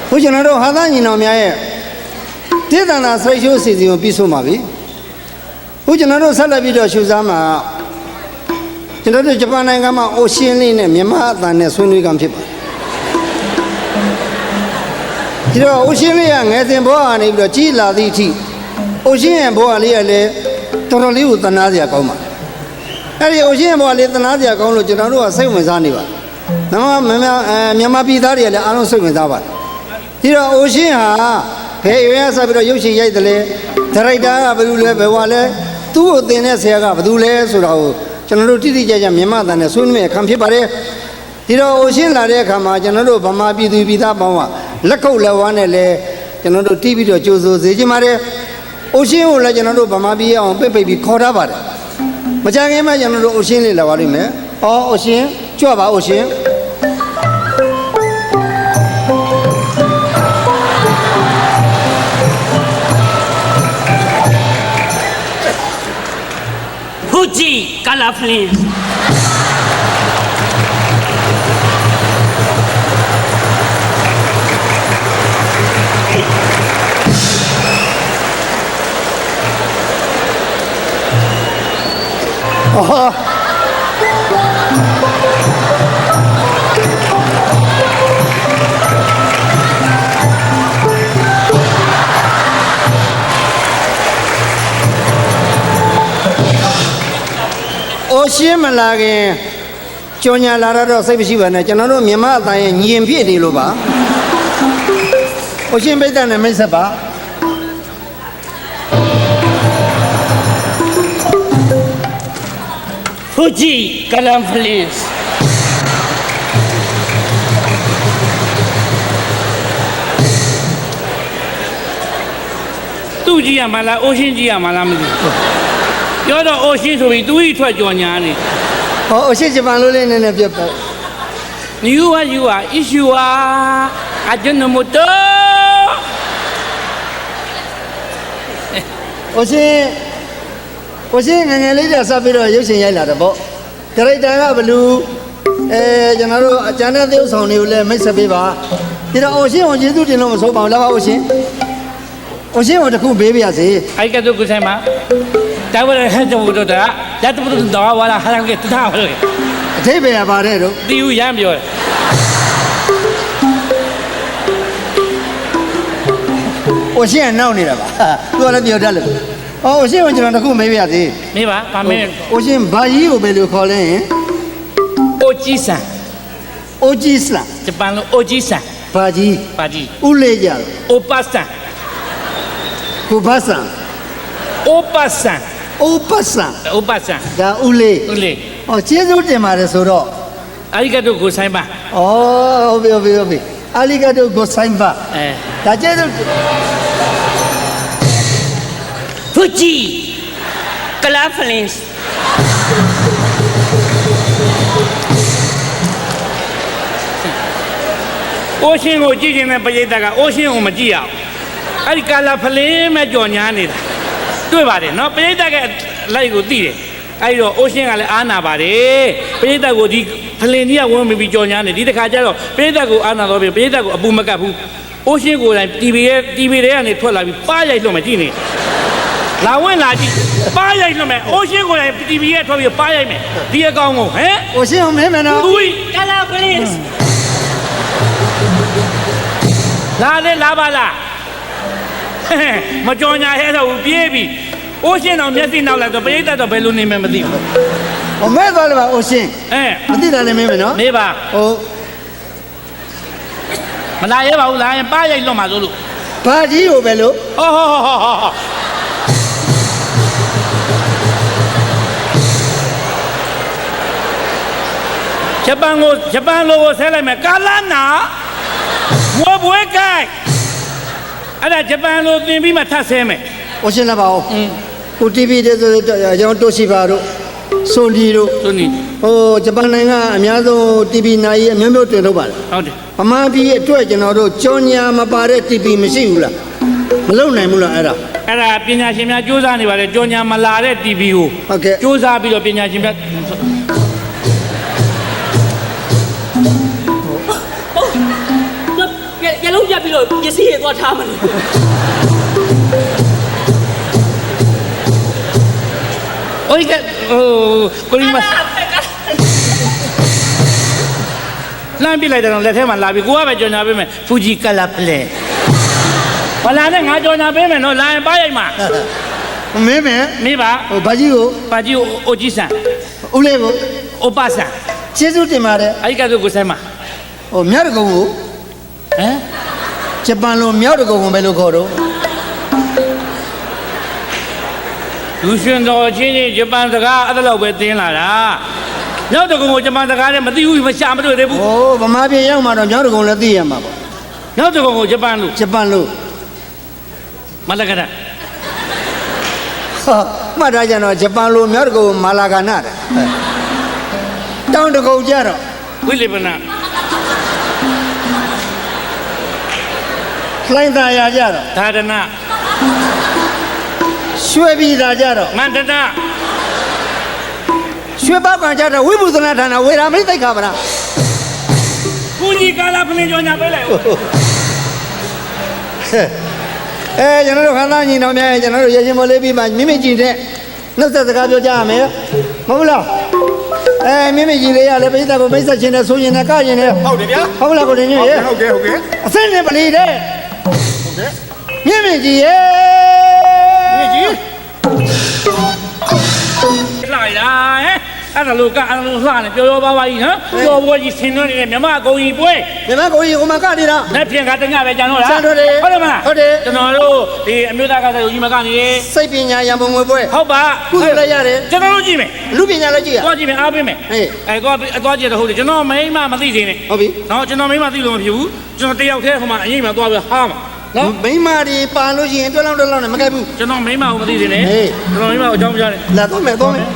ဘုကျွန်တော်တို့ဟာသားညီတော်များရဲ့ဒေသနာဆွေရှိုးစီစဉ်ကိုပြီးဆုံးပါပြီဘုကျွန်တော်တို့ဆက်လက်ပြီးတော့ရှုစားမှာကျွန်တော်တို့ဂျပန်နိုင်ငံမှာအိုရှင်းလေးနဲ့မြန်မာအသံနဲ့ဆွေးနွေးကံဖြစ်ပါတယ်ဒီတော့အိုရှင်းလေးကငယ်စဉ်ဘဝကနေပြီးတော့ကြီးလာသည့်အထိအိုရှင်းရဲ့ဘဝလေးကလည်းတော်တော်လေးကိုသနာစရာကောင်းပါအဲ့ဒီအိုရှင်းရဲ့ဘဝလေးသနာစရာကောင်းလို့ကျွန်တော်တို့ကစိတ်ဝင်စားနေပါမြန်မာပြည်သားတွေကလည်းအားလုံးစိတ်ဝင်စားပါတယ်ဒီတော့အိုရှင်းဟာဘယ်ရွေးဆက်ပြီးတော့ရုပ်ရှင်ရိုက်တယ်လဲဒါရိုက်တာကဘယ်လိုလဲဘယ်ဝါလဲသူ့ကိုသင်တဲ့ဆရာကဘယ်သူလဲဆိုတာကိုကျွန်တော်တို့တိတိကျကျမြန်မာတန်နဲ့ဆွေးနွေးအခါဖြစ်ပါတယ်ဒီတော့အိုရှင်းလာတဲ့အခါမှာကျွန်တော်တို့ဗမာပြည်သူပြည်သားပေါင်းကလက်ခုပ်လက်ဝါးနဲ့လဲကျွန်တော်တို့တီးပြီးတော့ကြိုးစိုးစေချင်ပါတယ်အိုရှင်းကိုလည်းကျွန်တော်တို့ဗမာပြည်အောင်ပိတ်ပြီးခေါ်ထားပါတယ်မကြခင်မှကျွန်တော်တို့အိုရှင်းလေးလာပါလိမ့်မယ်အိုရှင်းကြွပါအိုရှင်းFuji color flame အိုရှင်းမလာခင်ကြော်ညာလာတော့စိတ်မရှိပါနဲ့ကျွန်တော်တို့မြန်မာအတိုင်းညင်ပြည့်နေလို့ပါအိုရှင်းပိတ်တဲ့နဲ့မိတ်ဆက်ပါ Fuji color flame သူ့ကြည့်ရမှာလားအိုရှင်းကြည့်ရမှာလားမသိဘူးပြောတော့အိုရှင်းဆိုပြီးသူ့ဤထွက်ကြော်ညာနေ အိုရှင်းဂျပန်လိုလေးနည်းနည်းပြတ်ပေါ့ You are issue Ajinomoto အိုရှင်းငယ်ငယ်လေးတည်းဆက်ပြီးတော့ရုပ်ရှင်ရိုက်လာတယ်ပေါ့ဒါရိုက်တာကဘလူးကျွန်တော်တို့အကျန်တဲ့သရုပ်ဆောင်တွေကိုလည်းမိတ်ဆက်ပေးပါဒီတော့အိုရှင်းကိုကျေးဇူးတင်လို့မဆုံးပါဘူးလားပါအိုရှင်းကိုတခုပေးပါရစေ I got to go say ma that was a head of the that was the wala halang get down အထိပ္ပယ်ကပါတယ်တို့ တီးဦးရမ်းပြောတယ် အိုရှင်းကနောက်နေတာပါသူကလည်းပြောတတ်လို့အိုရှင်းကိုကျွန်တော်တခုမေးပါရစေ မေးပါဗာမင်း အိုရှင်းဘာကြီးကိုဘယ်လိုခေါ်လဲဟင် အိုကြီးဆန် အိုကြီးစလာ ဂျပန်လိုအိုကြီးဆန် ဘာကြီး ပါကြီး ဥလေးကြ အိုပါဆန် ကိုဘာဆန် အိုပါဆန် အိုပတ်ဆန် အိုပါဆန် ဒါဥလေး ဦးလေး ကျေးဇူးတင်ပါတယ်ဆိုတော့ ありがとうございますဟုတ်ပြီအာလီဂါတိုကိုဆိုင်ပါဒါကျေးဇူး ဖူဂျီကလာဖလင်းစ် အိုးရှင်းကိုကြည့်ခြင်းနဲ့ပရိသတ်ကအိုးရှင်းကိုမကြည့်ရအောင်အဲ့ဒီကာလာဖလင်းမဲ့ကြော်ညာနေတာတွေ့ပါတယ်နော်ပရိသတ်ကလိုက်ကိုသိတယ်အဲ့တော့အိုးရှင်းကလည်းအားနာပါတယ်ပရိသတ်ကိုဒီဖလင်းကြီးကဝင်ပြီးကြော်ညာနေဒီတစ်ခါကျတော့ပရိသတ်ကိုအားနာတော့ပြီပရိသတ်ကိုအပူမကတ်ဘူးအိုးရှင်းကိုယ်တိုင်တီဗီထဲကနေထွက်လာပြီးပါးရိုက်လွှတ်မယ်ကြည့်နေလာဝင်လာကြည့်ပါးရိုက်လွှတ်မယ်အိုးရှင်းကိုယ်တိုင်တီဗီထဲထွက်ပြီးပါးရိုက်မယ်ဒီအကောင်ကိုဟမ် အိုရှင်းအောင်မင်းမနော် သူ ကလာဖလင်းစ် လာပါလားမကြော်ညာဟဲတော့ပြေးပြီအိုးရှင်းအောင်မျက်စိနောက်လာတော့ပရိသတ်တော့ဘယ်လိုနေမှမသိဘူး ဟိုမဲသွားလို့ပါအိုရှင်းမသိတာလည်းမင်းမနော် နေပါ ဟို မလာရဲပါဘူးလာရင်ပါရိုက်လွတ်မှာဆိုလို့ ဘာကြီးကိုပဲလို့ ဟောဂျပန်လိုကိုဆဲလိုက်မယ်ကာလာနာဝဘွဲကိုက်အဲ့ဒါဂျပန်လိုသင်ပြီးမှထပ်ဆဲမယ် အိုရှင်းလာပါဦးကို TV တဲ့ဆိုရောင်းတိုရှိပါတို့စွန်ဒီတို့ သူနီ ဟိုဂျပန်နိုင်ငံအများဆုံး TV နိုင်အမျိုးမျိုးတင်ထုတ်ပါလား ဟုတ်တယ် ဗမာပြည်အတွက်ကျွန်တော်တို့ကြောညာမပါတဲ့ TV မရှိဘူးလားမလုံနိုင်ဘူးလားအဲ့ဒါ ပညာရှင်များစူးစမ်းနေပါတယ်ကြောညာမလာတဲ့ TV ကို ဟုတ်ကဲ့ စူးစမ်းပြီးတော့ပညာရှင်များ ရလုံးပြပြီးတော့ပစ္စည်းတွေသွားထားမလို့ โอ้ยကိုရီးမလမ်းပြလိုက်တယ်တော့လက်ထဲမှာလာပြီကိုကပဲကြော်ညာပေးမယ်ဖူဂျီကလာဖလဲဘာလာနဲ့ငါကြော်ညာပေးမယ်နော်လာရင်ပါရိုက်မှာ မင်းမင်း မေးပါ ဟိုဘာကြီးကို ပါကြီးအိုဂျီဆန် ဦးလေးကို အိုပါဆန် ကျေးဇူးတင်ပါတယ် အဲ့ဒီကတော့ကိုဆိုင်မှာ ဟိုမြောက်တကုံကို ဟမ် ဂျပန်လိုမြောက်တကုံကိုပဲလို့ခေါ်တော့ လူရှင်တော်ချင်းချင်းဂျပန်စကားအဲ့ဒါလောက်ပဲသင်လာတာနောက်တကုံကိုဂျပန်စကားနဲ့မသိဘူးမရှာမတွေ့သေးဘူး ဟိုဗမာပြည်ရောက်မှတော့မြောက်တကုံလည်းသိရမှာပေါ့ နောက်တကုံကိုဂျပန်လို့ ဂျပန်လို မလကရ ဟာမှတ်ထားကြတော့ဂျပန်လိုမြောက်တကုံမာလာဂနာတဲ့တောင်တကုံကြတော့ ဝိလေပနာ လှိုင်းသာယာကြတော့ သာဒနာ ရွှေပြည်သာကြတော့ မန္တနာ ရွှေပောက်ကံကြတော့ဝိပုသနာဌာနဝေရာမိတ်သိက္ခာပနာ ဖူဂျီကလာဖလင်းကြော်ညာပေးလိုက် ကျွန်တော်တို့ခန္ဓာညီတော်များကျွန်တော်တို့ရရှင်မလေးပြီးမှမိမိကြည့်တဲ့နှုတ်ဆက်စကားပြောကြရမယ်မဟုတ်လားမိမိကြည့်လေးရလဲပိဿကိုမိတ်ဆက်ခြင်းနဲ့ဆိုရင်လည်းကရင်လည်း ဟုတ်တယ်ဗျာ ဟုတ်လားကိုတင်ကြီးရေ ဟုတ်ကဲ့ အစင်းနဲ့ပလီတဲ့မိမိကြည့်ရေ ဒီကြီး လာလာဟဲ့အဲ့ဒါလို့အဲ့ဒါလို့လှနေပြောပါပါကြီးနော်ပြောပွဲကြီးဆင်းနေတယ်မြမအကုန်ကြီးပွဲ မြန်မာကိုကြီးဟိုမှာကနေတာ လက်ဖြင့်ကတညပဲကြံတော့လား စံတော်တယ် ဟုတ်တယ်မလား ဟုတ်တယ် ကျွန်တော်တို့ဒီအမျိုးသားကစားကြီးမကနေ စိတ်ပညာရံပုံငွေပွဲ ဟုတ်ပါ ကုသိုလ်လည်းရတယ် ကျွန်တော်တို့ကြည့်မယ် လူပညာလည်းကြည့်ရ သွားကြည့်မယ်အားပေးမယ် ဟေး သွားကြည့်တော့ဟုတ်တယ်ကျွန်တော်မိမမသိသေးနဲ့ ဟုတ်ပြီ နော်ကျွန်တော်မိမသိလို့မဖြစ်ဘူးကျွန်တော်တယောက်တည်းဟိုမှာအရင်မှသွားပြီးဟာမှာနော် မိမတွေပါလို့ရှိရင်တွက်လောက်နဲ့မကဲဘူး ကျွန်တော်မိမကိုမသိသေးနဲ့ ဟေး ကျွန်တော်မိမကိုအကြောင်းကြားတယ် လာတော့မယ်တော့မယ်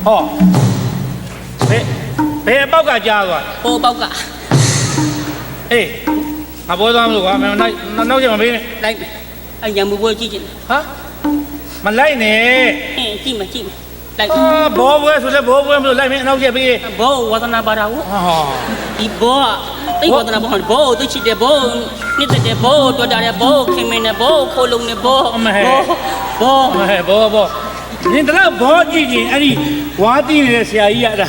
ဟောဘယ်အပေါက်ကကြားသွား ဟိုပေါက်က အေးငါပေါ်သွားမလို့ကွာမင်းနောက်ကျမပေးနဲ့ လိုက်မယ်အဲ့ရံမှုပွဲကြည့်ချင် ဟာမလိုက်နဲ့ ကြည့်မယ်လိုက် ဘောပွဲဆိုလဲဘောပွဲမလို့လိုက်မင်းအနောက်ကျပေး ဘောဝသနာပါရာဝ ဟာ ဒီဘောတိတ်ဝသနာဘောဘောတိတ်ချစ်တဲ့ဘောနှစ်သက်တဲ့ဘောတော်တာတဲ့ဘောခင်မင်းတဲ့ဘောခိုးလုံးတဲ့ဘောဘော ဟဲ့ဘောနင်တော့ဘောကြည့်ချင်းအဲ့ဒီဝါတီးနေတဲ့ဆရာကြီးကအဲ့ဒါ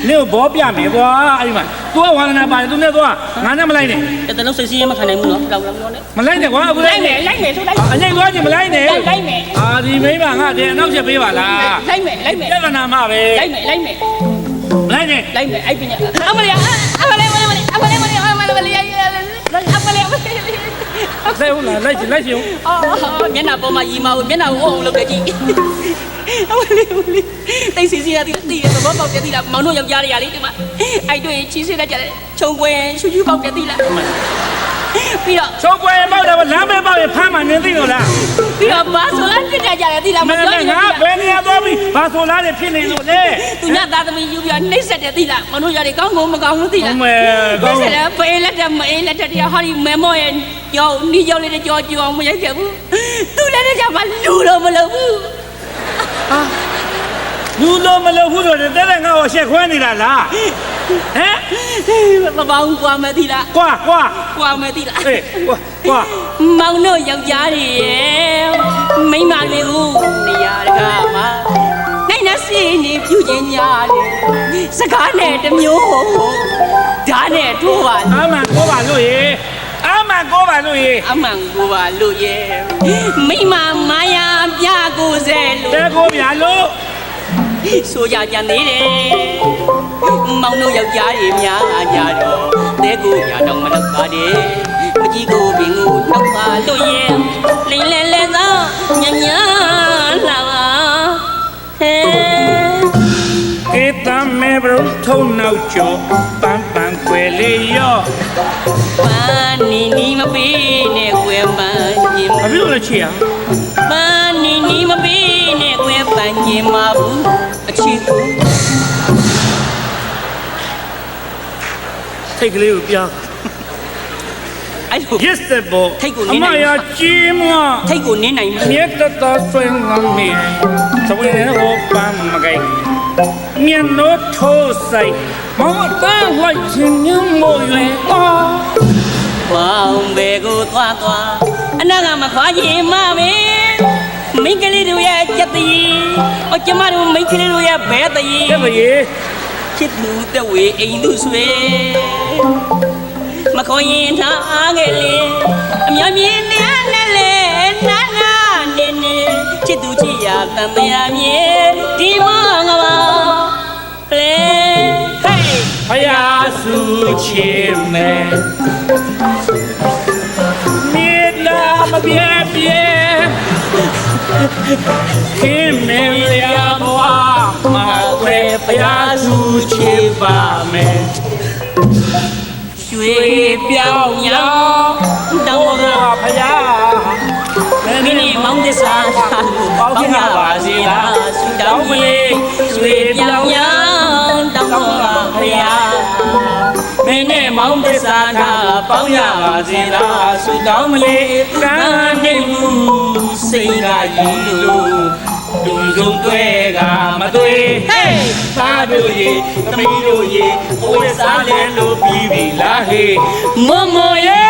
နင်ကိုဘောပြမယ်ကွာအဲ့ဒီမှာ तू ကဝါသနာပါတယ် तू နဲ့သွားငါနဲ့မလိုက်နဲ့ တဲ့တလုံးစိတ်ဆင်းရဲမခံနိုင်ဘူးနော်လောက်လောက်နဲ့ မလိုက်နဲ့ကွာအခု လိုက်မယ်ထိုးလိုက် အရင်သွားချင်းမလိုက်နဲ့ လိုက်မယ် အာဒီမိမငါတည်းအနောက်ချက်ပေးပါလား လိုက်မယ် ပြဿနာမှပဲ လိုက်မယ် မလိုက်နဲ့ အဲ့ပညာအမလေးဆဲဟုတ်လားလိုက်ရှင် အော်မျက်နှာပေါ်မှာရီမာကိုမျက်နှာကိုအောင်လုပ်တယ်ကြည့် အမလေးတိတ်စီစီရသည်တိရသဘောပေါက်ပြသည်လားမောင်တို့ယောက်ျားတွေကလေဒီမှာအဲ့တွေ့ချီးစစ်တတ်ကြတယ်ခြုံကွယ်ရှူရှူပေါက်ပြသည်လားပြီးတော့ ချုံပွဲပေါက်တယ်လမ်းပဲပေါက်ရဖမ်းမှနေသိလို့လား ပြီးတော့ဘာဆိုလဲပြစ်ကြကြတယ်သည်လားမပြောရင် ငါဘယ်နေရာသွားပြီးဘာဆိုလားနေဖြစ်နေလို့လေ သူညသားသမီးယူပြီးနှိမ့်ဆက်တယ်သည်လားမောင်တို့ရတယ်ကောင်းကုန်မကောင်းဘူးသည်လား မဲ နှိ ကော မ့် င်း ဆက်တယ်ဖေးလက်တက်မအေးလက်တက်တရားဟာဒီမဲမော့ရဲ့ကြောင်းနီးကြောင်းလေးကြောကြအောင်မရိုက်ခဲ့ဘူးသူလည်းကြမှာလူတော့မလုပ်ဘူး လူလုံးမလို့ဘူးဆိုတဲ့တဲ့ငါ့ကိုရှက်ခွဲနေတာလားဟမ် မပေါင်းကွာမသိလား ကွာ ကွာမသိလား အေးကွာ မောင်တို့ယောက်ျားတွေရဲ့မိန်းမတွေကိုနေရာတကားမှာနိုင်နေစီနေပြုခြင်းများတယ်စကားနဲ့တစ်မျိုးဓာတ်နဲ့ထိုးပါ အမှန်ကိုပါလို့ရေအမှန်ကိုပါလို့ရေ အမှန်ကိုပါလို့ရဲ့မိန်းမမာယာပြကိုစဲလို့ တဲကိုမြာလို့ ဆိုကြကြသေးတယ်မောင်တို့ယောက်ျားတွေများကြတော့တဲကိုပြတော့မလောက်ပါနဲ့မကြီးကိုပင်ကိုနှောက်ပါလို့ရဲ့လိမ့်လဲလဲသောညညာလာပါဟဲ ဧတံမေဘရုထုံနောက်ကျော်ပန်းပန်းကွယ်လေးရော ပန်းနီမပေးနဲ့ကွယ်ပန်းရင် ဘာဖြစ်လို့လဲချီရ ပန်းနီမပေးနဲ့ကွယ်ပန်းရင်မဘူးအချီကို ထိတ်ကလေးကိုပြောင်း အဲ့လို Yes တဲ့ဘော ထိတ်ကိုန အ င်း မ နိုင် ရကြီးမ ထိတ်ကိုနင်းနိုင် မြတ်တဆွေငမ်းမီသဝေဟောပန်းမကိုင်မြတ်နိုးထိုးဆိုင်မောင်တန်းလိုက်ခြင်းညမို့ရွယ်အော် ဘောင်ဘဲကိုသွားအနာကမခွာရင်မပဲမိန်းကလေးတို့ရဲ့ကြက်တည်းအကျမတို့မိန်းကလေးတို့ရဲ့ဘဲတည်း တဲ့ဘရေ ချစ်သူတဲ့ဝေအိမ်သူဆွေမခေါ်ရင်ထားခဲ့လေအမြမြင်နဲ့လေနာနာနေနေချစ်သူချစ်ရတန်တရားမြင်ဒီမငါပါလေဟေး ဖယားစုချေမယ်မြေလာမပြဲပြဲခင်မင်းရဘွားမှာဝဲဖယားစုချေပါမယ် ရွှေပြောင်းရောင်းတောင်းက ဖယား မိမိမောင်တစ္ဆာလို့ပေါင်းရပါစေလားဆုတောင်းမလေးရွှေပြောင်းရောင်းတောင်းကဖရာမင်းနဲ့မောင်တစ္ဆာပေါင်းရပါစေလားဆုတောင်းမလေးကံနေမှုစိတ်ကကြီးလို့လူစုံတွေကမတွေ့ဟေးသားတို့ရေသမီးတို့ရေဘဝစားလဲလို့ပြီးပြီလားဟေးမမရေ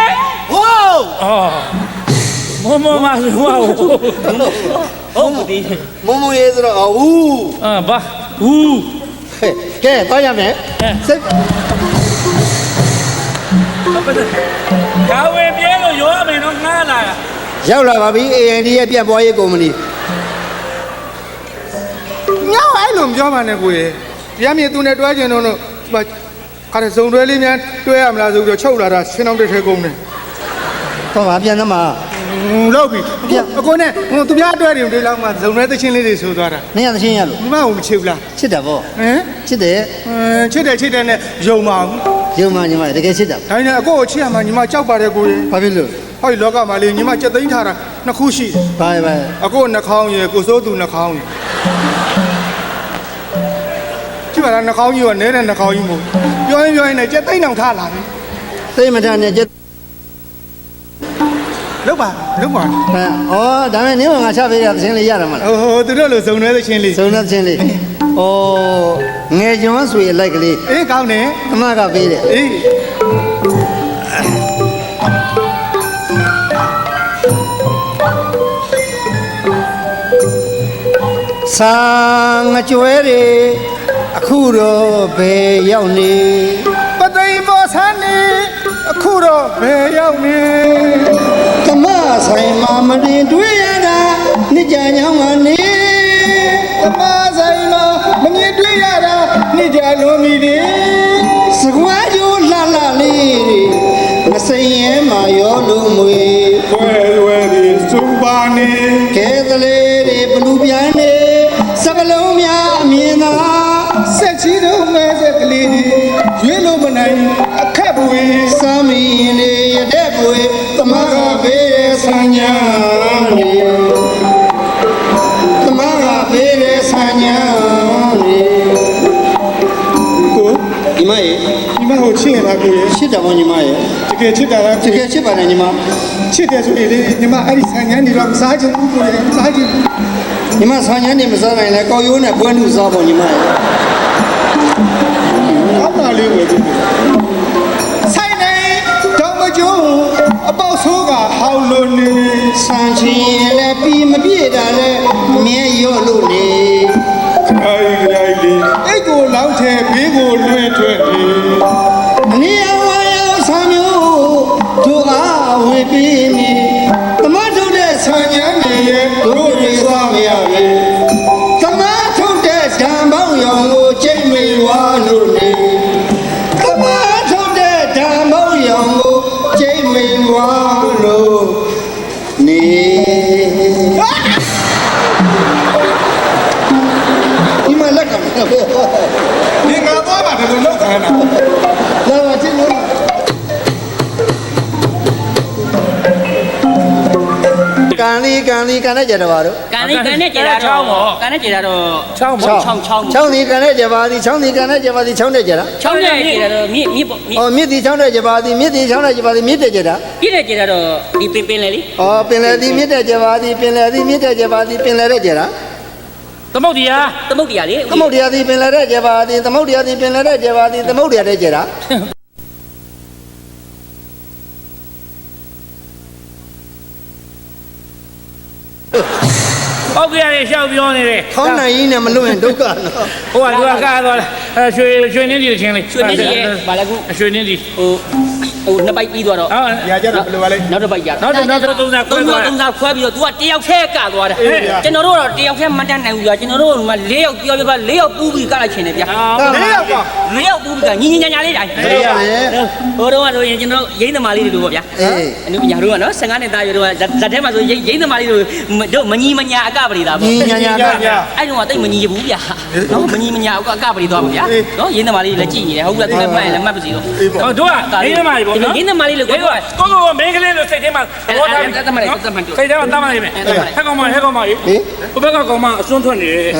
ဟိုး အော်မမမဟော ဟုတ်ပြီ မုံမရေးဆိုတော့ဟူး အာဘာဟူး ကဲသွားရမယ်စိတ် ကာဝေပြဲလို့ရောရမယ်နော်ငားလာ ရောက်လာပါပြီ AND ရဲ့ပြတ်ပွားရေးကုမ္ပဏီ ညောင်းအဲ့လိုမပြောပါနဲ့ကိုရေတရားမြင်သူနဲ့တွဲကျင်တော့ခါတဲ့ဇုံတွဲလေးများတွဲရမလားဆိုပြီးတော့ချုပ်လာတာရှင်းအောင်တစ်ထဲကုန်တယ် တော့ဗာပြန်သမား လောက်ပြီအကိုနဲ့သူများတွဲတယ်ဒီလောက်မှဇုံတွဲသချင်းလေးတွေဆိုသွားတာ နင်းရသချင်းရလို့ ဒီမအောင်မချစ်ဘူးလား ချစ်တာဗော ဟမ် ချစ်တယ် ချစ်တယ်နဲ့ယုံပါဘူး ယုံမှညီမတကယ်ချစ်တာ ဒါနဲ့အကိုကိုချစ်ရမှာညီမကြောက်ပါတယ်ကိုရေ ဘာဖြစ်လို့ ဟောဒီလောကမှာလေညီမစက်သိမ်းထားတာနှစ်ခုရှိတယ် ဘာပဲ အကိုနှာခေါင်းရယ်ကိုစိုးသူနှာခေါင်းရယ်ကြည့်ပါလားနှာခေါင်းကြီးကနဲတဲ့နှာခေါင်းကြီးမို့ပြောရင်လည်းစက်သိမ်းအောင်ထားလာပြီ သိမထနဲ့ကျက် လောက်ပါ ဟမ်ဩဒါမဲ့နင်းကငါချပေးတဲ့သချင်းလေးရတာမလား ဟိုသူတို့လိုဇုံတွဲသချင်းလေး စုံတဲ့သချင်းလေးဩငယ်ကျွမ်းဆွေအလိုက်ကလေး အေးကောင်းတယ် အမကပေးတယ် အေး စာငကြွဲတွေအခုတော့ဘယ်ရောက်နေ ပသိမ်ပေါ်ဆန်းနေအခုတော့ဘယ်ရောက်နေ ကမဆိုင်မှာမတင်တွေ့ရတာနှစ်ကြညောင်းကနေ ဓမ္မဆိုင်မှာမမြင်တွေ့ရတာနေ့ကြလုံးပြီလေ စကွားကျိုးလှလှလေးတွေမစိမ်ရဲမှာရောလို့မွေ ဝဲဒီစူပါနေ ကဲသလေးတွေဘလူပြန်နေစ နိုင်အခက်ပွေ စမ်းမီနေရတဲ့ပွေသမကဘေးဆန်းညာနေသမကဘေးဆန်းညာနေ ကို ညီမရေ ညီမကိုချစ်ရတာကိုရေ ချစ်တယ်ပေါ့ညီမရေ တကယ်ချစ်တာလား တကယ်ချစ်ပါတယ်ညီမ ချစ်တယ်ဆိုရင်လေညီမအဲ့ဒီဆန်ញမ်းနေတော့မစားချင်ဘူးကိုရေမစားချင်ဘူး ညီမဆန်းညာနေမစားနိုင်လဲကောက်ရိုးနဲ့ပွဲနှုစားပေါ့ညီမရေ ကောင်းပါလေကိုဆိုင်နေတော့မကျိုးအပေါက်ဆိုးကဟောင်းလို့နေ ဆန်းချင်ရင်လည်းပြီးမပြည့်တာလည်းမြဲရော့လို့နေ ခိုင်ခိုင်လေးအိတ်ကိုလောင်းချဲဘေးကိုလွှဲထွက်နေ အနည်းအဝါရောက်ဆမ်းမျိုးတို့အားဝေပြီးနေသမထုတ်တဲ့ဆန်းညာနေရဲ့တို့တွေစားမရပဲသမထုတ်တဲ့ဓမ္မောင်းရောင်ကိုချိန်မိန်ဝါလို့နေသမထုတ်တဲ့ဓမ္မောင်းရောင်ကိုချိန်မိန်ဝါလို့နေဒီမှာလက်ကမလို့ ဒီငါသွားမှာဒီလိုလောက်ခံတာ လာပါချင်းလို့ကန်လီကန်နဲ့ကြတယ်ပါတော့ ကန်နဲ့ကြတာတော့ကန်နဲ့ကြတာတော့ချောင်း ဒီကန်နဲ့ကြပါသည်ချောင်းဒီကန်နဲ့ကြပါသည်ချောင်းနဲ့ကြတာ ချောင်းနဲ့ကြတာတော့မြစ်ပေါ့မြစ် ဩမြစ်ဒီချောင်းနဲ့ကြပါသည်မြစ်ဒီချောင်းနဲ့ကြပါသည်မြစ်တဲ့ကြတာ ပြည့်တဲ့ကြတာတော့ဒီပင်လေလေ ဩပင်လယ်သည်မြစ်တဲ့ကြပါသည်ပင်လယ်သည်မြစ်တဲ့ကြပါသည်ပင်လယ်တဲ့ကြတာ သမုတ်တရား သမုတ်တရားလေ သမုတ်တရားသည်ပင်လယ်တဲ့ကြပါသည်သမုတ်တရားသည်ပင်လယ်တဲ့ကြပါသည်သမုတ်တရားတဲ့ကြတာ ပောက်ကြရရှောက်ပြောနေတယ် ခေါင်းနိုင်ကြီးနဲ့မလွတ်ရင်ဒုက္ခနော် ဟိုကသူကကားသွားတယ်ရွှေနှင်းကြီးချင်းလေး ရွှေနေကြီးရဲ့ဗာလာကူ ရွှေနှင်းကြီး ဟိုနှစ်ပိုက်ပြီးသွားတော့ ဟုတ် ညာကြတော့ဘယ်လိုပါလဲ နောက်တစ်ပိုက်ရ နောက်သုံးစားခွဲသွား သုံးစားခွဲပြီးတော့ तू ကတယောက်ထဲကသွားတယ်ကျွန်တော်တို့တော့တယောက်ထဲမတတ်နိုင်ဘူးကြာကျွန်တော်တို့က၄ယောက်ပြောပြပါ၄ယောက်ပူးပြီးကလိုက်ချင်တယ်ဗျာ လေးယောက်က ၄ယောက်ပူးပြီးကညီညာလေးတိုင်း ရရတယ် ဟိုတော့ဆိုရင်ကျွန်တော်ရိမ့်သမားလေးတွေလို့ပေါ့ဗျာ အေး အနုပညာတို့ကနော်15နှစ်သားရွယ်တော့ဇက်ထဲမှာဆိုရိမ့်သမားလေးတို့မညီမညာအကပရိသာပေါ့ ညီညာညာက အဲ့တော့တိတ်မညီဘူးဗျာနော်မညီမညာအကပရိသွားပါဗျာနော်ရိမ့်သမားလေးလည်းကြည့်နေတယ်ဟုတ်ကဲ့သူလည်းမှတ်ရင်လည်းမှတ်ပါစီတော့ ဟောတို့ကမင်းသမားကြီးပေါ့နော် ရိမ့်သမားလေးလို့ ကို ကို ကိုမင်းကလေးလို့စိတ်ထဲမှာဘောထားစိတ်ထဲမှာတမ်းပါလိမ့်မယ်ဟဲ့ကောင်မကြီးဘယ်ဘက်ကကောင်မအစွန်းထွက်နေတယ်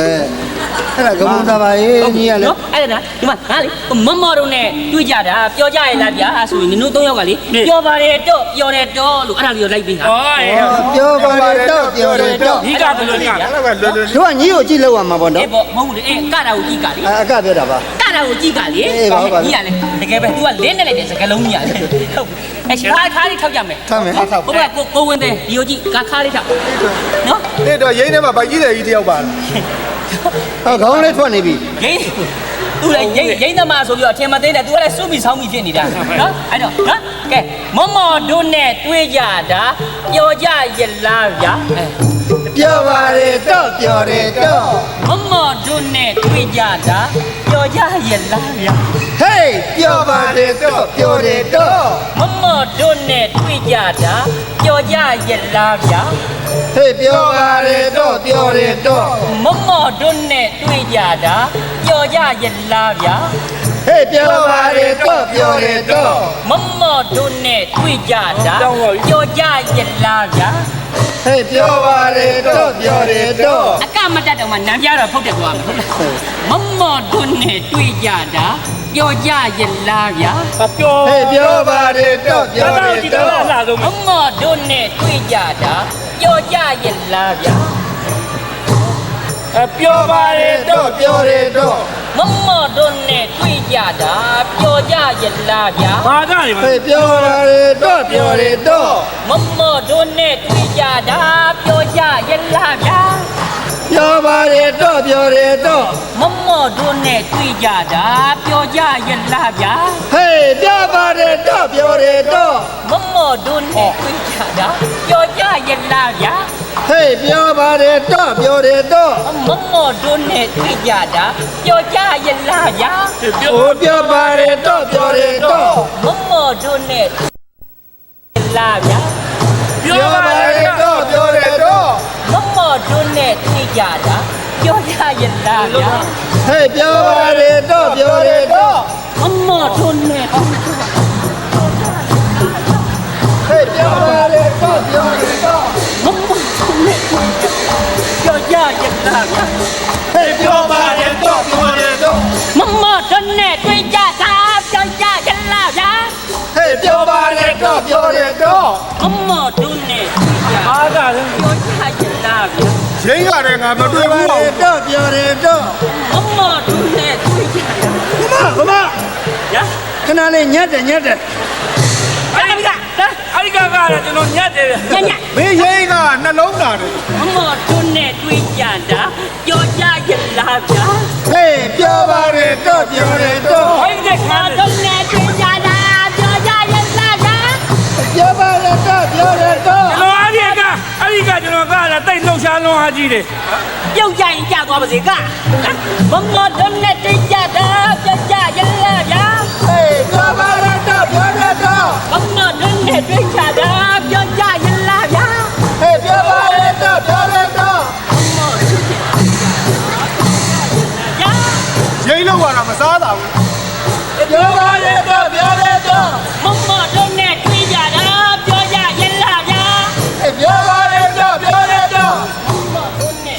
အဲ့ဒါကမုံသားပါရဲ့ညီရလေ နော်အဲ့ဒါဒီမှာငါလေမမော်တို့နဲ့တွေ့ကြတာပြောကြရလားဗျာဆိုရင်နင်တို့၃ယောက်ကလေပြောပါတယ်တော့ပြောတယ်တော့လို့အဲ့ဒါလေးကိုလိုက်ပေးတာ ဟောအေး ပြောပါတယ်တော့ပြောတယ်တော့ ဒီကဘယ်လိုက အဲ့ဒါကလွယ်လွယ် တို့ကညီကိုကြည့်လောက်ရမှာပေါ့နော် အေးပေါ့မဟုတ်ဘူးလေအေးကတာကိုကြည့်ကလေ အကပြောတာပါ ကတာကိုကြည့်ကလေ အေးပါပါ ကြီးရလေတကယ်ပဲ तू ကလင်းနေလိုက်တဲ့စကလုံးကြီးရလေဟုတ်အဲ့ခါလေးထောက်ကြမယ် ထားမယ် ဟုတ်ကဲ့ကိုဝင်တယ်ဒီကိုကြည့်ခါလေးထောက်နော် အဲ့တော့ရိမ့်ထဲမှာဗိုက်ကြီးတယ်ကြီးတယောက်ပါ ဟောခေါင်းလေးထွက်နေပြီ ဂိမ်းသူလည်းရိမ့်သမားဆိုပြီးတော့ထင်မသိတယ် तू ကလည်းစုမိဆောင်းမိဖြစ်နေတာနော်အဲ့တော့နော်ကဲမော်တို့နဲ့တွေ့ကြတာပြောကြရလားဗျာ ပြောပါတယ်တော့ပြောတယ်တော့ မော်တို့နဲ့တွေ့ကြတာပြောကြရလားဗျာ ဟေးပြောပါတယ်တော့ပြောတယ်တော့ မော်တို့နဲ့တွေ့ကြတာပြောကြရလားဗျာ ဟေးပြောပါတယ်တော့ပြောတယ်တော့ မော်တို့နဲ့တွေ့ကြတာပြောကြရလားဗျာ ဟေးပြောပါတယ်တော့ပြောတယ်တော့ မော်တို့နဲ့တွေ့ကြတာပြောကြရလားဗျာ ဟေးပြောပါတယ်တော့ပြောတယ်တော့ အကမတတ်တော့မှနံပြတော့ဖုတ်တယ်ကွာဟုတ်လားမော်တို့နဲ့တွေ့ကြတာပြောကြရလားဗျာ ပြော ဟေးပြောပါတယ်တော့ပြောတယ်တော့ အလားဆုံး မော်တို့နဲ့တွေ့ကြတာပြောကြရလားဗျာ ပြောပါတယ်တော့ ပြောတယ်တော့ မော်တို့နဲ့တွေ့ကြတာပြောကြရလားဗျာ ဘာကြနေမ ဟေး လဲ ပြောပါတယ်တော့ပြောတယ်တော့ မော်တို့နဲ့တွေ့ကြတာပြောကြရလားဗျာ ပြောပါတယ်တော့ပြောတယ်တော့ မော်တို့နဲ့တွေ့ကြတာပြောကြရလားဗျာ ဟေးပြောပါတယ်တော့ပြောတယ်တော့ မော်တို့နဲ့တွေ့ကြတာပြောကြရလားဗျာ ဟေးပြောပါတယ်တော့ပြောတယ်တော့ မော်တို့နဲ့တွေ့ကြတာပြောကြရလားဗျာ ပြော ဟိုပြောပါတယ်တော့ပြောတယ်တော့ မော်တို့နဲ့လားဗျာ ပြောပါတယ်တော့ တော့ပြောတယ်တော့ မော်တို့နဲ့တွေ့ကြတာပြောကြရ ရလားဗျာ ဟဲ့ပြောပါလေတော့ပြောတယ်တော့ မမထွန်းနဲ့ ဟဲ့ပြောပါလေတော့ပြောတယ်တော့ မမထွန်းနဲ့ပြောကြရလားဗျာ ဟဲ့ပြောပါလေတော့ပြောတယ်တော့ မမထွန်းနဲ့တွေ့ကြတာပြောကြရလားဗျာ ဟဲ့ပြောပါလေတော့ပြောတယ်တော့ မမထွန်းနဲ့ အားကလည်း ပြောကြရလားဗျာ ရင်းရတယ်ငါမတွေ့ ပြောပါ ဘူး လေတော့ပြောတယ်တော့ မမထွန်းနဲ့တွေ့ကြတာ ခမ ဗျာ ခဏလေးညက်တယ် အဲ့ဒီက အဲ့ဒီကလည်းကျွန်တော်ညက်တယ်ဗျ ညည မင်းရင်းကနှလုံးသားတယ် မမထွန်းနဲ့တွေ့ကြတာပြောကြရလားဗျာ ဟဲ့ပြောပါလေတော့ပြောတယ်တော့ အဲ့ဒီက မထွန်းနဲ့တွေ့ကြတာပြောကြရလားဗျာ ပြောပါလေတော့ပြောတယ်တော့ ကျွန်တော်အဲ့ဒီကကျွန်တော်ကလည်းတိတ်လှုပ်ရှားလွန်အားကြီးတယ် ပြုတ်ကြရင်ကြသွားပါစေကမမတို့နဲ့တိတ်ကြတာပြကြရလားဗျာ ဟဲ့ပြောပါလေတော့ပြောတယ်တော့ မမတို့နဲ့တိတ်ကြတာပြကြရလားဗျာ ဟဲ့ပြောပါလေတော့ပြောတယ်တော့ ဗျာ ရင်းလောက်ရတာမစားတာဘူး ပြောပါလေတော့ပြောတယ်တော့ မမတို့နဲ့တွေ့ကြတာပြကြရလားဗျာ ဟဲ့ပြောပါလေတော့ပြောတယ်တော့ မမတို့နဲ့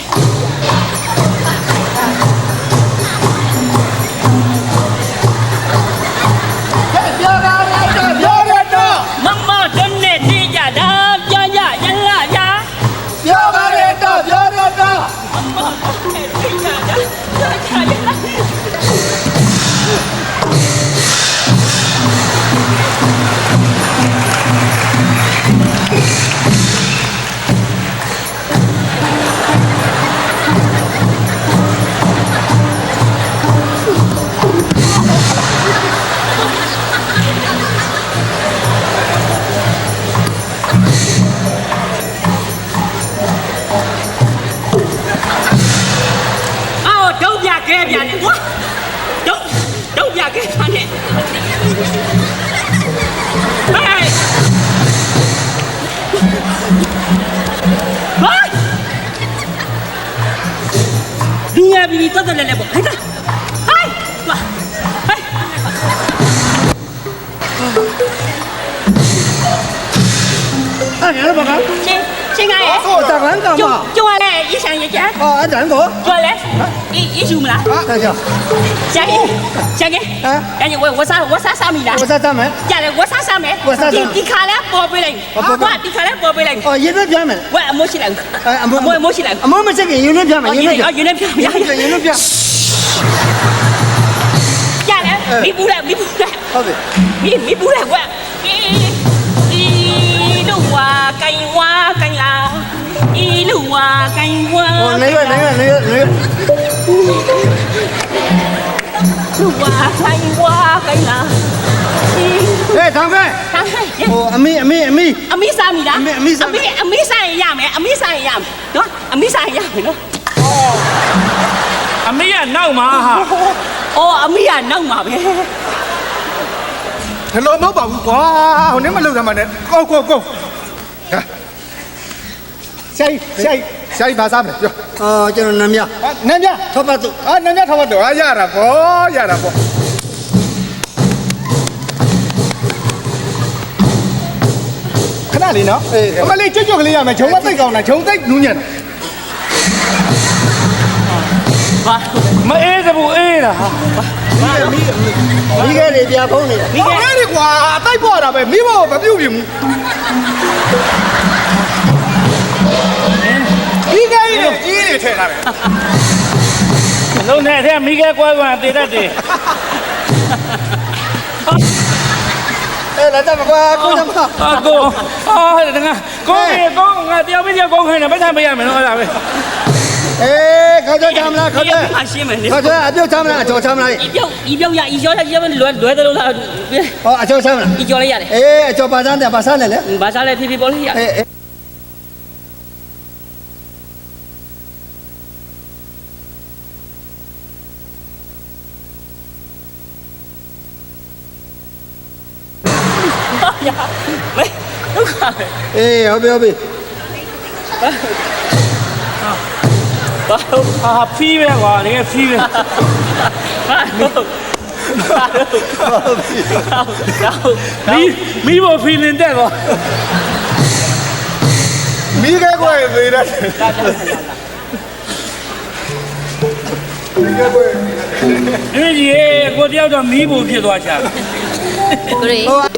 ဟဲ့ပြောပါလေတော့ပြောတယ်တော့ မမတို့နဲ့တွေ့ကြတာပြကြရလားဗျာ ပြောပါလေတော့ပြောတယ်တော့ မမတို့နဲ့တွေ့ကြတာပြကြရလား အော်ဒုတ်ပြခဲပြန်တယ်ကွာဒုတ်ပြခဲပြန်တယ်ဟဲ့ဘာဒီရပြီတော်တယ်လေပေါ့ဟဲ့ဟဲ့ကွာဟဲ့ အဲ့ရပါက 亲爱的，我打完干嘛？就我嘞，一想一讲，哦，俺站过，我嘞，一输没啦？看下，下个，啊赶紧我啥米啦？我在咱们，家里我啥米？我啥你看嘞，宝贝嘞，我你看嘞，宝贝嘞，哦，一人片门，我没起来，哎，没起来，我们这个一人片门，一人片，有点漂亮，一人片，家里你不来，好的，你不来我，一路啊跟我跟啦，一路啊跟我。哦，哪个？路啊跟我跟啦，哎，堂哥，当然。哦，阿妹，阿米啥米啦？阿米啥米阿米啥一样没？阿米啥一样？喏，阿米啥一样没喏？ အမေကနောက်မှာဟာ 哦，阿米啊，闹嘛呗。 ဘယ်လိုမဟုတ်ပါဘူးကွာဟိုနင်းမလုပ်တာမှနဲ့ကောဟာဆိုင်ဘာစားမလဲပြော 哦，叫南面， နန်းမြ 他把都， နန်းမြထောက်တော့ရတာပေါ့ရတာပေါ့ခဏလေးနော်အမလေးကြွကလေးရမယ်ဂျုံမသိကောင်းတာဂျုံသိနူးညံ့ 哇， မအေးစဘူးအေးတာဟာ 米个里边碰的， ဟောလေကွာတိုက်ပေါ်တာပဲမိဘမပြုတ်ပြဘူးဒီကိန်းနဲ့အင်းတွေထည့်ထားတယ် လုံးနဲ့အဲ့မိခဲကွဲကွာတည်တတ်တယ် 哎，来这么快，过这么， အာကိုအာတကကောင်းပြီကောင်းငါတယောက်ပြီးတယောက်ကောင်းခိုင်းတယ်ပတ်သက်ပေးရမယ်နော်အဲ့ဒါပဲ 哎，考这咱们了，考这，阿西门的。考这，阿表咱们了，叫咱们了，一表呀，一脚他要不乱的了，别哦，阿叫咱们了，一脚了呀嘞。哎，叫把咱的把啥来了，把啥来皮皮包了呀？哎。呀，没，都看。哎，好比，我ဘာလို့ ဟာဖီးပဲကွာတကယ်ဖီးပဲ ဘာလို့မီးဖို့ဖီးလင်တက်ကွာ မိခဲကွယ်သေးတယ်မိခဲကွယ် ဒီကြီးကိုတယောက်တော့မီးဖို့ဖြစ်သွားချာ ကိုရေ ဟို